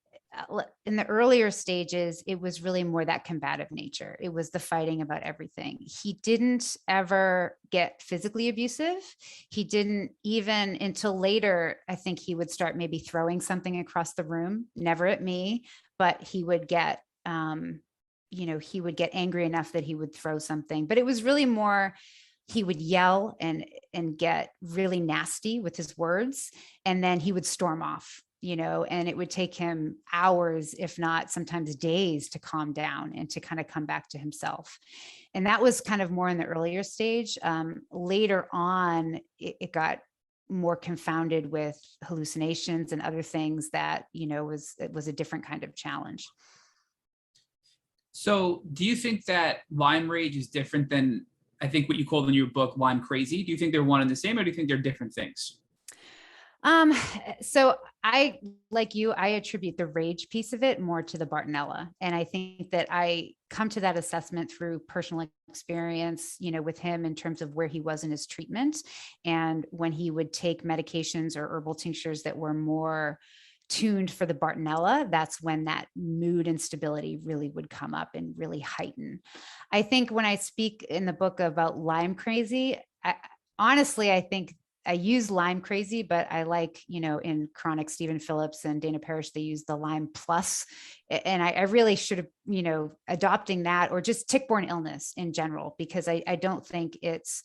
Speaker 3: in the earlier stages, it was really more that combative nature. It was the fighting about everything. He didn't ever get physically abusive. He didn't even until later. I think he would start maybe throwing something across the room, never at me, but he would get, he would get angry enough that he would throw something, but it was really more, he would yell and get really nasty with his words. And then he would storm off. And it would take him hours, if not sometimes days, to calm down and to kind of come back to himself. And that was kind of more in the earlier stage. Later on, it got more confounded with hallucinations and other things that, it was a different kind of challenge.
Speaker 2: So do you think that Lyme rage is different than, I think, what you called in your book, Lyme crazy? Do you think they're one and the same, or do you think they're different things?
Speaker 3: So I, like you, I attribute the rage piece of it more to the Bartonella. And I think that I come to that assessment through personal experience, with him in terms of where he was in his treatment. And when he would take medications or herbal tinctures that were more tuned for the Bartonella, that's when that mood instability really would come up and really heighten. I think when I speak in the book about Lyme crazy, honestly, I think I use Lyme crazy, but I like, in Chronic, Stephen Phillips and Dana Parrish, they use the Lyme plus. And I really should have, adopting that, or just tick-borne illness in general, because I don't think it's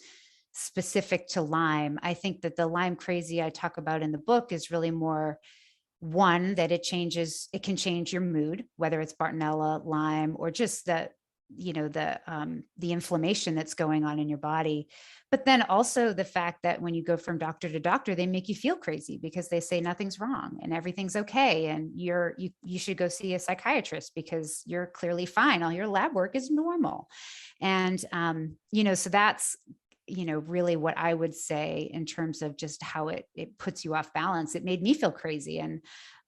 Speaker 3: specific to Lyme. I think that the Lyme crazy I talk about in the book is really more one, that it can change your mood, whether it's Bartonella, Lyme, or just the inflammation that's going on in your body. But then also the fact that when you go from doctor to doctor, they make you feel crazy because they say nothing's wrong and everything's okay. And you should go see a psychiatrist because you're clearly fine. All your lab work is normal. And, so that's, really what I would say in terms of just how it puts you off balance. It made me feel crazy. And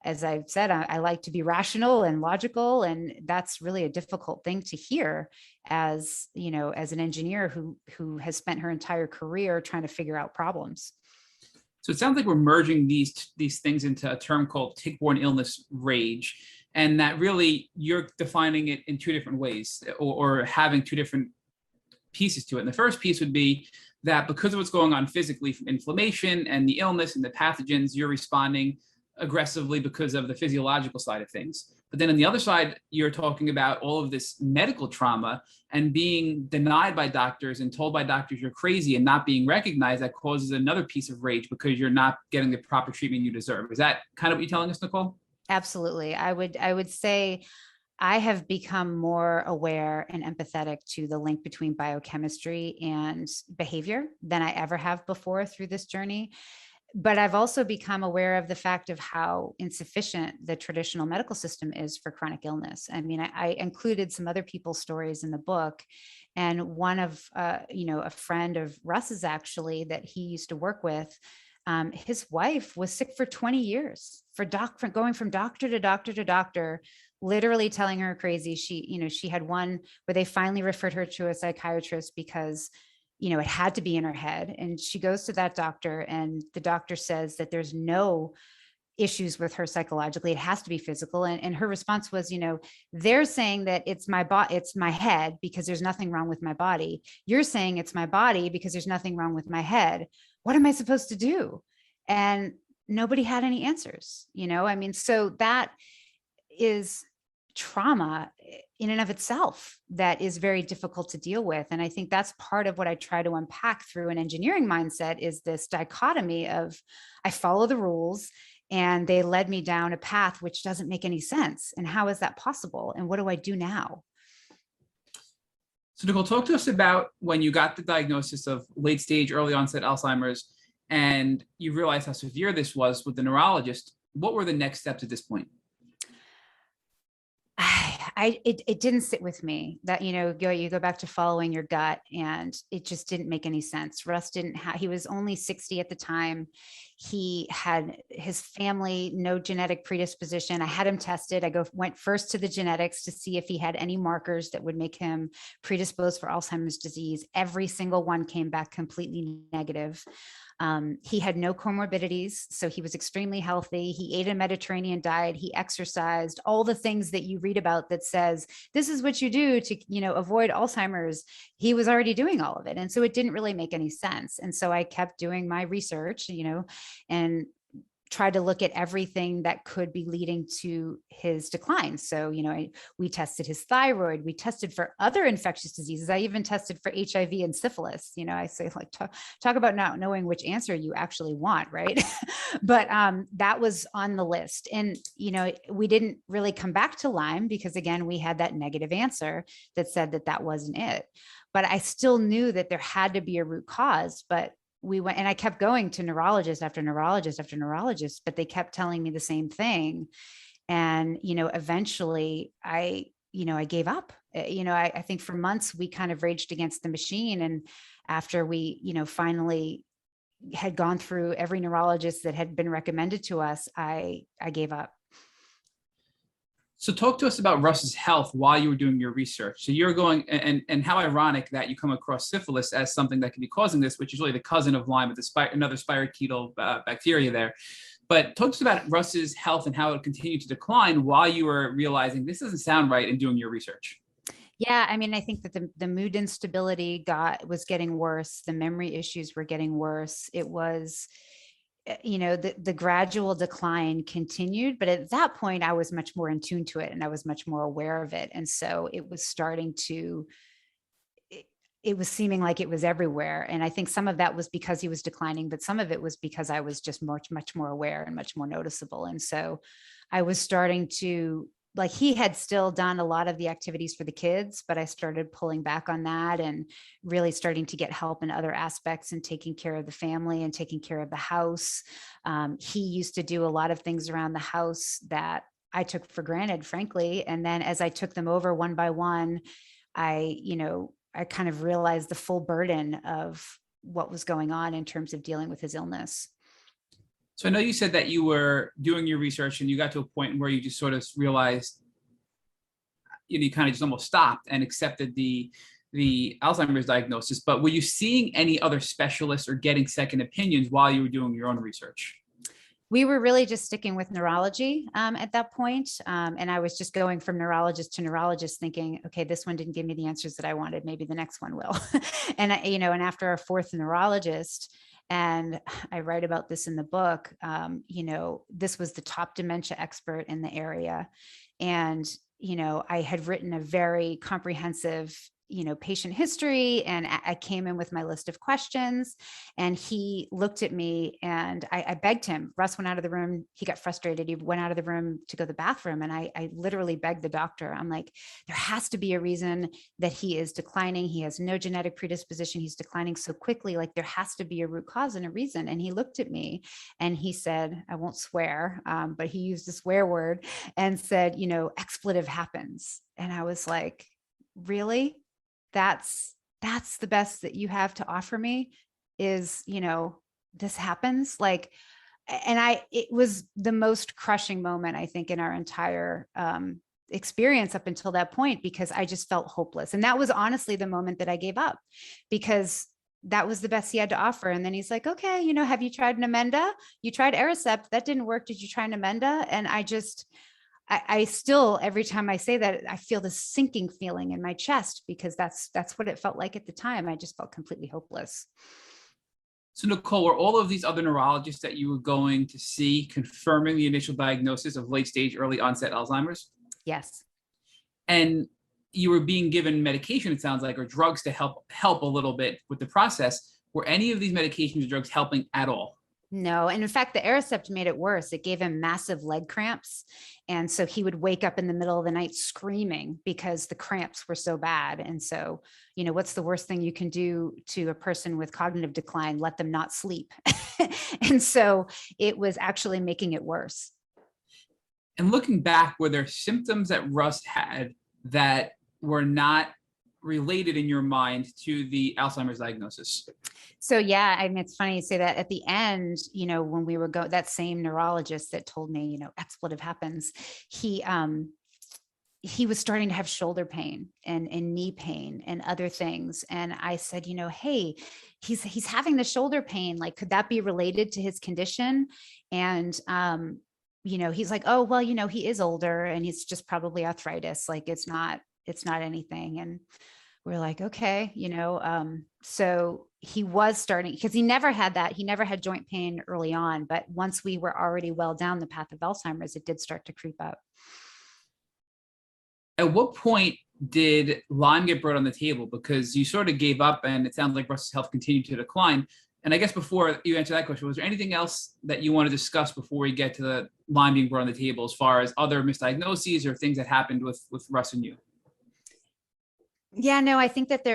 Speaker 3: as I've said, I like to be rational and logical, and that's really a difficult thing to hear as an engineer who has spent her entire career trying to figure out problems.
Speaker 2: So it sounds like we're merging these things into a term called tick-borne illness rage, and that really you're defining it in two different ways, or having two different pieces to it. And the first piece would be that because of what's going on physically from inflammation and the illness and the pathogens, you're responding aggressively because of the physiological side of things. But then on the other side, you're talking about all of this medical trauma and being denied by doctors and told by doctors you're crazy and not being recognized. That causes another piece of rage because you're not getting the proper treatment you deserve. Is that kind of what you're telling us, Nicole?
Speaker 3: Absolutely. I would say I have become more aware and empathetic to the link between biochemistry and behavior than I ever have before through this journey. But I've also become aware of the fact of how insufficient the traditional medical system is for chronic illness. I mean, I included some other people's stories in the book, and one of, a friend of Russ's actually that he used to work with. His wife was sick for 20 years for going from doctor to doctor to doctor, literally telling her crazy. She had one where they finally referred her to a psychiatrist because it had to be in her head. And she goes to that doctor, and the doctor says that there's no issues with her psychologically. It has to be physical. And her response was, they're saying that it's my head because there's nothing wrong with my body. You're saying it's my body because there's nothing wrong with my head. What am I supposed to do? And nobody had any answers, I mean, so that is trauma in and of itself that is very difficult to deal with. And I think that's part of what I try to unpack through an engineering mindset is this dichotomy of I follow the rules and they led me down a path which doesn't make any sense. And how is that possible? And what do I do now?
Speaker 2: So Nicole, talk to us about when you got the diagnosis of late stage, early onset Alzheimer's, and you realized how severe this was with the neurologist. What were the next steps at this point?
Speaker 3: It didn't sit with me that, you go back to following your gut, and it just didn't make any sense. Russ he was only 60 at the time. He had his family, no genetic predisposition. I had him tested. Went first to the genetics to see if he had any markers that would make him predisposed for Alzheimer's disease. Every single one came back completely negative. He had no comorbidities, so he was extremely healthy. He ate a Mediterranean diet. He exercised, all the things that you read about that says, this is what you do to, avoid Alzheimer's. He was already doing all of it. And so it didn't really make any sense. And so I kept doing my research, and tried to look at everything that could be leading to his decline. So, we tested his thyroid, we tested for other infectious diseases. I even tested for HIV and syphilis. I say talk about not knowing which answer you actually want, right? But that was on the list. And, we didn't really come back to Lyme because again, we had that negative answer that said that wasn't it. But I still knew that there had to be a root cause, but we went, and I kept going to neurologist after neurologist after neurologist, but they kept telling me the same thing. And, eventually I gave up. I think for months we kind of raged against the machine. And after we, finally had gone through every neurologist that had been recommended to us, I gave up.
Speaker 2: So talk to us about Russ's health while you were doing your research. So you're going, and how ironic that you come across syphilis as something that can be causing this, which is really the cousin of Lyme, with another spirochetal bacteria there. But talk to us about Russ's health and how it continued to decline while you were realizing this doesn't sound right and doing your research.
Speaker 3: Yeah, I mean, I think that the mood instability was getting worse. The memory issues were getting worse. It was, the gradual decline continued, but at that point I was much more in tune to it and I was much more aware of it. And so it was it was seeming like it was everywhere. And I think some of that was because he was declining, but some of it was because I was just much more aware and much more noticeable. And so I was starting to, he had still done a lot of the activities for the kids, but I started pulling back on that and really starting to get help in other aspects and taking care of the family and taking care of the house. He used to do a lot of things around the house that I took for granted, frankly. And then as I took them over one by one, I kind of realized the full burden of what was going on in terms of dealing with his illness.
Speaker 2: So I know you said that you were doing your research and you got to a point where you just sort of realized, you kind of just almost stopped and accepted the Alzheimer's diagnosis, but were you seeing any other specialists or getting second opinions while you were doing your own research?
Speaker 3: We were really just sticking with neurology at that point. And I was just going from neurologist to neurologist thinking, okay, this one didn't give me the answers that I wanted. Maybe the next one will. And after our fourth neurologist, and I write about this in the book, this was the top dementia expert in the area. And, I had written a very comprehensive, patient history, and I came in with my list of questions, and he looked at me, and I begged him. Russ went out of the room. He got frustrated. He went out of the room to go to the bathroom. And I literally begged the doctor. I'm like, there has to be a reason that he is declining. He has no genetic predisposition. He's declining so quickly. Like, there has to be a root cause and a reason. And he looked at me and he said, I won't swear, but he used a swear word and said, expletive happens. And I was like, really? That's the best that you have to offer me is, this happens. Like, and it was the most crushing moment, I think, in our entire experience up until that point, because I just felt hopeless. And that was honestly the moment that I gave up, because that was the best he had to offer. And then he's like, okay, have you tried Namenda? You tried Aricept, that didn't work. Did you try Namenda? And I still, every time I say that, I feel this sinking feeling in my chest, because that's what it felt like at the time. I just felt completely hopeless.
Speaker 2: So Nicole, were all of these other neurologists that you were going to see confirming the initial diagnosis of late stage, early onset Alzheimer's?
Speaker 3: Yes.
Speaker 2: And you were being given medication, it sounds like, or drugs to help a little bit with the process. Were any of these medications or drugs helping at all?
Speaker 3: No. And in fact, the Aricept made it worse. It gave him massive leg cramps. And so he would wake up in the middle of the night screaming because the cramps were so bad. And so, what's the worst thing you can do to a person with cognitive decline? Let them not sleep. And so it was actually making it worse.
Speaker 2: And looking back, were there symptoms that Russ had that were not related in your mind to the Alzheimer's diagnosis?
Speaker 3: So, yeah, I mean, it's funny you say that. At the end, when we were that same neurologist that told me, expletive happens, he was starting to have shoulder pain and knee pain and other things. And I said, hey, he's having the shoulder pain. Like, could that be related to his condition? And, he's like, oh, well, he is older and he's just probably arthritis. Like, it's not anything. And we're like, okay, so he was starting, because he never had that. He never had joint pain early on, but once we were already well down the path of Alzheimer's, it did start to creep up.
Speaker 2: At what point did Lyme get brought on the table? Because you sort of gave up and it sounds like Russ's health continued to decline. And I guess before you answer that question, was there anything else that you want to discuss before we get to the Lyme being brought on the table, as far as other misdiagnoses or things that happened with Russ and you?
Speaker 3: Yeah, no, I think that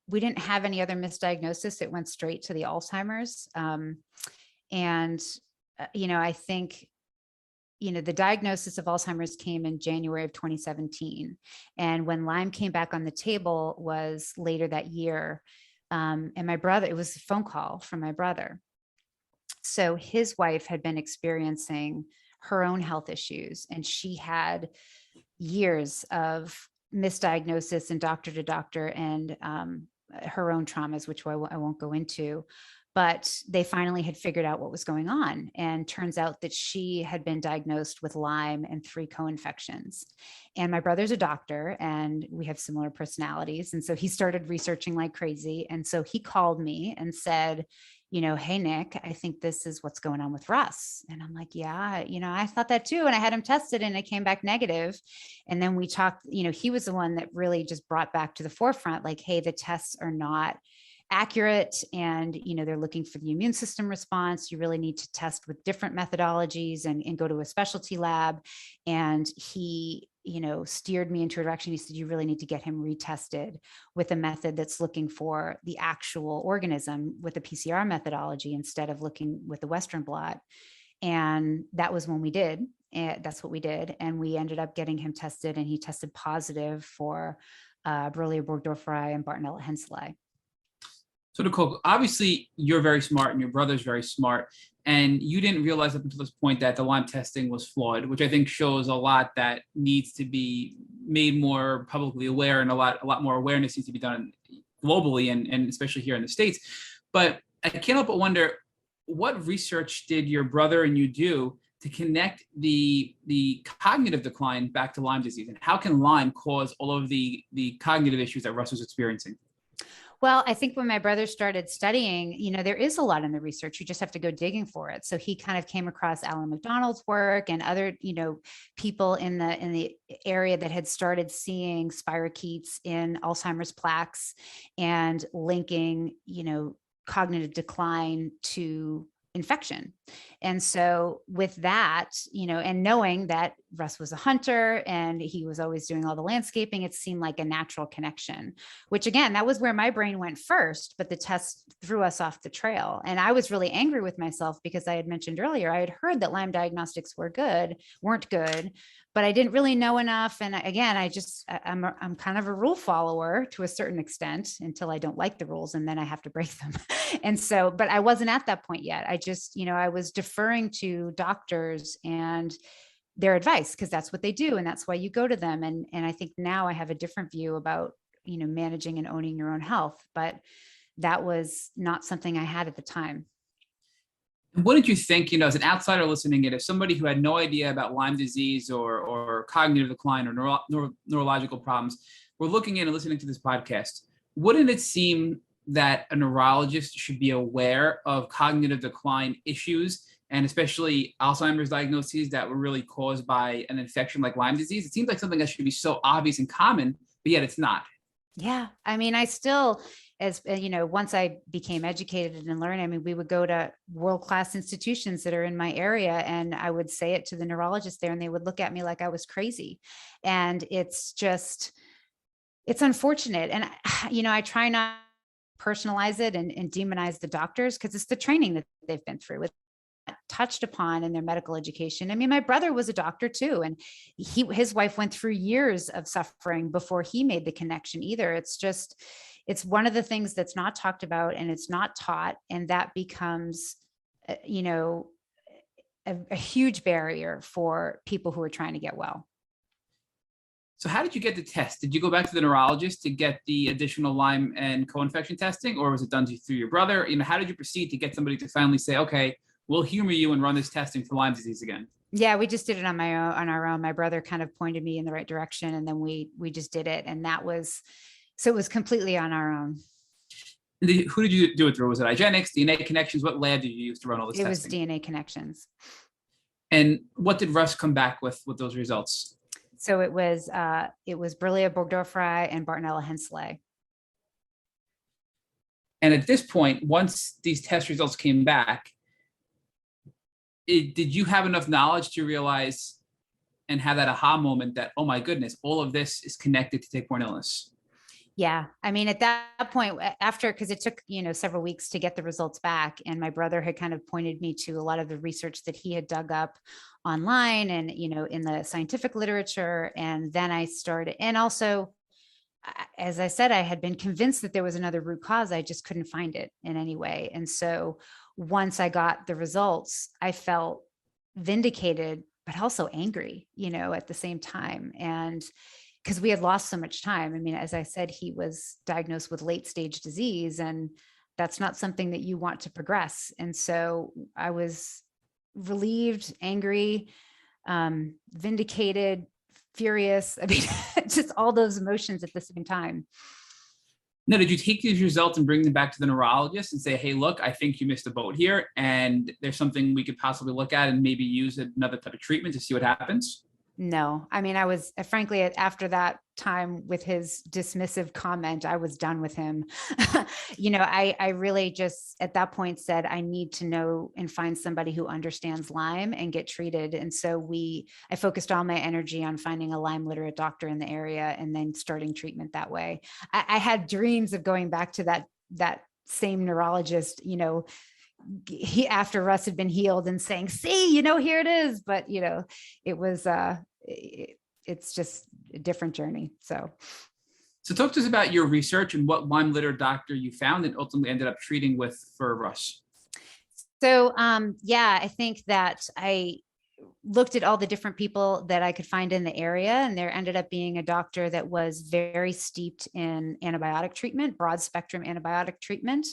Speaker 3: we didn't have any other misdiagnosis. It went straight to the Alzheimer's. I think, the diagnosis of Alzheimer's came in January of 2017. And when Lyme came back on the table was later that year. And my brother, it was a phone call from my brother. So his wife had been experiencing her own health issues, and she had years of misdiagnosis and doctor to doctor and her own traumas, which I won't go into. But they finally had figured out what was going on. And turns out that she had been diagnosed with Lyme and 3 co-infections. And my brother's a doctor and we have similar personalities. And so he started researching like crazy. And so he called me and said, hey, Nick, I think this is what's going on with Russ. And I'm like, yeah, I thought that too. And I had him tested and it came back negative. And then we talked, he was the one that really just brought back to the forefront, like, hey, the tests are not accurate. And, they're looking for the immune system response. You really need to test with different methodologies and go to a specialty lab. And he, steered me into a direction. He said, you really need to get him retested with a method that's looking for the actual organism with a PCR methodology instead of looking with the Western blot. And that was when we did. And that's what we did. And we ended up getting him tested, and he tested positive for Borrelia burgdorferi and Bartonella henselae.
Speaker 2: So Nicole, obviously you're very smart and your brother's very smart, and you didn't realize up until this point that the Lyme testing was flawed, which I think shows a lot that needs to be made more publicly aware, and a lot more awareness needs to be done globally and especially here in the States. But I can't help but wonder, what research did your brother and you do to connect the cognitive decline back to Lyme disease, and how can Lyme cause all of the cognitive issues that Russ was experiencing?
Speaker 3: Well, I think when my brother started studying, there is a lot in the research. You just have to go digging for it. So he kind of came across Alan McDonald's work and other, people in the area that had started seeing spirochetes in Alzheimer's plaques and linking, cognitive decline to infection. And so with that, and knowing that Russ was a hunter and he was always doing all the landscaping, it seemed like a natural connection, which again, that was where my brain went first, but the test threw us off the trail. And I was really angry with myself because I had mentioned earlier, I had heard that Lyme diagnostics weren't good, but I didn't really know enough. And again, I'm kind of a rule follower to a certain extent until I don't like the rules and then I have to break them. And so, but I wasn't at that point yet. I just, I was deferring to doctors and their advice because that's what they do. And that's why you go to them. And I think now I have a different view about, managing and owning your own health, but that was not something I had at the time.
Speaker 2: What did you think, as an outsider listening in, if somebody who had no idea about Lyme disease or cognitive decline or neurological problems were looking in and listening to this podcast, wouldn't it seem that a neurologist should be aware of cognitive decline issues and especially Alzheimer's diagnoses that were really caused by an infection like Lyme disease? It seems like something that should be so obvious and common, but yet it's not.
Speaker 3: Yeah. I mean, I still, as once I became educated and learned, we would go to world-class institutions that are in my area and I would say it to the neurologist there and they would look at me like I was crazy. And it's unfortunate. And, I try not to personalize it and demonize the doctors because it's the training that they've been through. It's touched upon in their medical education. My brother was a doctor too, and his wife went through years of suffering before he made the connection either. It's one of the things that's not talked about and it's not taught, and that becomes, a huge barrier for people who are trying to get well.
Speaker 2: So how did you get the test? Did you go back to the neurologist to get the additional Lyme and co-infection testing, or was it done through your brother? How did you proceed to get somebody to finally say, okay, we'll humor you and run this testing for Lyme disease again? Yeah,
Speaker 3: we just did it on our own. My brother kind of pointed me in the right direction and then we just did it. And so it was completely on our own.
Speaker 2: Who did you do it through? Was it IGeneX, DNA Connections? What lab did you use to run all this testing?
Speaker 3: It was DNA Connections.
Speaker 2: And what did Russ come back with those results?
Speaker 3: So it was Borrelia burgdorferi and Bartonella henselae.
Speaker 2: And at this point, once these test results came back, did you have enough knowledge to realize and have that aha moment that, oh my goodness, all of this is connected to tick-borne illness?
Speaker 3: Yeah. At that point, because it took, several weeks to get the results back. And my brother had kind of pointed me to a lot of the research that he had dug up online and, in the scientific literature. And then I started, and also, as I said, I had been convinced that there was another root cause. I just couldn't find it in any way. And so once I got the results, I felt vindicated, but also angry, at the same time. And because we had lost so much time. As I said, he was diagnosed with late stage disease, and that's not something that you want to progress. And so I was relieved, angry, vindicated, furious. Just all those emotions at the same time.
Speaker 2: Now, did you take these results and bring them back to the neurologist and say, hey, look, I think you missed a boat here, and there's something we could possibly look at and maybe use another type of treatment to see what happens?
Speaker 3: No, I was frankly, after that time with his dismissive comment, I was done with him. I really just at that point said, I need to know and find somebody who understands Lyme and get treated. And so I focused all my energy on finding a Lyme literate doctor in the area and then starting treatment that way. I had dreams of going back to that same neurologist, after Russ had been healed and saying, see, here it is. But, it was, it's just a different journey. So
Speaker 2: talk to us about your research and what Lyme litter doctor you found and ultimately ended up treating for Russ.
Speaker 3: So, I think that I looked at all the different people that I could find in the area, and there ended up being a doctor that was very steeped in antibiotic treatment, broad spectrum antibiotic treatment.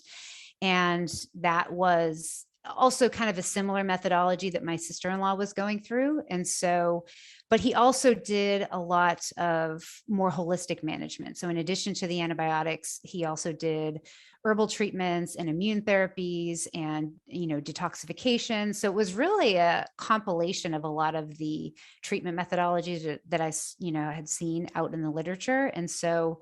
Speaker 3: And that was also kind of a similar methodology that my sister-in-law was going through. And so, but he also did a lot of more holistic management. So in addition to the antibiotics, he also did herbal treatments and immune therapies and, detoxification. So it was really a compilation of a lot of the treatment methodologies that I, had seen out in the literature. And so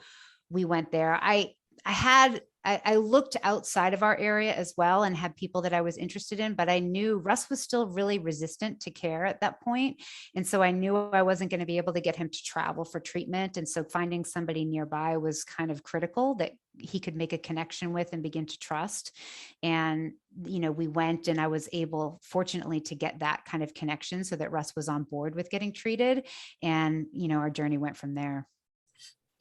Speaker 3: we went there. I looked outside of our area as well and had people that I was interested in, but I knew Russ was still really resistant to care at that point. And so I knew I wasn't going to be able to get him to travel for treatment. And so finding somebody nearby was kind of critical that he could make a connection with and begin to trust. And, we went, and I was able, fortunately, to get that kind of connection so that Russ was on board with getting treated. And, our journey went from there.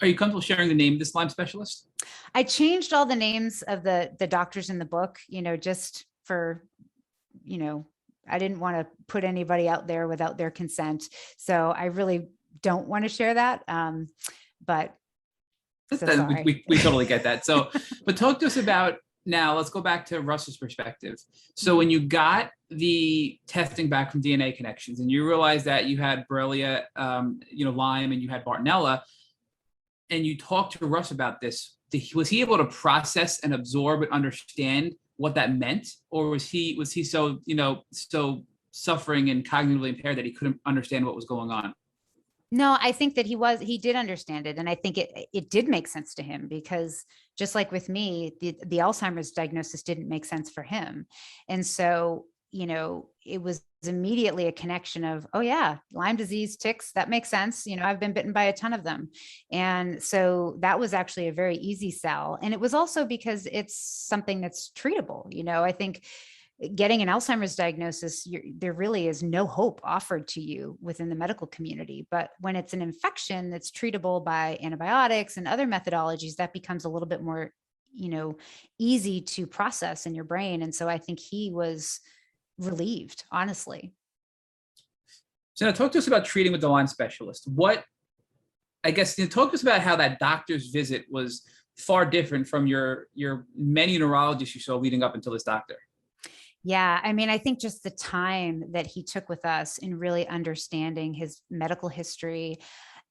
Speaker 2: Are you comfortable sharing the name of this Lyme specialist?
Speaker 3: I changed all the names of the doctors in the book, just for, I didn't want to put anybody out there without their consent. So I really don't want to share that. But
Speaker 2: we totally get that. So, but talk to us about, now let's go back to Russ's perspective. So when you got the testing back from DNA Connections and you realized that you had Borrelia, Lyme, and you had Bartonella, and you talked to Russ about this, was he able to process and absorb and understand what that meant? Or was he so, so suffering and cognitively impaired that he couldn't understand what was going on?
Speaker 3: No, I think that he did understand it. And I think it did make sense to him, because just like with me, the Alzheimer's diagnosis didn't make sense for him. And so, it was immediately a connection of, oh yeah, Lyme disease, ticks, that makes sense. I've been bitten by a ton of them. And so that was actually a very easy sell. And it was also because it's something that's treatable. I think getting an Alzheimer's diagnosis, there really is no hope offered to you within the medical community. But when it's an infection that's treatable by antibiotics and other methodologies, that becomes a little bit more, easy to process in your brain. And so I think he was relieved, honestly.
Speaker 2: So now talk to us about treating with the Lyme specialist. Talk to us about how that doctor's visit was far different from your many neurologists you saw leading up until this doctor.
Speaker 3: Yeah. I mean, I think just the time that he took with us in really understanding his medical history.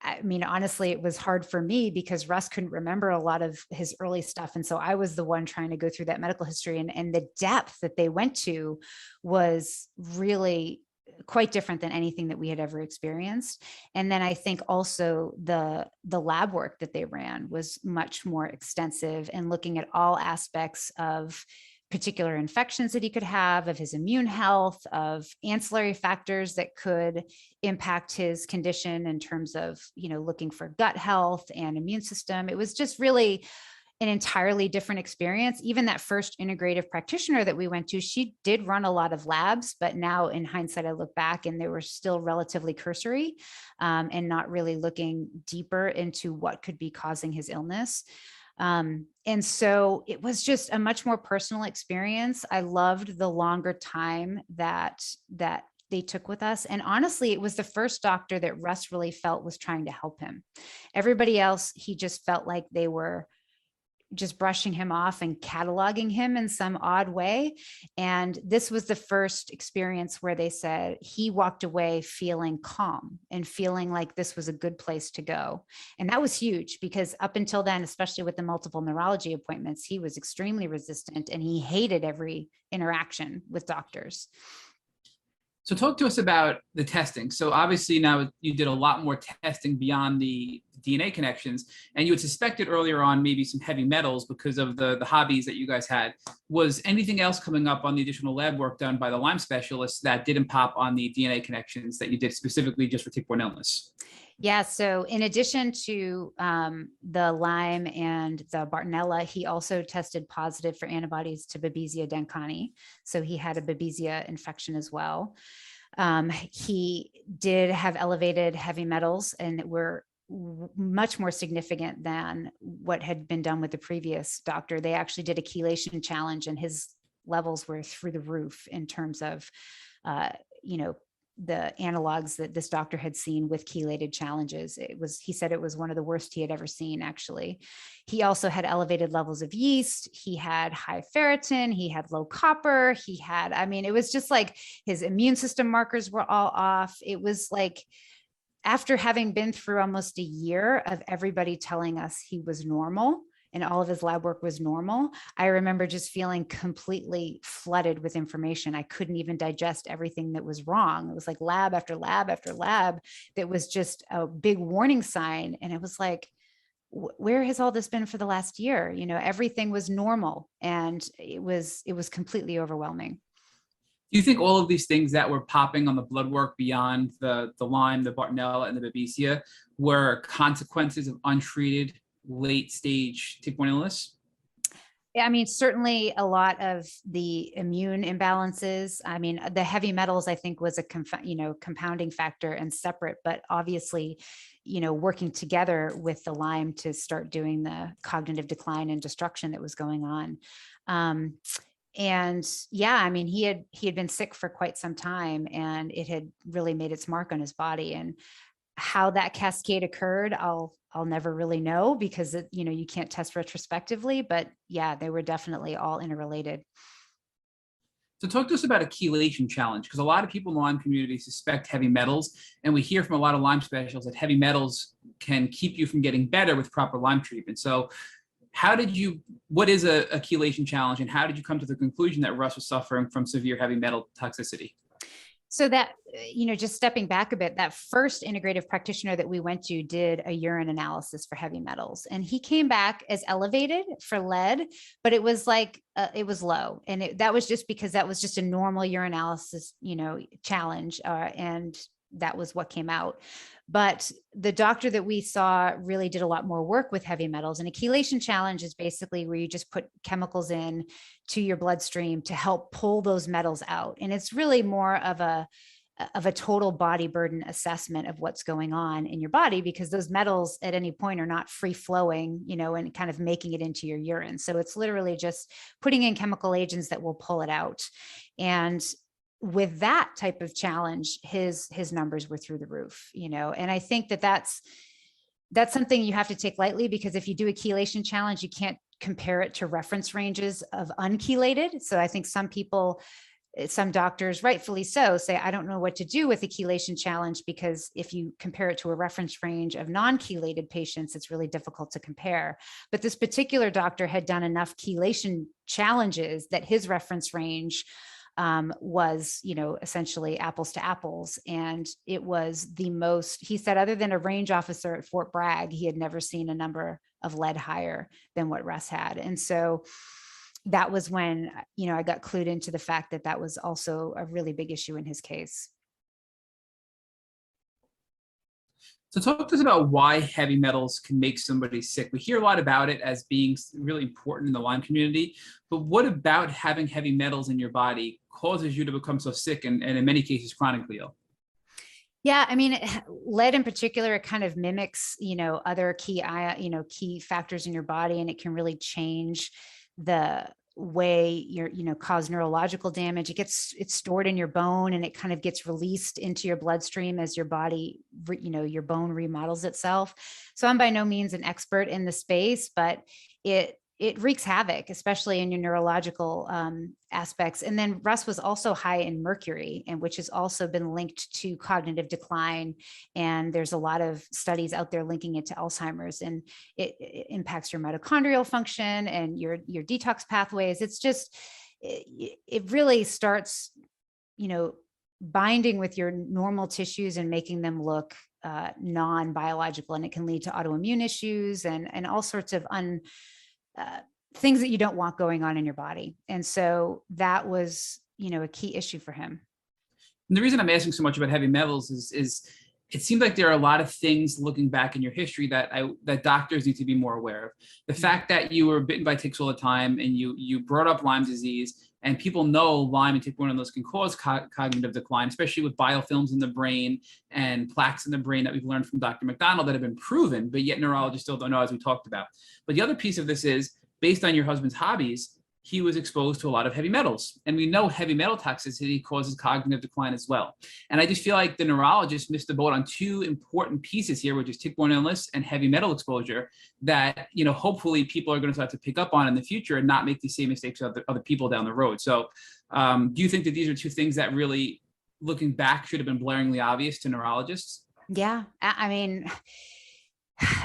Speaker 3: I mean, honestly, it was hard for me because Russ couldn't remember a lot of his early stuff. And so I was the one trying to go through that medical history, and the depth that they went to was really quite different than anything that we had ever experienced. And then I think also the lab work that they ran was much more extensive and looking at all aspects of particular infections that he could have, of his immune health, of ancillary factors that could impact his condition in terms of, looking for gut health and immune system. It was just really an entirely different experience. Even that first integrative practitioner that we went to, she did run a lot of labs, but now in hindsight, I look back and they were still relatively cursory and not really looking deeper into what could be causing his illness. And so it was just a much more personal experience. I loved the longer time that they took with us. And honestly, it was the first doctor that Russ really felt was trying to help him. Everybody else, he just felt like they were just brushing him off and cataloging him in some odd way. And this was the first experience where they said he walked away feeling calm and feeling like this was a good place to go. And that was huge, because up until then, especially with the multiple neurology appointments, he was extremely resistant and he hated every interaction with doctors.
Speaker 2: So talk to us about the testing. So obviously now you did a lot more testing beyond the DNA Connections, and you had suspected earlier on maybe some heavy metals because of the hobbies that you guys had. Was anything else coming up on the additional lab work done by the Lyme specialists that didn't pop on the DNA Connections that you did specifically just for tick-borne illness?
Speaker 3: Yeah. So in addition to the Lyme and the Bartonella, he also tested positive for antibodies to Babesia denkani. So he had a Babesia infection as well. He did have elevated heavy metals, and were much more significant than what had been done with the previous doctor. They actually did a chelation challenge, and his levels were through the roof in terms of, the analogs that this doctor had seen with chelated challenges. He said it was one of the worst he had ever seen, actually. He also had elevated levels of yeast. He had high ferritin. He had low copper. It was just like his immune system markers were all off. It was like, after having been through almost a year of everybody telling us he was normal and all of his lab work was normal, I remember just feeling completely flooded with information. I couldn't even digest everything that was wrong. It was like lab after lab after lab that was just a big warning sign. And it was like, where has all this been for the last year? Everything was normal, and it was completely overwhelming.
Speaker 2: Do you think all of these things that were popping on the blood work beyond the Lyme, the Bartonella, and the Babesia were consequences of untreated late stage tick-borne illness?
Speaker 3: I mean, certainly a lot of the immune imbalances. I mean, the heavy metals, I think, was a compounding factor and separate, but obviously, working together with the Lyme to start doing the cognitive decline and destruction that was going on. And yeah, I mean, he had been sick for quite some time, and it had really made its mark on his body. And how that cascade occurred, I'll never really know, because you can't test retrospectively, but yeah, they were definitely all interrelated.
Speaker 2: So talk to us about a chelation challenge, because a lot of people in the Lyme community suspect heavy metals, and we hear from a lot of Lyme specialists that heavy metals can keep you from getting better with proper Lyme treatment. So what is a chelation challenge, and how did you come to the conclusion that Russ was suffering from severe heavy metal toxicity?
Speaker 3: So that, just stepping back a bit, that first integrative practitioner that we went to did a urine analysis for heavy metals, and he came back as elevated for lead, but it was like, it was low. And that was just because that was just a normal urinalysis, challenge. And that was what came out. But the doctor that we saw really did a lot more work with heavy metals. And a chelation challenge is basically where you just put chemicals in to your bloodstream to help pull those metals out. And it's really more of a total body burden assessment of what's going on in your body, because those metals at any point are not free flowing, and kind of making it into your urine. So it's literally just putting in chemical agents that will pull it out. And with that type of challenge, his numbers were through the roof, and I think that's something you have to take lightly, because if you do a chelation challenge, you can't compare it to reference ranges of unchelated. So I think some doctors, rightfully so, say, I don't know what to do with a chelation challenge, because if you compare it to a reference range of non-chelated patients, it's really difficult to compare. But this particular doctor had done enough chelation challenges that his reference range was, essentially apples to apples. And it was the most, he said, other than a range officer at Fort Bragg, he had never seen a number of lead higher than what Russ had. And so that was when, I got clued into the fact that that was also a really big issue in his case.
Speaker 2: So talk to us about why heavy metals can make somebody sick. We hear a lot about it as being really important in the Lyme community, but what about having heavy metals in your body causes you to become so sick and in many cases chronically ill?
Speaker 3: Yeah, I mean, lead in particular, it kind of mimics, other key factors in your body, and it can really change the way you're, cause neurological damage. It's stored in your bone, and it kind of gets released into your bloodstream as your body, your bone remodels itself. So I'm by no means an expert in the space, but it wreaks havoc, especially in your neurological aspects. And then Russ was also high in mercury, and which has also been linked to cognitive decline. And there's a lot of studies out there linking it to Alzheimer's, and it impacts your mitochondrial function and your detox pathways. It's just, it really starts, binding with your normal tissues and making them look non-biological. And it can lead to autoimmune issues and all sorts of things that you don't want going on in your body. And so that was, a key issue for him.
Speaker 2: And the reason I'm asking so much about heavy metals is it seems like there are a lot of things looking back in your history that doctors need to be more aware of. The fact that you were bitten by ticks all the time, and you brought up Lyme disease, and people know Lyme and tick-borne illness can cause cognitive decline, especially with biofilms in the brain and plaques in the brain that we've learned from Dr. McDonald that have been proven, but yet neurologists still don't know, as we talked about. But the other piece of this is, based on your husband's hobbies, he was exposed to a lot of heavy metals. And we know heavy metal toxicity causes cognitive decline as well. And I just feel like the neurologist missed the boat on two important pieces here, which is tick-borne illness and heavy metal exposure that, hopefully people are going to start to pick up on in the future and not make the same mistakes with other people down the road. So do you think that these are two things that really, looking back, should have been blaringly obvious to neurologists?
Speaker 3: Yeah. I mean,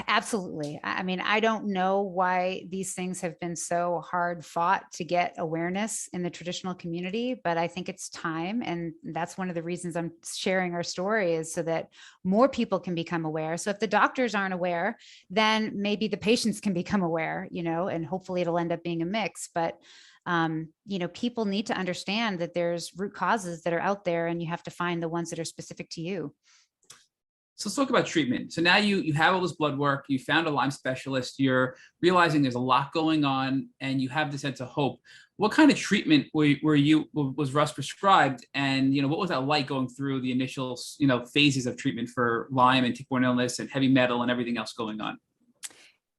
Speaker 3: absolutely. I mean, I don't know why these things have been so hard fought to get awareness in the traditional community, but I think it's time. And that's one of the reasons I'm sharing our story, is so that more people can become aware. So if the doctors aren't aware, then maybe the patients can become aware, and hopefully it'll end up being a mix. But people need to understand that there's root causes that are out there, and you have to find the ones that are specific to you.
Speaker 2: So let's talk about treatment. So now you have all this blood work, you found a Lyme specialist, you're realizing there's a lot going on, and you have the sense of hope. What kind of treatment was Russ prescribed? And, what was that like going through the initial, phases of treatment for Lyme and tick-borne illness and heavy metal and everything else going on?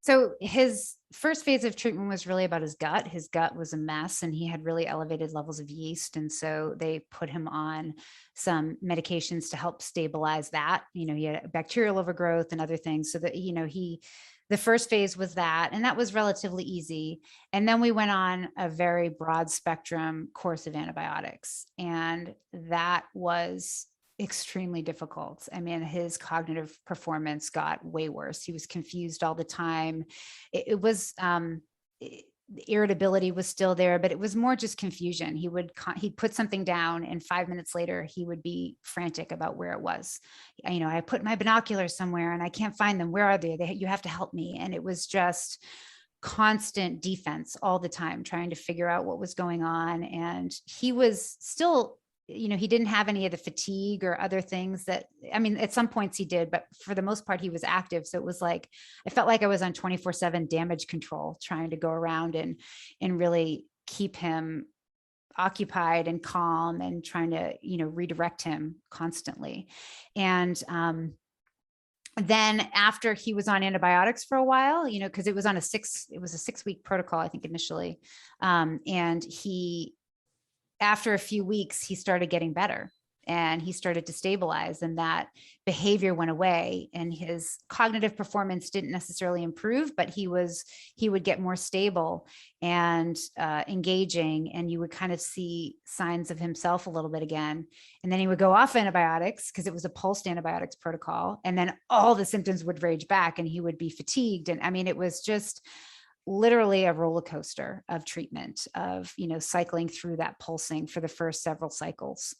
Speaker 3: So his first phase of treatment was really about his gut. His gut was a mess, and he had really elevated levels of yeast. And so they put him on some medications to help stabilize that. He had bacterial overgrowth and other things. So that, the first phase was that, and that was relatively easy. And then we went on a very broad spectrum course of antibiotics, and that was extremely difficult. I mean, his cognitive performance got way worse. He was confused all the time. It was, the irritability was still there, but it was more just confusion. He'd put something down, and 5 minutes later, he would be frantic about where it was. I put my binoculars somewhere and I can't find them. Where are they? You have to help me. And it was just constant defense all the time, trying to figure out what was going on. And he was still, he didn't have any of the fatigue or other things that, at some points he did, but for the most part he was active. So it was like, I felt like I was on 24/7 damage control, trying to go around and really keep him occupied and calm, and trying to, redirect him constantly. And, then after he was on antibiotics for a while, because it was a 6-week protocol, I think initially. And after a few weeks, he started getting better, and he started to stabilize, and that behavior went away, and his cognitive performance didn't necessarily improve, but he would get more stable and engaging, and you would kind of see signs of himself a little bit again. And then he would go off antibiotics, because it was a pulsed antibiotics protocol. And then all the symptoms would rage back, and he would be fatigued. And it was just literally a roller coaster of treatment, of, cycling through that pulsing for the first several cycles.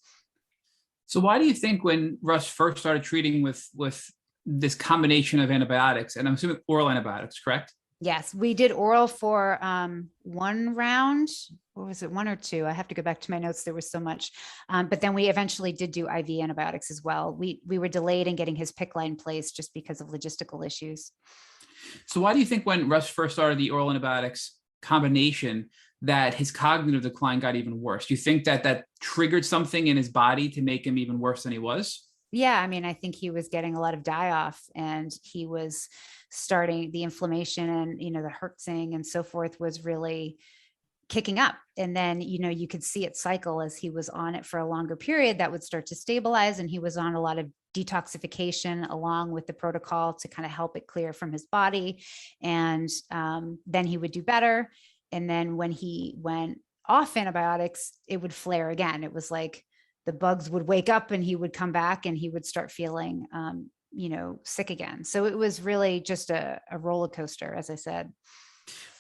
Speaker 2: So why do you think when Russ first started treating with this combination of antibiotics, and I'm assuming oral antibiotics, correct?
Speaker 3: Yes, we did oral for one round. Or was it one or two? I have to go back to my notes. There was so much. But then we eventually did do IV antibiotics as well. We were delayed in getting his PICC line placed just because of logistical issues.
Speaker 2: So why do you think when Russ first started the oral antibiotics combination that his cognitive decline got even worse? Do you think that triggered something in his body to make him even worse than he was?
Speaker 3: Yeah, I think he was getting a lot of die-off, and he was starting the inflammation, and, the hertzing and so forth was really kicking up. And then, you could see it cycle as he was on it for a longer period. That would start to stabilize, and he was on a lot of detoxification along with the protocol to kind of help it clear from his body. And then he would do better. And then when he went off antibiotics, it would flare again. It was like the bugs would wake up, and he would come back, and he would start feeling, sick again. So it was really just a roller coaster, as I said.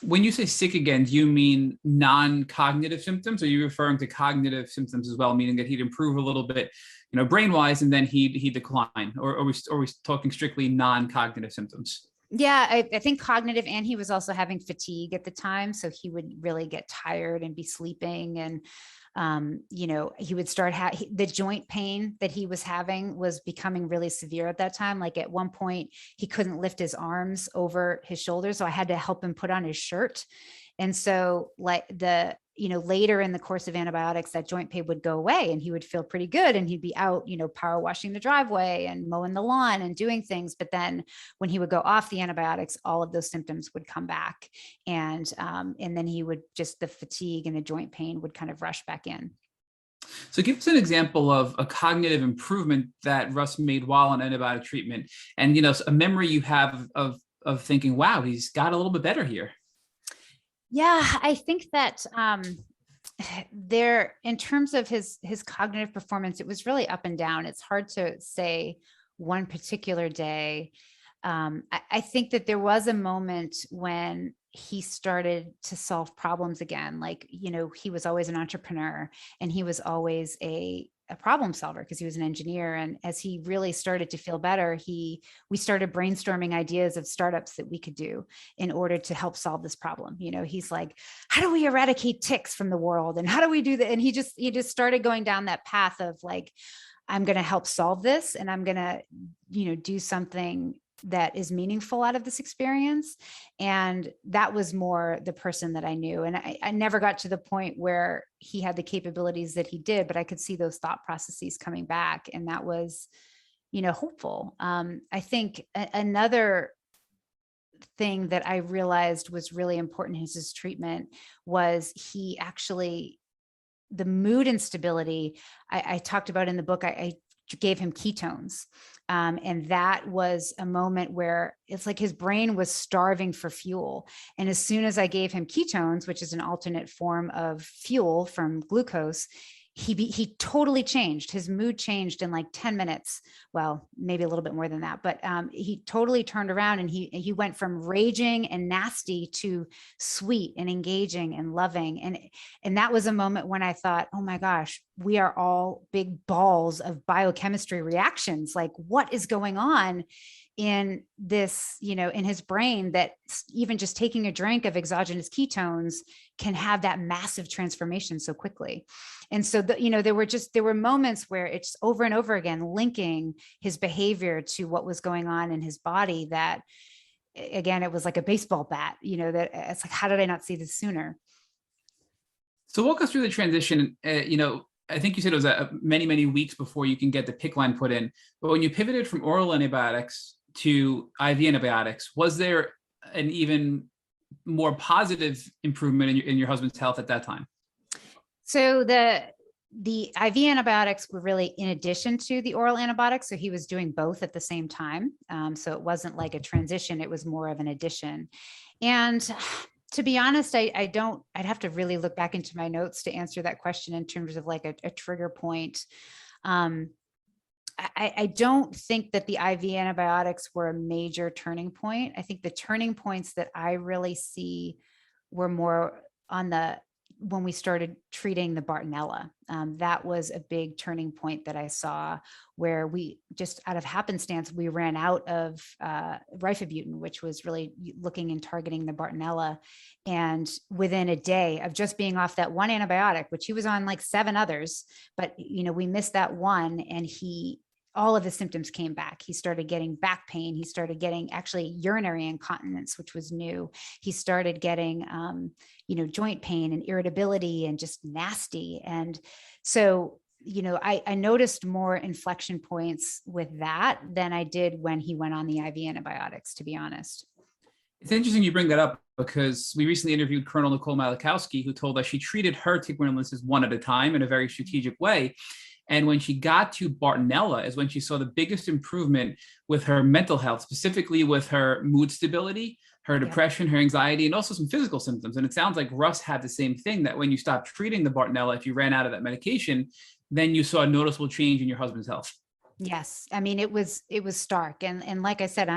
Speaker 2: When you say sick again, do you mean non-cognitive symptoms? Or are you referring to cognitive symptoms as well, meaning that he'd improve a little bit, brain-wise, and then he'd decline? Or are we talking strictly non-cognitive symptoms?
Speaker 3: Yeah, I think cognitive, and he was also having fatigue at the time. So he would really get tired and be sleeping, and he would start the joint pain that he was having was becoming really severe at that time. Like at one point he couldn't lift his arms over his shoulders. So I had to help him put on his shirt. And so like the later in the course of antibiotics, that joint pain would go away and he would feel pretty good. And he'd be out, power washing the driveway and mowing the lawn and doing things. But then when he would go off the antibiotics, all of those symptoms would come back. And then he would the fatigue and the joint pain would kind of rush back in.
Speaker 2: So give us an example of a cognitive improvement that Russ made while on antibiotic treatment, and a memory you have of thinking, wow, he's got a little bit better here.
Speaker 3: Yeah, I think that there, in terms of his cognitive performance, it was really up and down. It's hard to say one particular day. I think that there was a moment when he started to solve problems again. Like, he was always an entrepreneur and he was always a problem solver because he was an engineer. And as he really started to feel better, we started brainstorming ideas of startups that we could do in order to help solve this problem. He's like, how do we eradicate ticks from the world? And how do we do that? And he just started going down that path of like, I'm going to help solve this and I'm going to, do something that is meaningful out of this experience. And that was more the person that I knew. And I never got to the point where he had the capabilities that he did, but I could see those thought processes coming back. And that was, hopeful. I think another thing that I realized was really important in his treatment was he actually, the mood instability I talked about in the book, I gave him ketones. And that was a moment where it's like his brain was starving for fuel. And as soon as I gave him ketones, which is an alternate form of fuel from glucose, he totally changed. His mood changed in like 10 minutes. Well, maybe a little bit more than that, but he totally turned around and he went from raging and nasty to sweet and engaging and loving. And that was a moment when I thought, oh my gosh, we are all big balls of biochemistry reactions. Like, what is going on in this, in his brain, that even just taking a drink of exogenous ketones can have that massive transformation so quickly. And so, there were moments where it's over and over again, linking his behavior to what was going on in his body, that again, it was like a baseball bat, that it's like, how did I not see this sooner?
Speaker 2: So walk us through the transition. I think you said it was many, many weeks before you can get the PICC line put in. But when you pivoted from oral antibiotics to IV antibiotics, was there an even more positive improvement in your husband's health at that time?
Speaker 3: So the IV antibiotics were really in addition to the oral antibiotics. So he was doing both at the same time. So it wasn't like a transition, it was more of an addition. And to be honest, I'd have to really look back into my notes to answer that question in terms of like a trigger point. I don't think that the IV antibiotics were a major turning point. I think the turning points that I really see were more when we started treating the Bartonella. That was a big turning point that I saw, where we just out of happenstance, we ran out of rifabutin, which was really looking and targeting the Bartonella. And within a day of just being off that one antibiotic, which he was on like 7 others, but we missed that one, and all of his symptoms came back. He started getting back pain. He started getting actually urinary incontinence, which was new. He started getting, joint pain and irritability and just nasty. And so, I noticed more inflection points with that than I did when he went on the IV antibiotics, to be honest.
Speaker 2: It's interesting you bring that up, because we recently interviewed Colonel Nicole Malakowski, who told us she treated her tick-borne illnesses one at a time in a very strategic way. And when she got to Bartonella is when she saw the biggest improvement with her mental health, specifically with her mood stability, her depression, her anxiety, and also some physical symptoms. And it sounds like Russ had the same thing, that when you stopped treating the Bartonella, if you ran out of that medication, then you saw a noticeable change in your husband's health.
Speaker 3: Yes. I mean, it was stark. And like I said,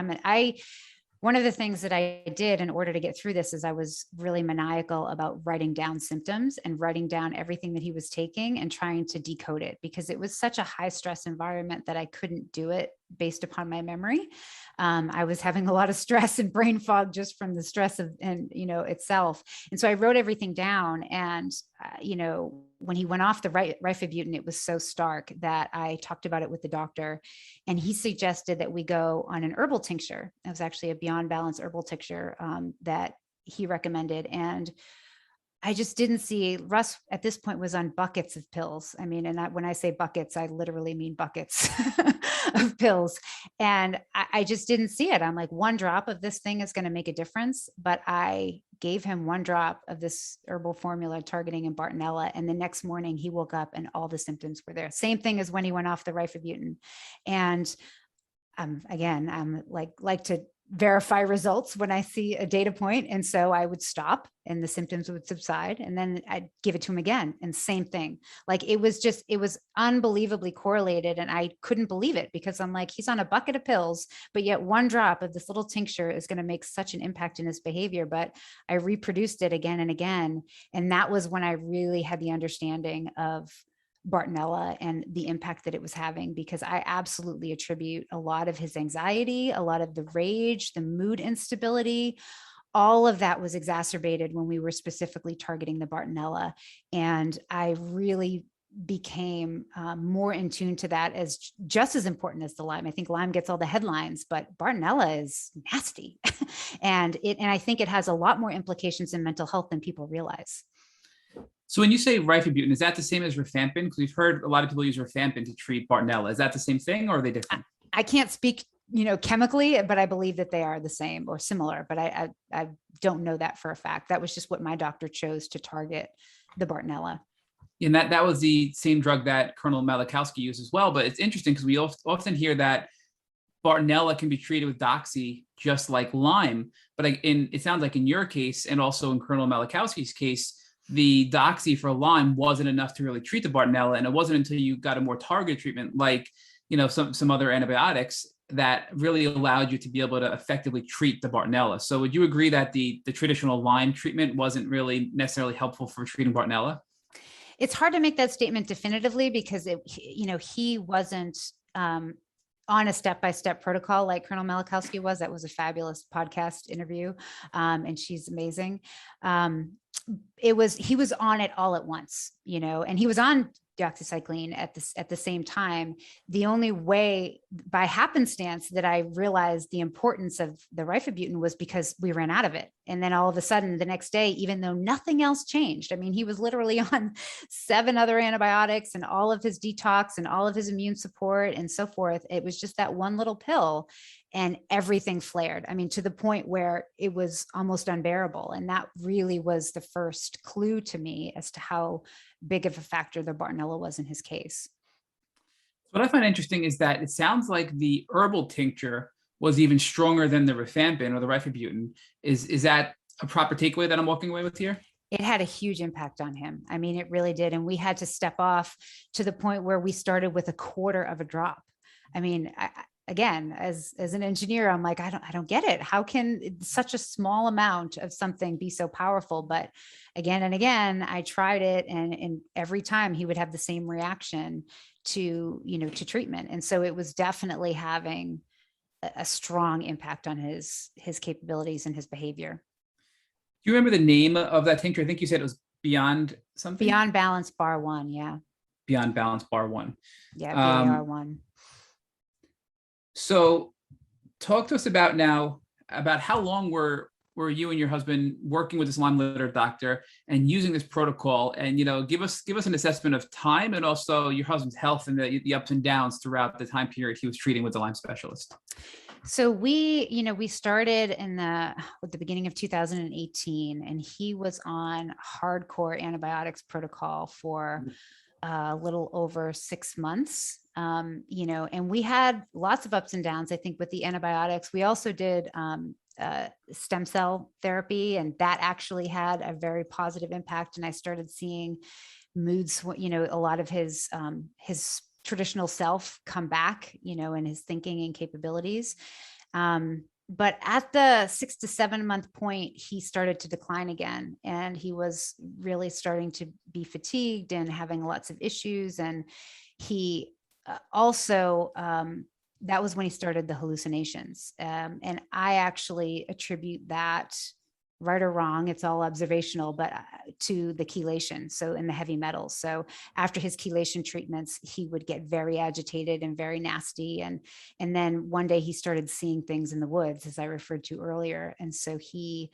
Speaker 3: one of the things that I did in order to get through this is I was really maniacal about writing down symptoms and writing down everything that he was taking and trying to decode it, because it was such a high stress environment that I couldn't do it based upon my memory. I was having a lot of stress and brain fog just from the stress of, itself. And so I wrote everything down, and, when he went off the rifabutin, it was so stark that I talked about it with the doctor, and he suggested that we go on an herbal tincture. It was actually a Beyond Balance herbal tincture that he recommended. And I just didn't see Russ at this point was on buckets of pills. I mean, and when I say buckets, I literally mean buckets of pills. And I just didn't see it. I'm like, one drop of this thing is going to make a difference. But I gave him one drop of this herbal formula targeting in Bartonella. And the next morning he woke up and all the symptoms were there. Same thing as when he went off the rifabutin. And again, I'm like to verify results when I see a data point. And so I would stop and the symptoms would subside. And then I'd give it to him again. And same thing. Like it was unbelievably correlated. And I couldn't believe it because I'm like, he's on a bucket of pills, but yet one drop of this little tincture is going to make such an impact in his behavior. But I reproduced it again and again. And that was when I really had the understanding of Bartonella and the impact that it was having, because I absolutely attribute a lot of his anxiety, a lot of the rage, the mood instability, all of that was exacerbated when we were specifically targeting the Bartonella. And I really became more in tune to that as just as important as the Lyme. I think Lyme gets all the headlines, but Bartonella is nasty. and I think it has a lot more implications in mental health than people realize.
Speaker 2: So when you say rifabutin, is that the same as rifampin? Because we've heard a lot of people use rifampin to treat Bartonella. Is that the same thing or are they different?
Speaker 3: I can't speak, chemically, but I believe that they are the same or similar, but I don't know that for a fact. That was just what my doctor chose to target the Bartonella.
Speaker 2: And that was the same drug that Colonel Malachowski used as well. But it's interesting because we often hear that Bartonella can be treated with doxy just like Lyme. But it sounds like in your case and also in Colonel Malachowski's case, the doxy for Lyme wasn't enough to really treat the Bartonella. And it wasn't until you got a more targeted treatment like, some other antibiotics that really allowed you to be able to effectively treat the Bartonella. So would you agree that the traditional Lyme treatment wasn't really necessarily helpful for treating Bartonella?
Speaker 3: It's hard to make that statement definitively because he wasn't on a step-by-step protocol like Colonel Malachowski was. That was a fabulous podcast interview. And she's amazing. He was on it all at once, and he was on doxycycline at the same time. The only way by happenstance that I realized the importance of the rifabutin was because we ran out of it. And then all of a sudden the next day, even though nothing else changed, I mean, he was literally on 7 other antibiotics and all of his detox and all of his immune support and so forth. It was just that one little pill and everything flared. I mean, to the point where it was almost unbearable. And that really was the first clue to me as to how big of a factor the Bartonella was in his case.
Speaker 2: What I find interesting is that it sounds like the herbal tincture was even stronger than the rifampin or the rifabutin. Is that a proper takeaway that I'm walking away with here?
Speaker 3: It had a huge impact on him. I mean, it really did. And we had to step off to the point where we started with a quarter of a drop. I mean, again, as an engineer, I'm like, I don't get it. How can such a small amount of something be so powerful? But again and again, I tried it, and every time he would have the same reaction to treatment. And so it was definitely having a strong impact on his capabilities and his behavior.
Speaker 2: Do you remember the name of that tincture? I think you said it was Beyond something?
Speaker 3: Beyond Balance Bar 1, yeah.
Speaker 2: Beyond Balance Bar 1.
Speaker 3: Yeah, BAR1.
Speaker 2: So talk to us about how long were you and your husband working with this Lyme litter doctor and using this protocol, and give us an assessment of time and also your husband's health and the ups and downs throughout the time period he was treating with the Lyme specialist.
Speaker 3: So we started at the beginning of 2018, and he was on hardcore antibiotics protocol for a little over 6 months. And we had lots of ups and downs, I think, with the antibiotics. We also did stem cell therapy, and that actually had a very positive impact. And I started seeing moods, a lot of his traditional self come back, and his thinking and capabilities. But at the 6 to 7 month point, he started to decline again, and he was really starting to be fatigued and having lots of issues. And he also, that was when he started the hallucinations. And I actually attribute that, right or wrong, it's all observational, but to the chelation. So in the heavy metals. So after his chelation treatments, he would get very agitated and very nasty. And then one day he started seeing things in the woods, as I referred to earlier. And so he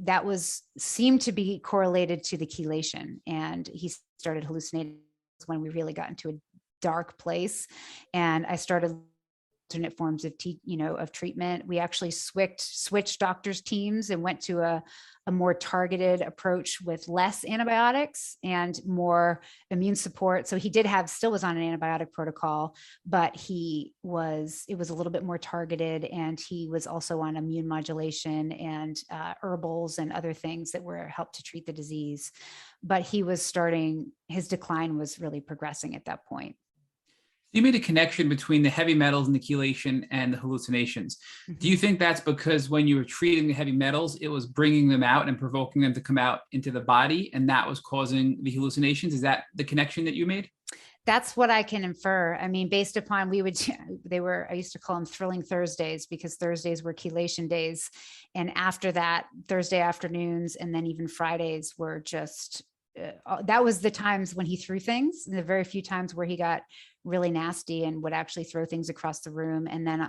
Speaker 3: that was seemed to be correlated to the chelation, and he started hallucinating when we really got into a dark place. And I started alternate forms of of treatment. We actually switched doctors' teams and went to a more targeted approach with less antibiotics and more immune support. So he still was on an antibiotic protocol, but it was a little bit more targeted, and he was also on immune modulation and herbals and other things that were helped to treat the disease. But his decline was really progressing at that point.
Speaker 2: You made a connection between the heavy metals and the chelation and the hallucinations. Mm-hmm. Do you think that's because when you were treating the heavy metals, it was bringing them out and provoking them to come out into the body, and that was causing the hallucinations? Is that the connection that you made?
Speaker 3: That's what I can infer. I mean, based upon I used to call them thrilling Thursdays, because Thursdays were chelation days. And after that, Thursday afternoons and then even Fridays were just, that was the times when he threw things, and the very few times where he got really nasty and would actually throw things across the room. And then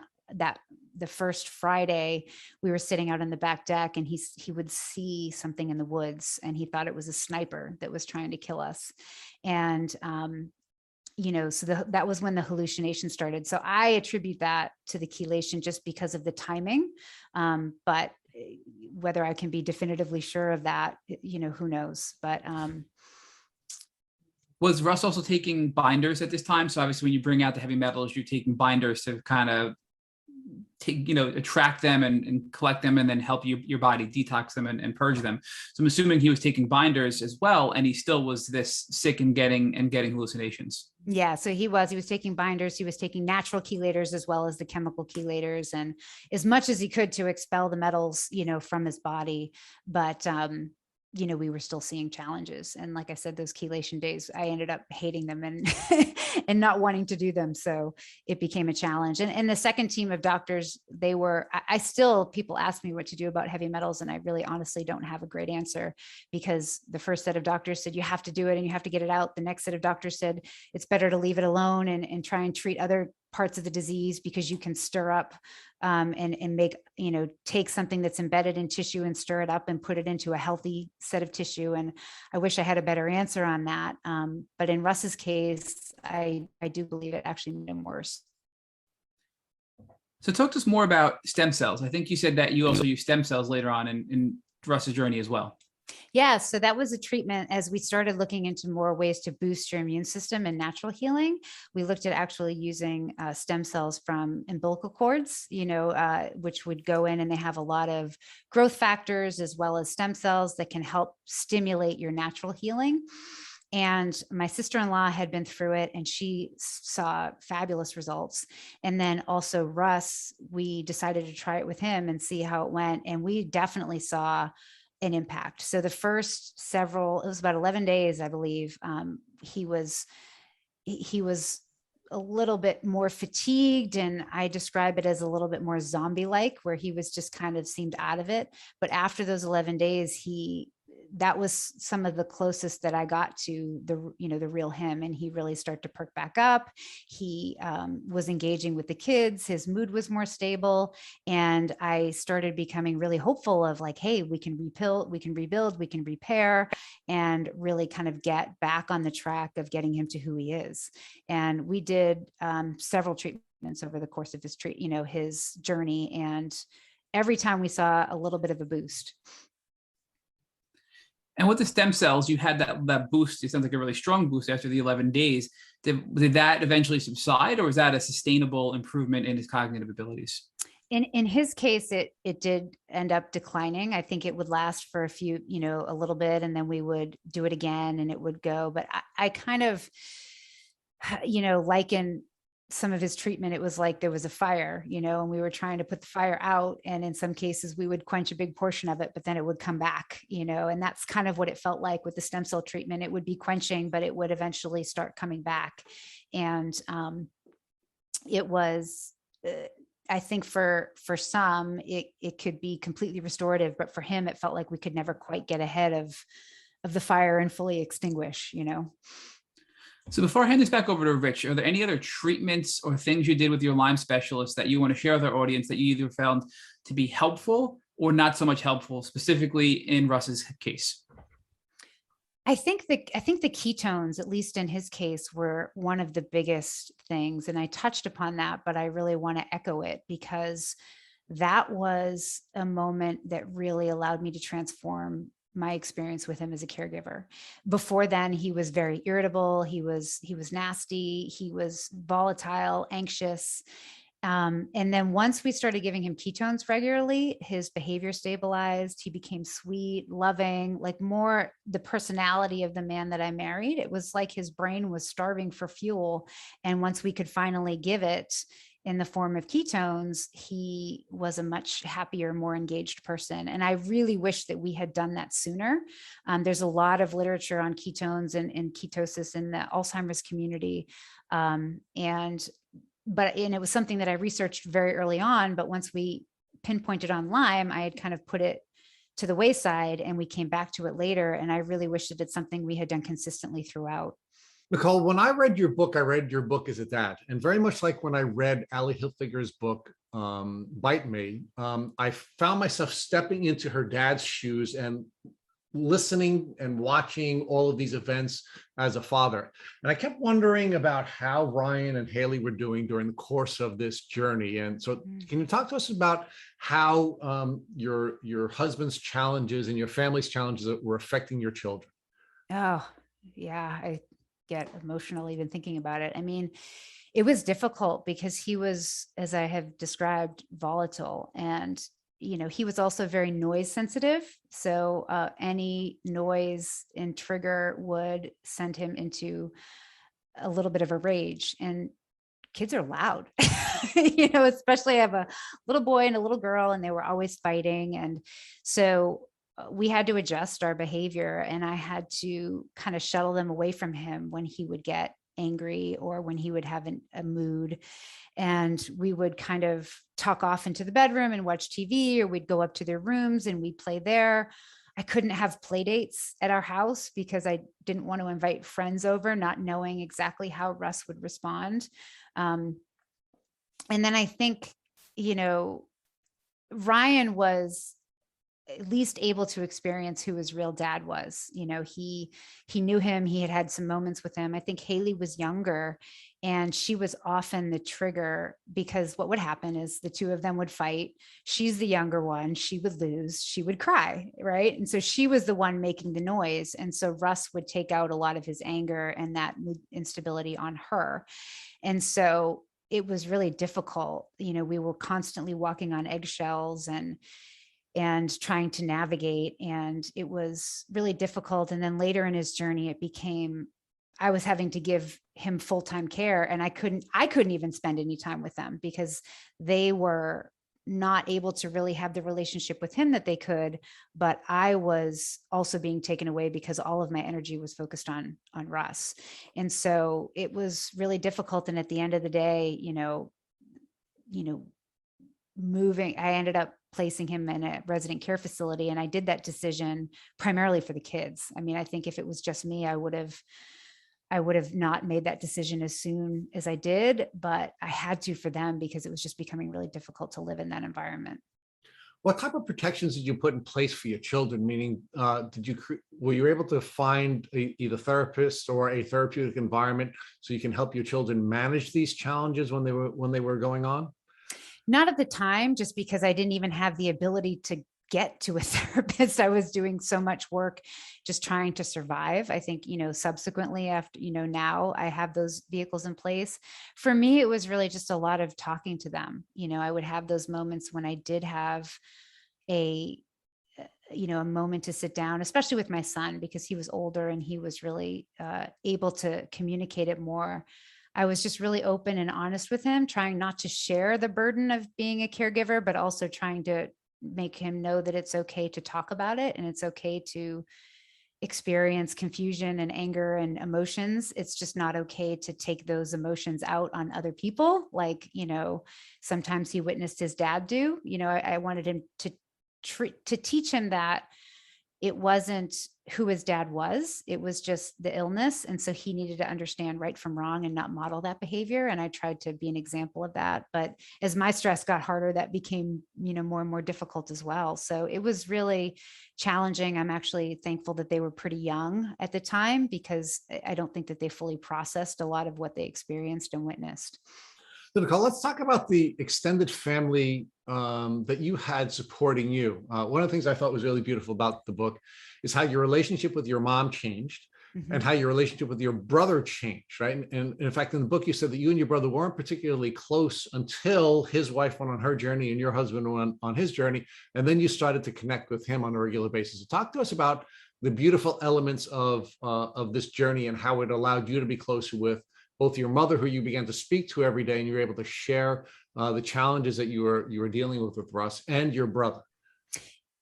Speaker 3: the first Friday, we were sitting out on the back deck, and he would see something in the woods, and he thought it was a sniper that was trying to kill us. And so that was when the hallucination started. So I attribute that to the chelation just because of the timing. But whether I can be definitively sure of that, who knows? But
Speaker 2: was Russ also taking binders at this time? So obviously when you bring out the heavy metals, you're taking binders to kind of attract them and collect them, and then help your body detox them and purge them. So I'm assuming he was taking binders as well, and he still was this sick and getting hallucinations. Yeah, so he was taking binders, he was taking natural chelators as well as the chemical chelators, and as much as he could to expel the metals, from his body. But we were still seeing challenges. And like I said, those chelation days, I ended up hating them and and not wanting to do them. So it became a challenge. And the second team of doctors, people ask me what to do about heavy metals. And I really honestly don't have a great answer, because the first set of doctors said, you have to do it and you have to get it out. The next set of doctors said, it's better to leave it alone and try and treat other parts of the disease, because you can stir up and make, take something that's embedded in tissue and stir it up and put it into a healthy set of tissue. And I wish I had a better answer on that. But in Russ's case, I do believe it actually made him worse. So talk to us more about stem cells. I think you said that you also use stem cells later on in Russ's journey as well. Yeah, so that was a treatment as we started looking into more ways to boost your immune system and natural healing. We looked at actually using stem cells from umbilical cords, which would go in, and they have a lot of growth factors as well as stem cells that can help stimulate your natural healing. And my sister-in-law had been through it, and she saw fabulous results. And then also Russ, we decided to try it with him and see how it went. And we definitely saw an impact. So the first it was about 11 days, I believe. He was a little bit more fatigued, and I describe it as a little bit more zombie-like, where he was just kind of seemed out of it. But after those 11 days, that was some of the closest that I got to the real him. And he really started to perk back up. He was engaging with the kids. His mood was more stable. And I started becoming really hopeful of like, hey, we can rebuild, we can repair, and really kind of get back on the track of getting him to who he is. And we did several treatments over the course of his journey. And every time we saw a little bit of a boost. And with the stem cells, you had that boost. It sounds like a really strong boost after the 11 days. Did that eventually subside, or was that a sustainable improvement in his cognitive abilities? In his case, it did end up declining. I think it would last for a little bit, and then we would do it again and it would go. But I kind of, liken some of his treatment, it was like there was a fire, and we were trying to put the fire out. And in some cases we would quench a big portion of it, but then it would come back, and that's kind of what it felt like with the stem cell treatment. It would be quenching, but it would eventually start coming back. And it was, I think for some, it could be completely restorative, but for him, it felt like we could never quite get ahead of the fire and fully extinguish, So before I hand this back over to Rich, are there any other treatments or things you did with your Lyme specialist that you want to share with our audience that you either found to be helpful or not so much helpful, specifically in Russ's case?
Speaker 3: I think the ketones, at least in his case, were one of the biggest things. And I touched upon that, but I really want to echo it because that was a moment that really allowed me to transform my experience with him as a caregiver. Before then, he was very irritable. He was nasty. He was volatile, anxious. And then once we started giving him ketones regularly, his behavior stabilized. He became sweet, loving, like more the personality of the man that I married. It was like his brain was starving for fuel. And once we could finally give it in the form of ketones, he was a much happier, more engaged person. And I really wish that we had done that sooner. There's a lot of literature on ketones and ketosis in the Alzheimer's community. But it was something that I researched very early on, but once we pinpointed on Lyme, I had kind of put it to the wayside and we came back to it later. And I really wish that it's something we had done consistently throughout.
Speaker 1: Nicole, when I read your book as a dad, and very much like when I read Ali Hilfiger's book, Bite Me, I found myself stepping into her dad's shoes and listening and watching all of these events as a father. And I kept wondering about how Ryan and Haley were doing during the course of this journey. And so can you talk to us about how your husband's challenges and your family's challenges were affecting your children?
Speaker 3: Oh, yeah. I get emotional even thinking about it. I mean, it was difficult because he was, as I have described, volatile, and he was also very noise sensitive. So any noise and trigger would send him into a little bit of a rage. And kids are loud, especially I have a little boy and a little girl, and they were always fighting. And so we had to adjust our behavior, and I had to kind of shuttle them away from him when he would get angry or when he would have a mood. And we would kind of talk off into the bedroom and watch TV, or we'd go up to their rooms and we'd play there. I couldn't have play dates at our house because I didn't want to invite friends over, not knowing exactly how Russ would respond. And then I think, Ryan was at least able to experience who his real dad was. He knew him. He had had some moments with him. I think Haley was younger, and she was often the trigger, because what would happen is the two of them would fight. She's the younger one. She would lose. She would cry, right? And so she was the one making the noise. And so Russ would take out a lot of his anger and that mood instability on her. And so it was really difficult. We were constantly walking on eggshells and trying to navigate. And it was really difficult. And then later in his journey, it became, I was having to give him full-time care, and I couldn't even spend any time with them because they were not able to really have the relationship with him that they could. But I was also being taken away because all of my energy was focused on Russ. And so it was really difficult. And at the end of the day, moving, I ended up placing him in a resident care facility. And I did that decision primarily for the kids. I mean, I think if it was just me, I would have not made that decision as soon as I did, but I had to for them because it was just becoming really difficult to live in that environment.
Speaker 1: What type of protections did you put in place for your children? Meaning, were you able to find either therapists or a therapeutic environment so you can help your children manage these challenges when they were going on?
Speaker 3: Not at the time, just because I didn't even have the ability to get to a therapist. I was doing so much work just trying to survive. I think, subsequently after, now I have those vehicles in place. For me, it was really just a lot of talking to them. I would have those moments when I did have a moment to sit down, especially with my son, because he was older and he was really able to communicate it more. I was just really open and honest with him, trying not to share the burden of being a caregiver, but also trying to make him know that it's okay to talk about it and it's okay to experience confusion and anger and emotions. It's just not okay to take those emotions out on other people. Like, sometimes he witnessed his dad do. I wanted him to teach him that it wasn't who his dad was. It was just the illness. And so he needed to understand right from wrong and not model that behavior. And I tried to be an example of that. But as my stress got harder, that became, more and more difficult as well. So it was really challenging. I'm actually thankful that they were pretty young at the time, because I don't think that they fully processed a lot of what they experienced and witnessed.
Speaker 1: So Nicole, let's talk about the extended family that you had supporting you. One of the things I thought was really beautiful about the book is how your relationship with your mom changed and how your relationship with your brother changed, right? And in fact, in the book, you said that you and your brother weren't particularly close until his wife went on her journey and your husband went on his journey. And then you started to connect with him on a regular basis. So talk to us about the beautiful elements of this journey and how it allowed you to be closer with both your mother, who you began to speak to every day, and you were able to share the challenges that you were dealing with Russ, and your brother.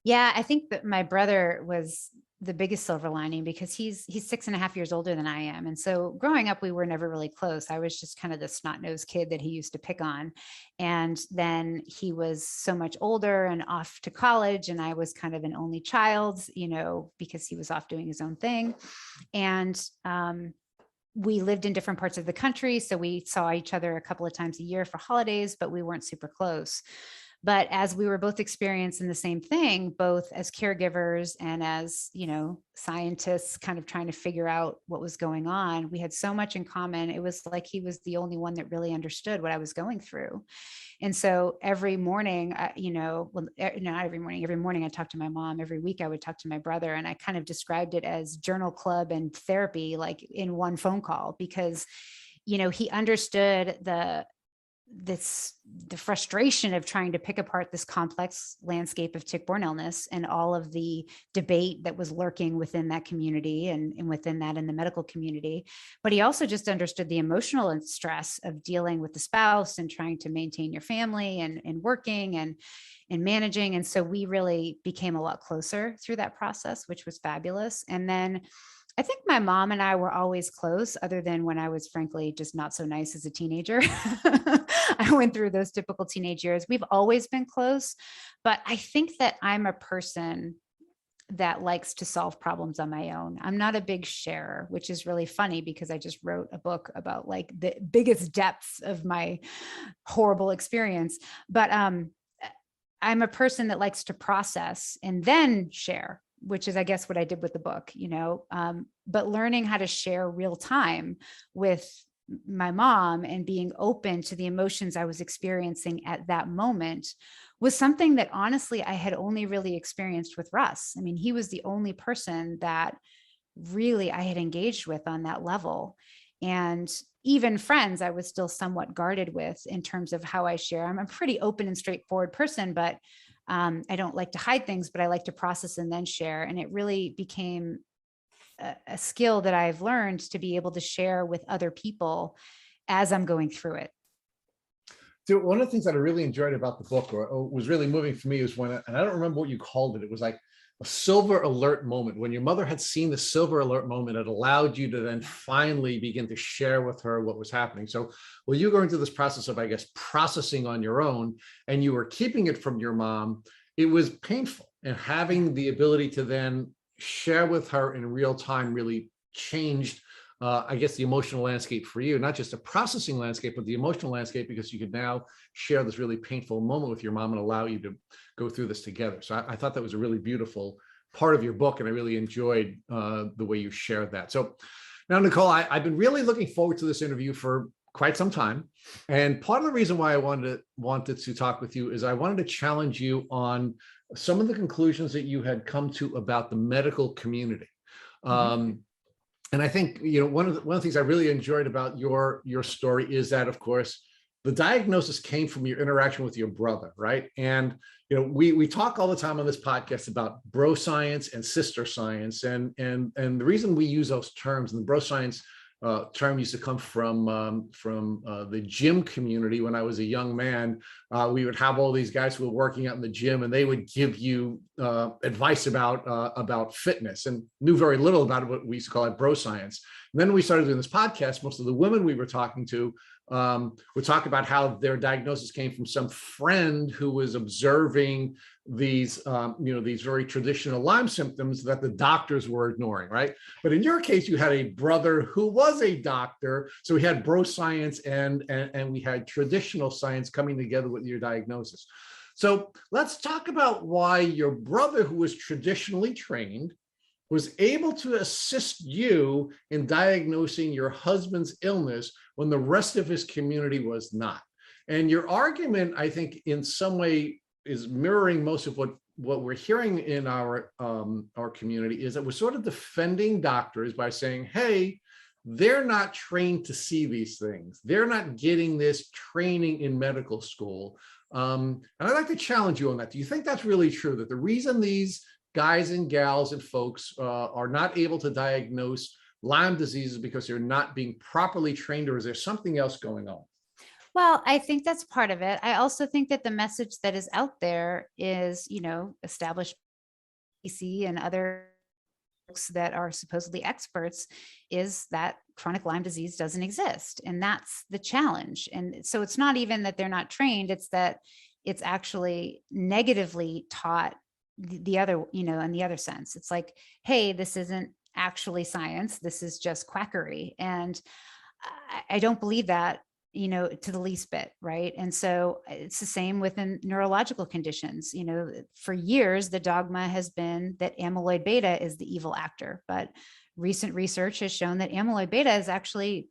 Speaker 3: Yeah, I think that my brother was the biggest silver lining, because he's 6.5 years older than I am. And so growing up, we were never really close. I was just kind of the snot-nosed kid that he used to pick on. And then he was so much older and off to college, and I was kind of an only child, because he was off doing his own thing. And we lived in different parts of the country, so we saw each other a couple of times a year for holidays, but we weren't super close. But as we were both experiencing the same thing, both as caregivers and as, scientists kind of trying to figure out what was going on, we had so much in common. It was like he was the only one that really understood what I was going through. And so every morning, not every morning I talked to my mom. Every week I would talk to my brother, and I kind of described it as journal club and therapy, like in one phone call, because, he understood the frustration of trying to pick apart this complex landscape of tick-borne illness and all of the debate that was lurking within that community and within that in the medical community. But he also just understood the emotional stress of dealing with the spouse and trying to maintain your family and working and managing. And so we really became a lot closer through that process, which was fabulous. And then I think my mom and I were always close, other than when I was frankly just not so nice as a teenager. I went through those typical teenage years. We've always been close, but I think that I'm a person that likes to solve problems on my own. I'm not a big sharer, which is really funny, because I just wrote a book about like the biggest depths of my horrible experience. But I'm a person that likes to process and then share, which is, I guess, what I did with the book, but learning how to share real time with my mom and being open to the emotions I was experiencing at that moment was something that honestly I had only really experienced with Russ. I mean, he was the only person that really I had engaged with on that level. And even friends, I was still somewhat guarded with in terms of how I share. I'm a pretty open and straightforward person, but I don't like to hide things, but I like to process and then share. And it really became a skill that I've learned to be able to share with other people as I'm going through it.
Speaker 1: So one of the things that I really enjoyed about the book, or was really moving for me, is when, and I don't remember what you called it, it was like a silver alert moment. When your mother had seen the silver alert moment, it allowed you to then finally begin to share with her what was happening. So well, you go into this process of, I guess, processing on your own, and you were keeping it from your mom. It was painful, and having the ability to then share with her in real time really changed, I guess, the emotional landscape for you, not just a processing landscape, but the emotional landscape, because you could now share this really painful moment with your mom and allow you to go through this together. So I thought that was a really beautiful part of your book, and I really enjoyed the way you shared that. So now, Nicole, I've been really looking forward to this interview for quite some time. And part of the reason why I wanted to talk with you is I wanted to challenge you on some of the conclusions that you had come to about the medical community. And I think, one of the things I really enjoyed about your story is that, of course, the diagnosis came from your interaction with your brother, right? And, we talk all the time on this podcast about bro science and sister science. And the reason we use those terms, and the bro science term used to come from the gym community. When I was a young man, we would have all these guys who were working out in the gym, and they would give you advice about fitness, and knew very little about what we used to call it bro science. And then we started doing this podcast. Most of the women we were talking to would talk about how their diagnosis came from some friend who was observing these very traditional Lyme symptoms that the doctors were ignoring, right? But in your case, you had a brother who was a doctor, so we had bro science and we had traditional science coming together with your diagnosis. So let's talk about why your brother, who was traditionally trained, was able to assist you in diagnosing your husband's illness when the rest of his community was not. And your argument, I think, in some way is mirroring most of what we're hearing in our community, is that we're sort of defending doctors by saying, hey, they're not trained to see these things. They're not getting this training in medical school. And I'd like to challenge you on that. Do you think that's really true, that the reason these guys and gals and folks are not able to diagnose Lyme disease is because they're not being properly trained, or is there something else going on?
Speaker 3: Well, I think that's part of it. I also think that the message that is out there is, established PC and other folks that are supposedly experts, is that chronic Lyme disease doesn't exist. And that's the challenge. And so it's not even that they're not trained, it's that it's actually negatively taught the other, in the other sense. It's like, hey, this isn't actually science. This is just quackery. And I don't believe that, to the least bit, right? And so it's the same within neurological conditions. For years, the dogma has been that amyloid beta is the evil actor, but recent research has shown that amyloid beta is actually,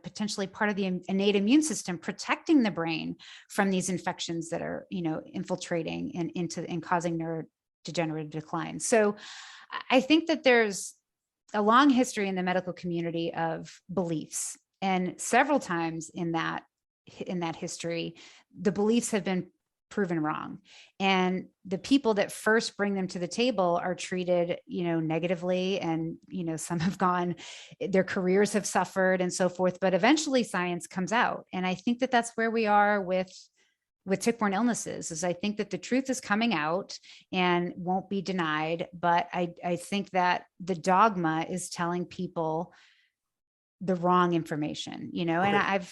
Speaker 3: potentially part of the innate immune system, protecting the brain from these infections that are, infiltrating and causing neurodegenerative decline. So I think that there's a long history in the medical community of beliefs. And several times in that history, the beliefs have been proven wrong. And the people that first bring them to the table are treated, negatively. And, some have gone, their careers have suffered and so forth. But eventually science comes out. And I think that that's where we are with tick-borne illnesses, is I think that the truth is coming out and won't be denied. But I think that the dogma is telling people the wrong information, and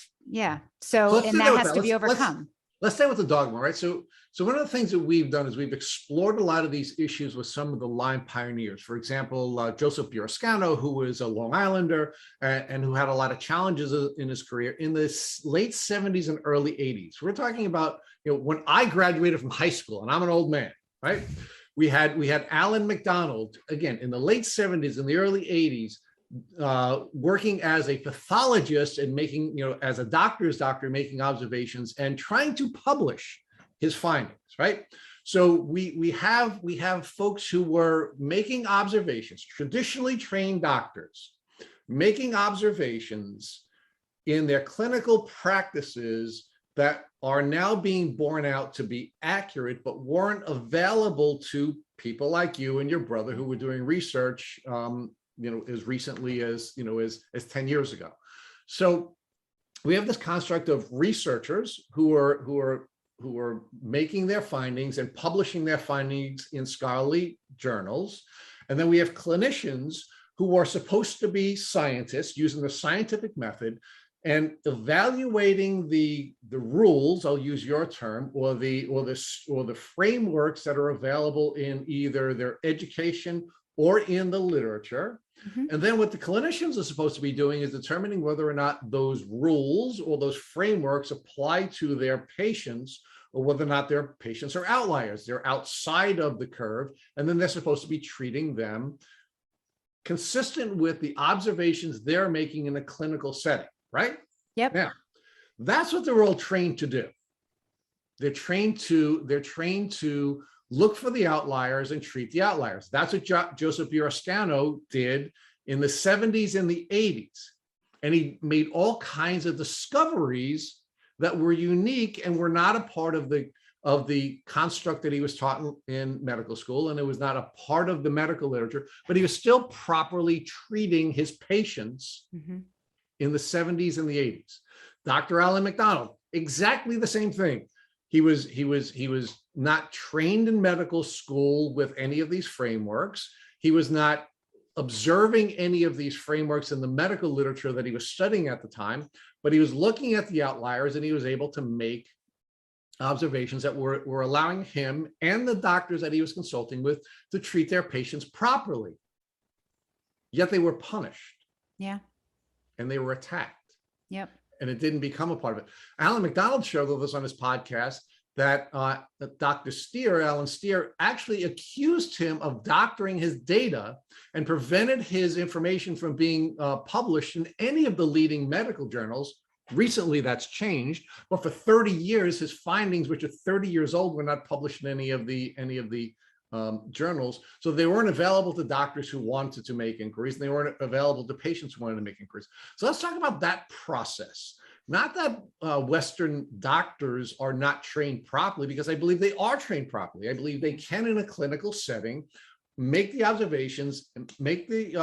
Speaker 3: so and that has to be overcome.
Speaker 1: Let's stay with the dogma, right? So one of the things that we've done is we've explored a lot of these issues with some of the Lyme pioneers. For example, Joseph Burrascano, who was a Long Islander and who had a lot of challenges in his career in the late 70s and early 80s. We're talking about, when I graduated from high school, and I'm an old man, right? We had Alan McDonald, again, in the late 70s and the early 80s, working as a pathologist and making, as a doctor's doctor, making observations and trying to publish his findings, right? So we have folks who were making observations, traditionally trained doctors, making observations in their clinical practices that are now being borne out to be accurate, but weren't available to people like you and your brother who were doing research as recently as 10 years ago. So we have this construct of researchers who are making their findings and publishing their findings in scholarly journals. And then we have clinicians who are supposed to be scientists using the scientific method and evaluating the rules, I'll use your term, or the frameworks that are available in either their education or in the literature. Mm-hmm. And then what the clinicians are supposed to be doing is determining whether or not those rules or those frameworks apply to their patients, or whether or not their patients are outliers. They're outside of the curve, and then they're supposed to be treating them consistent with the observations they're making in a clinical setting, right?
Speaker 3: Yep.
Speaker 1: Now, that's what they're all trained to do. They're trained to look for the outliers and treat the outliers. That's what Joseph Burrascano did in the 70s and the 80s. And he made all kinds of discoveries that were unique and were not a part of the construct that he was taught in medical school. And it was not a part of the medical literature, but he was still properly treating his patients mm-hmm. in the 70s and the 80s. Dr. Alan McDonald, exactly the same thing. He was not trained in medical school with any of these frameworks. He was not observing any of these frameworks in the medical literature that he was studying at the time, but he was looking at the outliers and he was able to make observations that were allowing him and the doctors that he was consulting with to treat their patients properly. Yet they were punished.
Speaker 3: Yeah.
Speaker 1: And they were attacked.
Speaker 3: Yep.
Speaker 1: And it didn't become a part of it. Alan McDonald shared with us on his podcast that Dr. Alan Steer, actually accused him of doctoring his data and prevented his information from being published in any of the leading medical journals. Recently, that's changed, but for 30 years, his findings, which are 30 years old, were not published in any of the journals. So they weren't available to doctors who wanted to make inquiries, and they weren't available to patients who wanted to make inquiries. So let's talk about that process. Not that Western doctors are not trained properly, because I believe they are trained properly. I believe they can, in a clinical setting, make the observations and make the,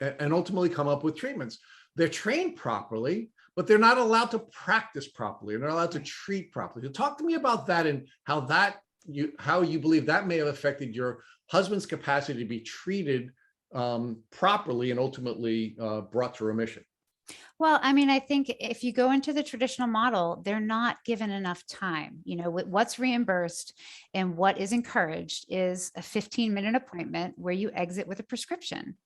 Speaker 1: and ultimately come up with treatments. They're trained properly, but they're not allowed to practice properly. They're not allowed to treat properly. So talk to me about that and how you believe that may have affected your husband's capacity to be treated properly and ultimately brought to remission.
Speaker 3: Well, I mean, I think if you go into the traditional model, they're not given enough time. You know, what's reimbursed and what is encouraged is a 15-minute appointment where you exit with a prescription.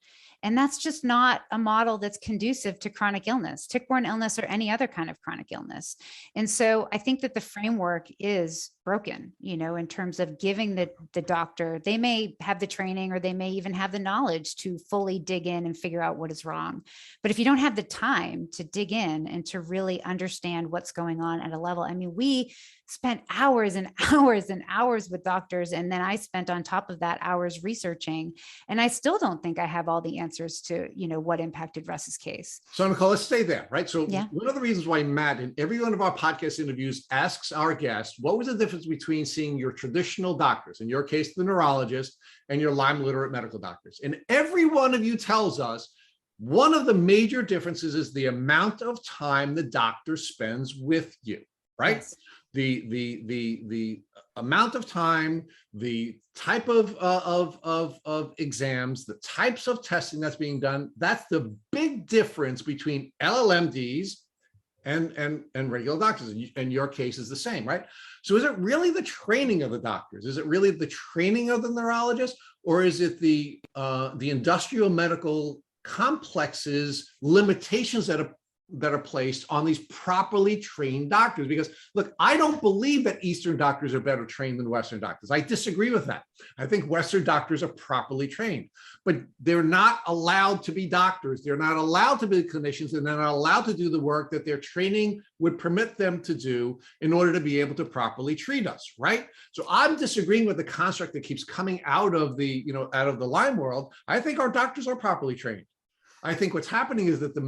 Speaker 3: And that's just not a model that's conducive to chronic illness, tick-borne illness, or any other kind of chronic illness. And so I think that the framework is broken, you know, in terms of giving the doctor, they may have the training or they may even have the knowledge to fully dig in and figure out what is wrong. But if you don't have the time to dig in and to really understand what's going on at a level, I mean, we spent hours and hours and hours with doctors. And then I spent on top of that hours researching. And I still don't think I have all the answers to, you know, what impacted Russ's case.
Speaker 1: So Nicole, let's stay there, right? So
Speaker 3: yeah.
Speaker 1: One of the reasons why Matt in every one of our podcast interviews asks our guests, what was the difference between seeing your traditional doctors, in your case, the neurologist, and your Lyme literate medical doctors? And every one of you tells us one of the major differences is the amount of time the doctor spends with you, right?
Speaker 3: Yes.
Speaker 1: The amount of time, the type of exams, the types of testing that's being done, that's the big difference between LLMDs and regular doctors. And your case is the same, right? So is it really the training of the doctors? Is it really the training of the neurologist? Or is it the industrial medical complexes limitations that are placed on these properly trained doctors? Because look, I don't believe that Eastern doctors are better trained than Western doctors. I disagree with that. I think Western doctors are properly trained, but they're not allowed to be doctors. They're not allowed to be clinicians, and they're not allowed to do the work that their training would permit them to do in order to be able to properly treat us, right? So I'm disagreeing with the construct that keeps coming out of the Lyme world. I think our doctors are properly trained. I think what's happening is that the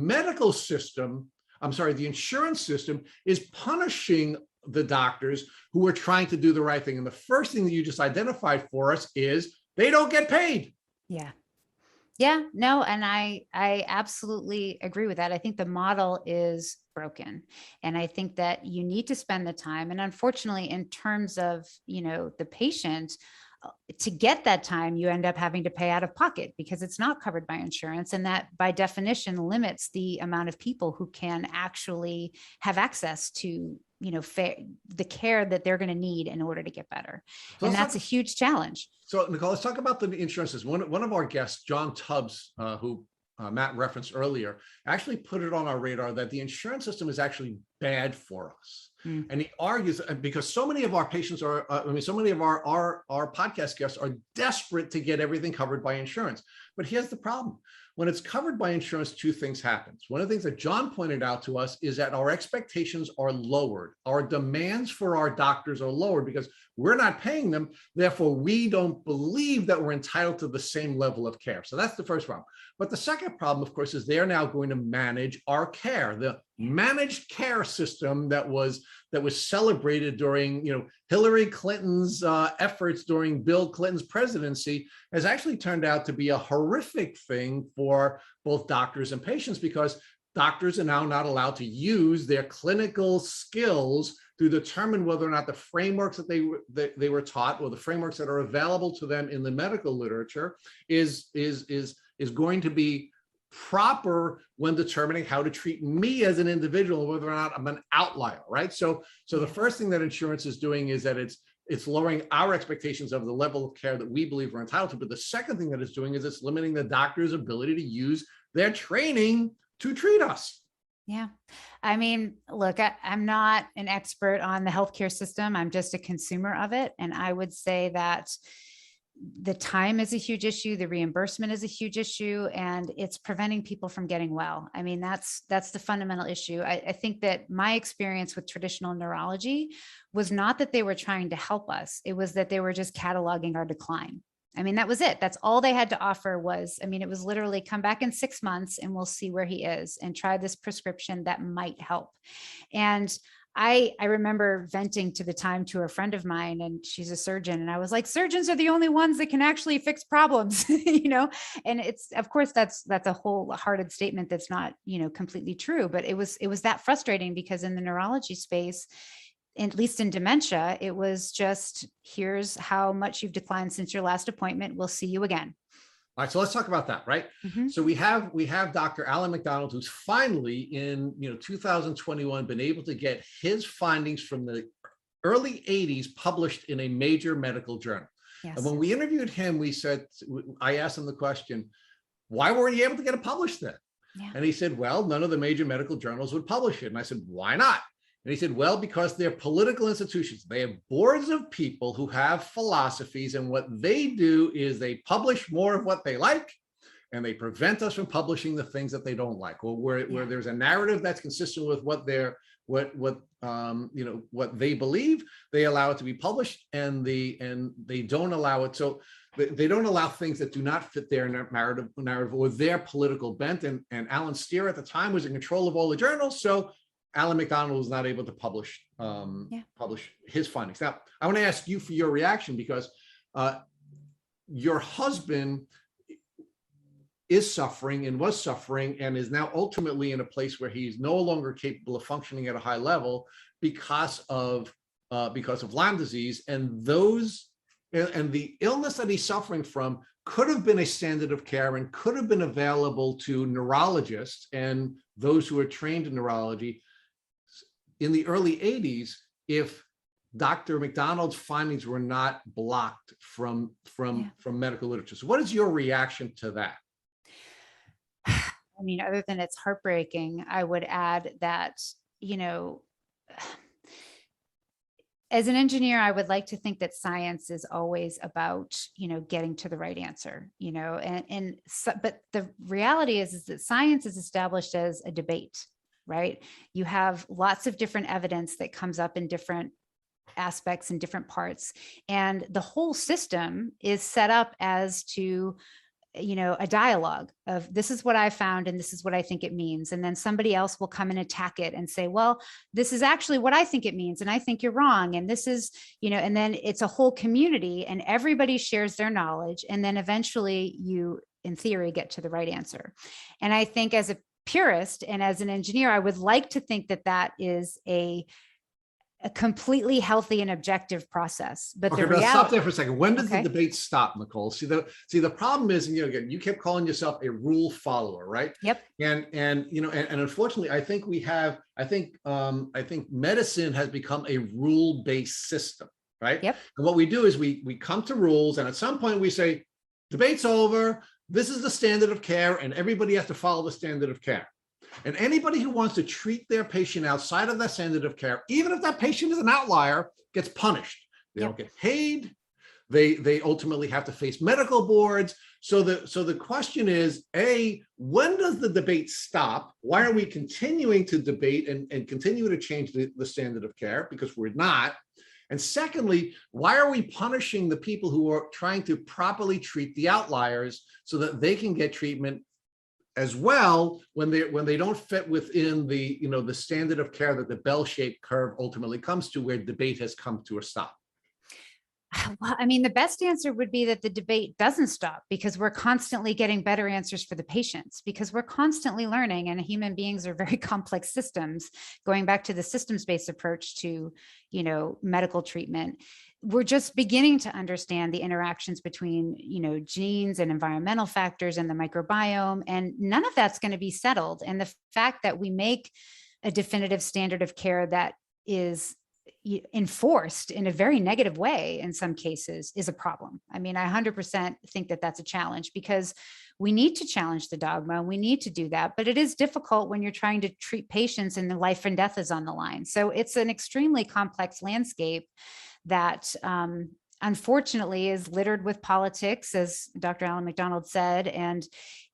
Speaker 1: insurance system is punishing the doctors who are trying to do the right thing. And the first thing that you just identified for us is they don't get paid.
Speaker 3: Yeah. Yeah, no, and I absolutely agree with that. I think the model is broken. And I think that you need to spend the time. And unfortunately, in terms of, you know, the patient, to get that time, you end up having to pay out of pocket because it's not covered by insurance. And that by definition limits the amount of people who can actually have access to, you know, the care that they're going to need in order to get better. And that's a huge challenge.
Speaker 1: So Nicole, let's talk about the insurances. One of our guests, John Tubbs, who Matt referenced earlier, actually put it on our radar that the insurance system is actually bad for us. And he argues, because so many of our patients are, so many of our podcast guests are desperate to get everything covered by insurance. But here's the problem. When it's covered by insurance, two things happen. One of the things that John pointed out to us is that our expectations are lowered. Our demands for our doctors are lowered because we're not paying them. Therefore, we don't believe that we're entitled to the same level of care. So that's the first problem. But the second problem, of course, is they're now going to manage our care. The managed care system that was celebrated during, you know, Hillary Clinton's efforts during Bill Clinton's presidency has actually turned out to be a horrific thing for both doctors and patients, because doctors are now not allowed to use their clinical skills to determine whether or not the frameworks that they were taught, or the frameworks that are available to them in the medical literature is going to be proper when determining how to treat me as an individual, whether or not I'm an outlier, right? So the first thing that insurance is doing is that it's lowering our expectations of the level of care that we believe we're entitled to. But the second thing that it's doing is it's limiting the doctor's ability to use their training to treat us.
Speaker 3: Yeah. I mean, look, I'm not an expert on the healthcare system. I'm just a consumer of it. And I would say that the time is a huge issue. The reimbursement is a huge issue, and it's preventing people from getting well. I mean, that's the fundamental issue. I think that my experience with traditional neurology was not that they were trying to help us. It was that they were just cataloging our decline. I mean, that was it. That's all they had to offer was, I mean, it was literally come back in 6 months and we'll see where he is and try this prescription that might help. And I remember venting to the time to a friend of mine, and she's a surgeon. And I was like, surgeons are the only ones that can actually fix problems, you know? And it's, of course, that's a wholehearted statement. That's not, you know, completely true, but it was that frustrating because in the neurology space, at least in dementia, it was just, here's how much you've declined since your last appointment. We'll see you again.
Speaker 1: All right, so let's talk about that, right?
Speaker 3: Mm-hmm.
Speaker 1: So we have Dr. Alan McDonald, who's finally in 2021 been able to get his findings from the early 80s published in a major medical journal.
Speaker 3: Yes.
Speaker 1: And when we interviewed him, I asked him the question, why weren't you able to get it published then?
Speaker 3: Yeah.
Speaker 1: And he said, well, none of the major medical journals would publish it. And I said, why not? And he said, well, because they're political institutions. They have boards of people who have philosophies, and what they do is they publish more of what they like, and they prevent us from publishing the things that they don't like, or where there's a narrative that's consistent with what they believe, they allow it to be published, and they don't allow it. So they don't allow things that do not fit their narrative or their political bent. And Alan Steer at the time was in control of all the journals, so Alan McDonald was not able to publish his findings. Now, I want to ask you for your reaction, because your husband is suffering and was suffering and is now ultimately in a place where he's no longer capable of functioning at a high level because of Lyme disease, and the illness that he's suffering from could have been a standard of care and could have been available to neurologists and those who are trained in neurology in the early 80s if Dr. McDonald's findings were not blocked from medical literature. So what is your reaction to that?
Speaker 3: I mean, other than it's heartbreaking, I would add that, as an engineer, I would like to think that science is always about, getting to the right answer, but the reality is that science is established as a debate, right? You have lots of different evidence that comes up in different aspects and different parts. And the whole system is set up as to, a dialogue of this is what I found and this is what I think it means. And then somebody else will come and attack it and say, well, this is actually what I think it means. And I think you're wrong. And this is, and then it's a whole community and everybody shares their knowledge. And then eventually you, in theory, get to the right answer. And I think as a purist and as an engineer, I would like to think that that is a completely healthy and objective process. But
Speaker 1: okay,
Speaker 3: the
Speaker 1: but
Speaker 3: reality,
Speaker 1: stop there for a second. When does
Speaker 3: Okay.
Speaker 1: the debate stop, Nicole? See, the problem is, again, you kept calling yourself a rule follower, right?
Speaker 3: Yep.
Speaker 1: And unfortunately, I think medicine has become a rule-based system, right?
Speaker 3: Yep.
Speaker 1: And what we do is we come to rules, and at some point we say, debate's over. This is the standard of care, and everybody has to follow the standard of care. And anybody who wants to treat their patient outside of that standard of care, even if that patient is an outlier, gets punished. They don't get paid. They ultimately have to face medical boards. So the question is, A, when does the debate stop? Why are we continuing to debate and continue to change the standard of care? Because we're not. And secondly, why are we punishing the people who are trying to properly treat the outliers so that they can get treatment as well when they don't fit within the the standard of care that the bell-shaped curve ultimately comes to, where debate has come to a stop?
Speaker 3: Well, I mean, the best answer would be that the debate doesn't stop, because we're constantly getting better answers for the patients, because we're constantly learning, and human beings are very complex systems. Going back to the systems-based approach to, medical treatment, we're just beginning to understand the interactions between, genes and environmental factors and the microbiome, and none of that's going to be settled. And the fact that we make a definitive standard of care that is enforced in a very negative way in some cases is a problem. I mean, I 100% think that that's a challenge, because we need to challenge the dogma. We need to do that, but it is difficult when you're trying to treat patients and the life and death is on the line. So it's an extremely complex landscape that unfortunately is littered with politics, as Dr. Alan McDonald said, and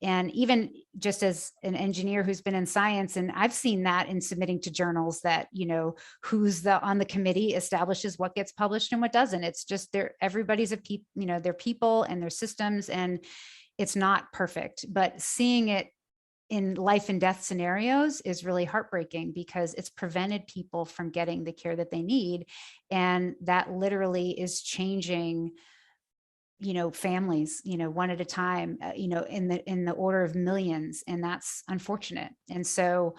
Speaker 3: even just as an engineer who's been in science, and I've seen that in submitting to journals that, who's on the committee establishes what gets published and what doesn't. It's just everybody's they're people and their systems, and it's not perfect, but seeing it in life and death scenarios is really heartbreaking, because it's prevented people from getting the care that they need. And that literally is changing, families, one at a time, in the order of millions. And that's unfortunate. And so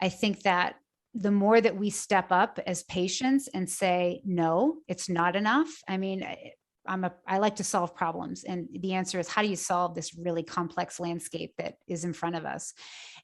Speaker 3: I think that the more that we step up as patients and say, no, it's not enough. I mean, I like to solve problems. And the answer is, how do you solve this really complex landscape that is in front of us?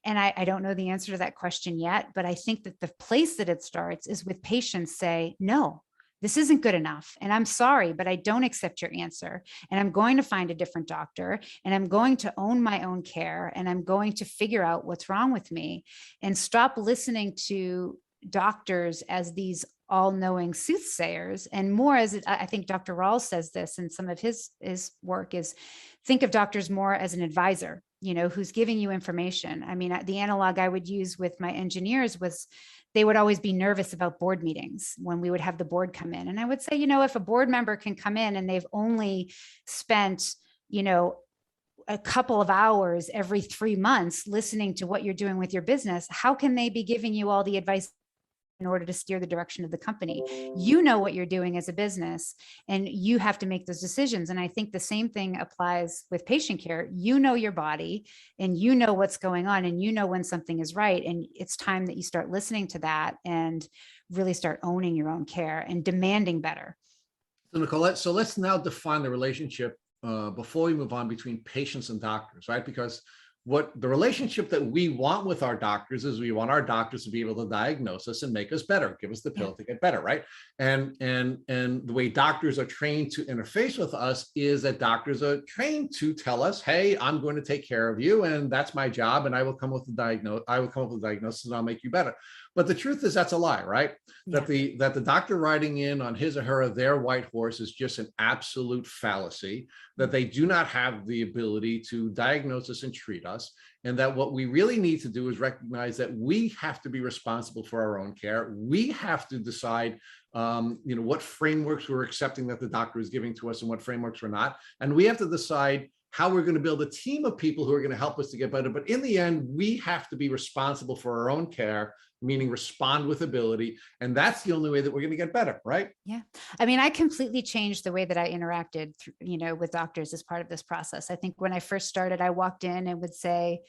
Speaker 3: And I don't know the answer to that question yet, but I think that the place that it starts is with patients say, no, this isn't good enough. And I'm sorry, but I don't accept your answer. And I'm going to find a different doctor, and I'm going to own my own care, and I'm going to figure out what's wrong with me, and stop listening to doctors as these all-knowing soothsayers, and more as I think Dr. Rawls says this in some of his work, is think of doctors more as an advisor, who's giving you information. I mean, the analog I would use with my engineers was they would always be nervous about board meetings when we would have the board come in. And I would say, if a board member can come in and they've only spent, a couple of hours every 3 months listening to what you're doing with your business, how can they be giving you all the advice in order to steer the direction of the company? You know what you're doing as a business, and you have to make those decisions. And I think the same thing applies with patient care. You know your body, and you know what's going on, and you know when something is right. And it's time that you start listening to that and really start owning your own care and demanding better.
Speaker 1: So Nicole, let's now define the relationship before we move on between patients and doctors, right? Because what the relationship that we want with our doctors is, we want our doctors to be able to diagnose us and make us better, give us the pill to get better, right? And the way doctors are trained to interface with us is that doctors are trained to tell us, hey, I'm going to take care of you, and that's my job, and I will come up with a diagnosis, and I'll make you better. But the truth is, that's a lie, right? Yeah. That the doctor riding in on his or their white horse is just an absolute fallacy, that they do not have the ability to diagnose us and treat us. And that what we really need to do is recognize that we have to be responsible for our own care. We have to decide what frameworks we're accepting that the doctor is giving to us and what frameworks we're not. And we have to decide how we're going to build a team of people who are going to help us to get better. But in the end, we have to be responsible for our own care, meaning respond with ability. And that's the only way that we're going to get better, right?
Speaker 3: Yeah. I mean, I completely changed the way that I interacted, with doctors as part of this process. I think when I first started, I walked in and would say,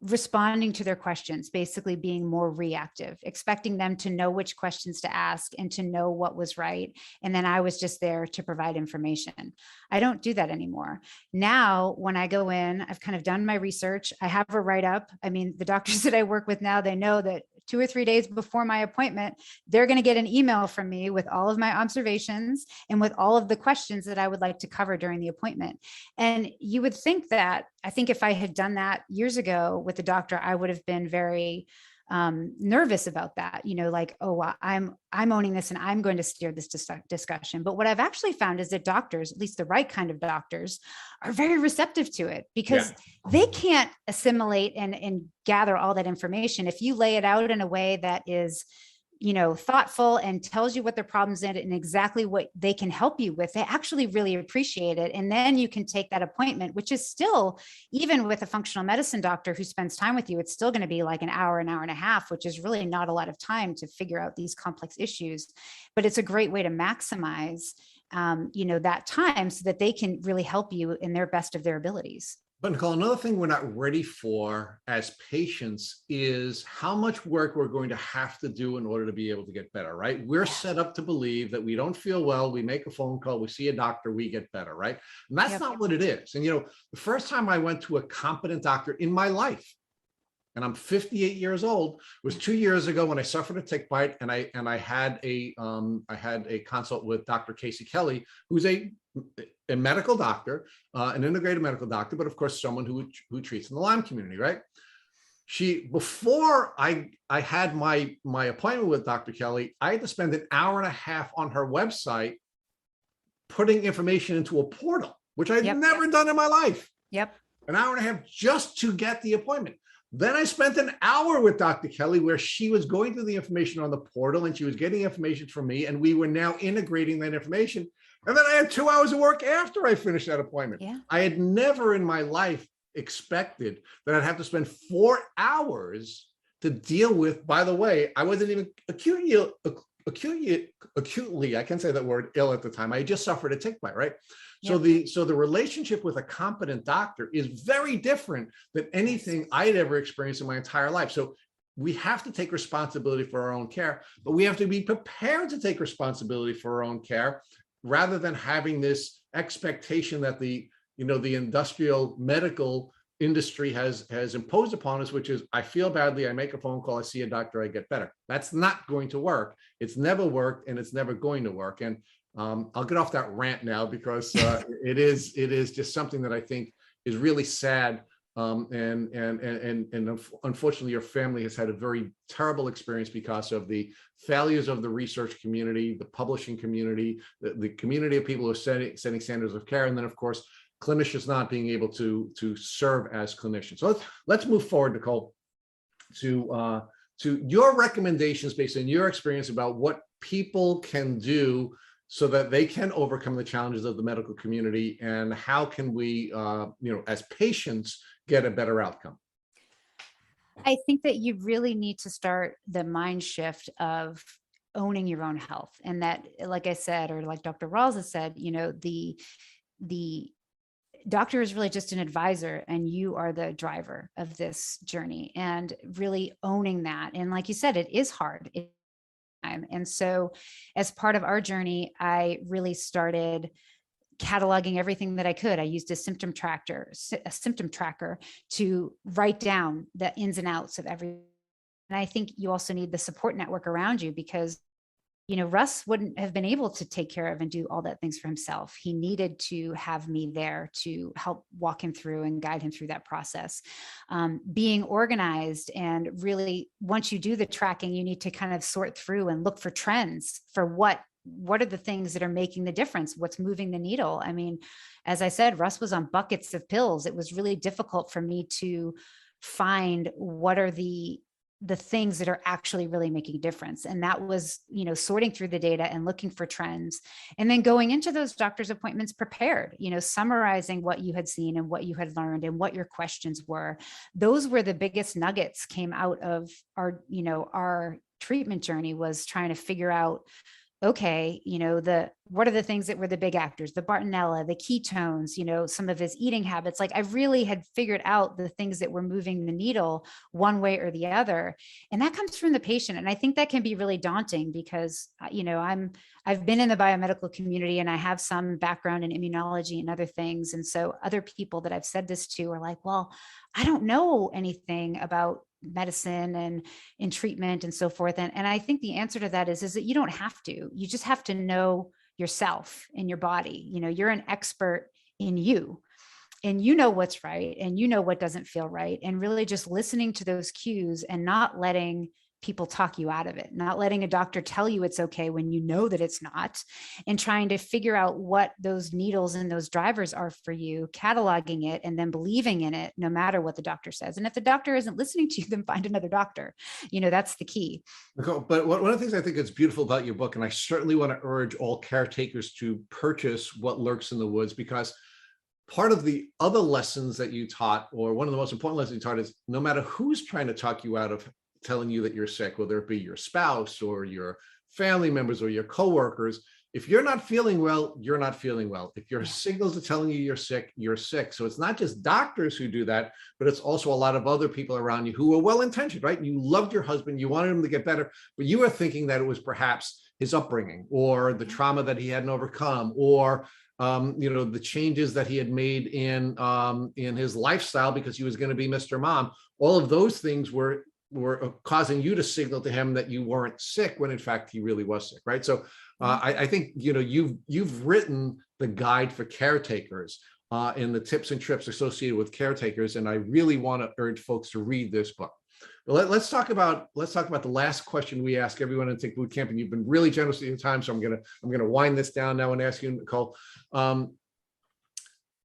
Speaker 3: responding to their questions, basically being more reactive, expecting them to know which questions to ask and to know what was right. And then I was just there to provide information. I don't do that anymore. Now, when I go in, I've kind of done my research. I have a write-up. I mean, the doctors that I work with now, they know that 2 or 3 days before my appointment, they're going to get an email from me with all of my observations and with all of the questions that I would like to cover during the appointment. And you would think that, I think if I had done that years ago with the doctor, I would have been very nervous about that, like, oh, I'm owning this and I'm going to steer this discussion. But what I've actually found is that doctors, at least the right kind of doctors, are very receptive to it, because they can't assimilate and gather all that information. If you lay it out in a way that is, thoughtful and tells you what their problems are and exactly what they can help you with, they actually really appreciate it. And then you can take that appointment, which is still, even with a functional medicine doctor who spends time with you, it's still going to be like an hour and a half, which is really not a lot of time to figure out these complex issues. But it's a great way to maximize, that time so that they can really help you in their best of their abilities.
Speaker 1: But Nicole, another thing we're not ready for as patients is how much work we're going to have to do in order to be able to get better, right? We're set up to believe that we don't feel well, we make a phone call, we see a doctor, we get better, right? And that's
Speaker 3: Yep.
Speaker 1: not what it is. And, the first time I went to a competent doctor in my life, and I'm 58 years old, was 2 years ago when I suffered a tick bite, and I had a consult with Dr. Casey Kelly, who's a medical doctor, an integrated medical doctor, but of course someone who treats in the Lyme community, right? Before I had my appointment with Dr. Kelly, I had to spend an hour and a half on her website putting information into a portal, which I'd
Speaker 3: Yep.
Speaker 1: never done in my life.
Speaker 3: Yep.
Speaker 1: An hour and a half just to get the appointment. Then I spent an hour with Dr. Kelly where she was going through the information on the portal and she was getting information from me, and we were now integrating that information. And then I had 2 hours of work after I finished that appointment.
Speaker 3: Yeah.
Speaker 1: I had never in my life expected that I'd have to spend 4 hours to deal with, by the way, I wasn't even acutely, I can't say that word, ill at the time. I had just suffered a tick bite, right? So the relationship with a competent doctor is very different than anything I'd ever experienced in my entire life. So we have to take responsibility for our own care, but we have to be prepared to take responsibility for our own care, rather than having this expectation that the industrial medical industry has imposed upon us, which is, I feel badly, I make a phone call, I see a doctor, I get better. That's not going to work. It's never worked, and it's never going to work. And I'll get off that rant now, because it is just something that I think is really sad. And unfortunately, your family has had a very terrible experience because of the failures of the research community, the publishing community, the community of people who are setting standards of care, and then of course clinicians not being able to serve as clinicians. So let's move forward, Nicole, to your recommendations based on your experience about what people can do so that they can overcome the challenges of the medical community, and how can we, as patients, get a better outcome?
Speaker 3: I think that you really need to start the mind shift of owning your own health. And that, like I said, or like Dr. Rawls has said, the doctor is really just an advisor, and you are the driver of this journey, and really owning that. And like you said, it is hard. And so as part of our journey, I really started cataloging everything that I could. I used a symptom tracker to write down the ins and outs of everything. And I think you also need the support network around you, because Russ wouldn't have been able to take care of and do all that things for himself. He needed to have me there to help walk him through and guide him through that process. Being organized, and really, once you do the tracking, you need to kind of sort through and look for trends for what are the things that are making the difference, what's moving the needle. I mean, as I said, Russ was on buckets of pills. It was really difficult for me to find what are the things that are actually really making a difference. And that was, sorting through the data and looking for trends, and then going into those doctor's appointments prepared, summarizing what you had seen and what you had learned and what your questions were. Those were the biggest nuggets came out of our treatment journey, was trying to figure out, okay, what are the things that were the big actors, the Bartonella, the ketones, some of his eating habits. Like, I really had figured out the things that were moving the needle one way or the other. And that comes from the patient. And I think that can be really daunting, because, I've been in the biomedical community, and I have some background in immunology and other things. And so other people that I've said this to are like, well, I don't know anything about medicine and in treatment and so forth. And I think the answer to that is that you don't have to. You just have to know yourself and your body. You're an expert in you, and you know what's right, and you know what doesn't feel right, and really just listening to those cues and not letting people talk you out of it, not letting a doctor tell you it's okay when you know that it's not, and trying to figure out what those needles and those drivers are for you, cataloging it, and then believing in it no matter what the doctor says. And if the doctor isn't listening to you, then find another doctor. That's the key.
Speaker 1: Nicole, but one of the things I think is beautiful about your book, and I certainly want to urge all caretakers to purchase What Lurks in the Woods, because part of the other lessons that you taught, or one of the most important lessons you taught, is no matter who's trying to talk you out of telling you that you're sick, whether it be your spouse or your family members or your coworkers, if you're not feeling well, you're not feeling well. If your signals are telling you you're sick, you're sick. So it's not just doctors who do that, but it's also a lot of other people around you who are well-intentioned, right? You loved your husband, you wanted him to get better, but you were thinking that it was perhaps his upbringing or the trauma that he hadn't overcome, or the changes that he had made in his lifestyle because he was going to be Mr. Mom. All of those things were causing you to signal to him that you weren't sick when in fact he really was sick, right? So I think you've written the guide for caretakers and the tips and trips associated with caretakers, and I really want to urge folks to read this book. But let's talk about the last question we ask everyone in Tick Boot Camp, and you've been really generous with your time, so I'm gonna wind this down now and ask you, Nicole,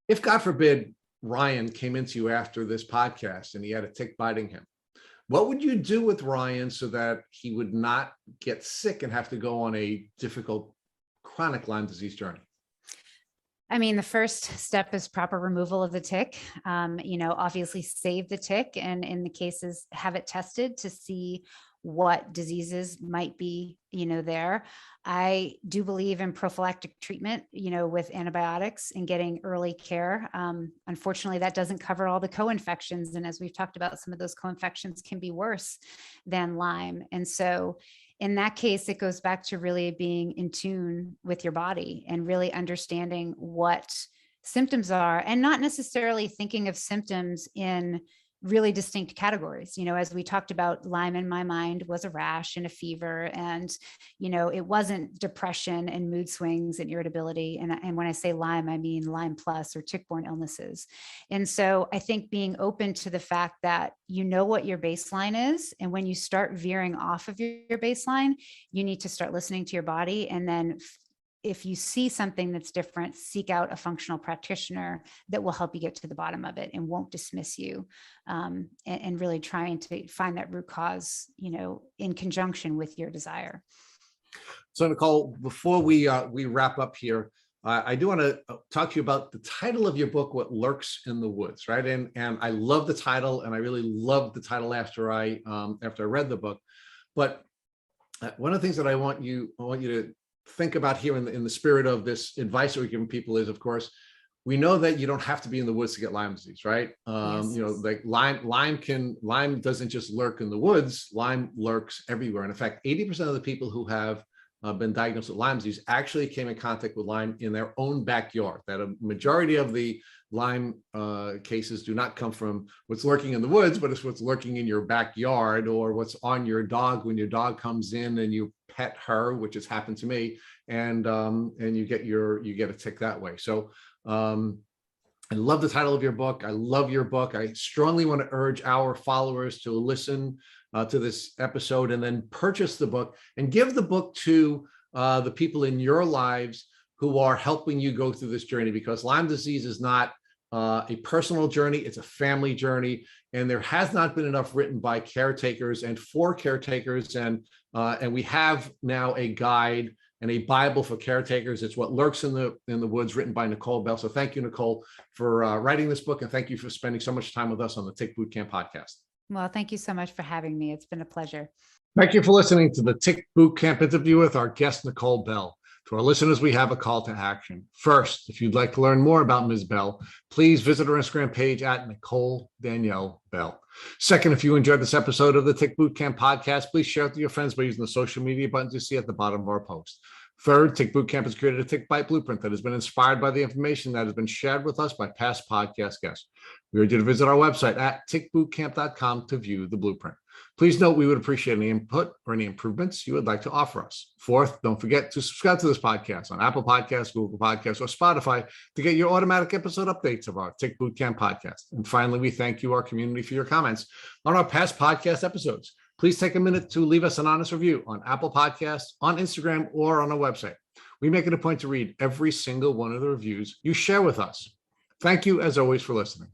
Speaker 1: if God forbid Ryan came into you after this podcast and he had a tick biting him, what would you do with Ryan so that he would not get sick and have to go on a difficult chronic Lyme disease journey?
Speaker 3: I mean, the first step is proper removal of the tick. Obviously save the tick, and in the cases, have it tested to see what diseases might be, there. I do believe in prophylactic treatment, with antibiotics and getting early care. Unfortunately, that doesn't cover all the co-infections. And as we've talked about, some of those co-infections can be worse than Lyme. And so in that case, it goes back to really being in tune with your body and really understanding what symptoms are, and not necessarily thinking of symptoms in really distinct categories. As we talked about, Lyme in my mind was a rash and a fever, and, it wasn't depression and mood swings and irritability. And when I say Lyme, I mean Lyme plus or tick-borne illnesses. And so I think being open to the fact that what your baseline is, and when you start veering off of your baseline, you need to start listening to your body. And then if you see something that's different, seek out a functional practitioner that will help you get to the bottom of it and won't dismiss you, and really trying to find that root cause, in conjunction with your desire.
Speaker 1: So Nicole, before we wrap up here, I do want to talk to you about the title of your book, What Lurks in the Woods, right? And I love the title, and I really loved the title after I read the book. But one of the things that I want you to think about here in the spirit of this advice that we're giving people is, of course, we know that you don't have to be in the woods to get Lyme disease, right?
Speaker 3: Yes.
Speaker 1: Like Lyme doesn't just lurk in the woods. Lyme lurks everywhere. And in fact, 80% of the people who have been diagnosed with Lyme disease actually came in contact with Lyme in their own backyard. That a majority of the Lyme cases do not come from what's lurking in the woods, but it's what's lurking in your backyard, or what's on your dog when your dog comes in and you pet her, which has happened to me, and you get a tick that way. So I love the title of your book. I love your book. I strongly want to urge our followers to listen to this episode and then purchase the book and give the book to the people in your lives who are helping you go through this journey, because Lyme disease is not a personal journey, it's a family journey, and there has not been enough written by caretakers and for caretakers, and we have now a guide and a Bible for caretakers. It's What Lurks in the Woods, written by Nicole Bell. So thank you, Nicole, for writing this book, and thank you for spending so much time with us on the Tick Boot Camp podcast.
Speaker 3: Well, thank you so much for having me. It's been a pleasure.
Speaker 1: Thank you for listening to the Tick Boot Camp interview with our guest, Nicole Bell. To our listeners, we have a call to action. First, if you'd like to learn more about Ms. Bell, please visit our Instagram page at Nicole Danielle Bell. Second, if you enjoyed this episode of the Tick Boot Camp podcast, please share it with your friends by using the social media buttons you see at the bottom of our post. Third, Tick Boot Camp has created a Tick Bite blueprint that has been inspired by the information that has been shared with us by past podcast guests. We urge you to visit our website at tickbootcamp.com to view the blueprint. Please note we would appreciate any input or any improvements you would like to offer us. Fourth, don't forget to subscribe to this podcast on Apple Podcasts, Google Podcasts, or Spotify to get your automatic episode updates of our Tick Boot Camp podcast. And finally, we thank you, our community, for your comments on our past podcast episodes. Please take a minute to leave us an honest review on Apple Podcasts, on Instagram, or on our website. We make it a point to read every single one of the reviews you share with us. Thank you, as always, for listening.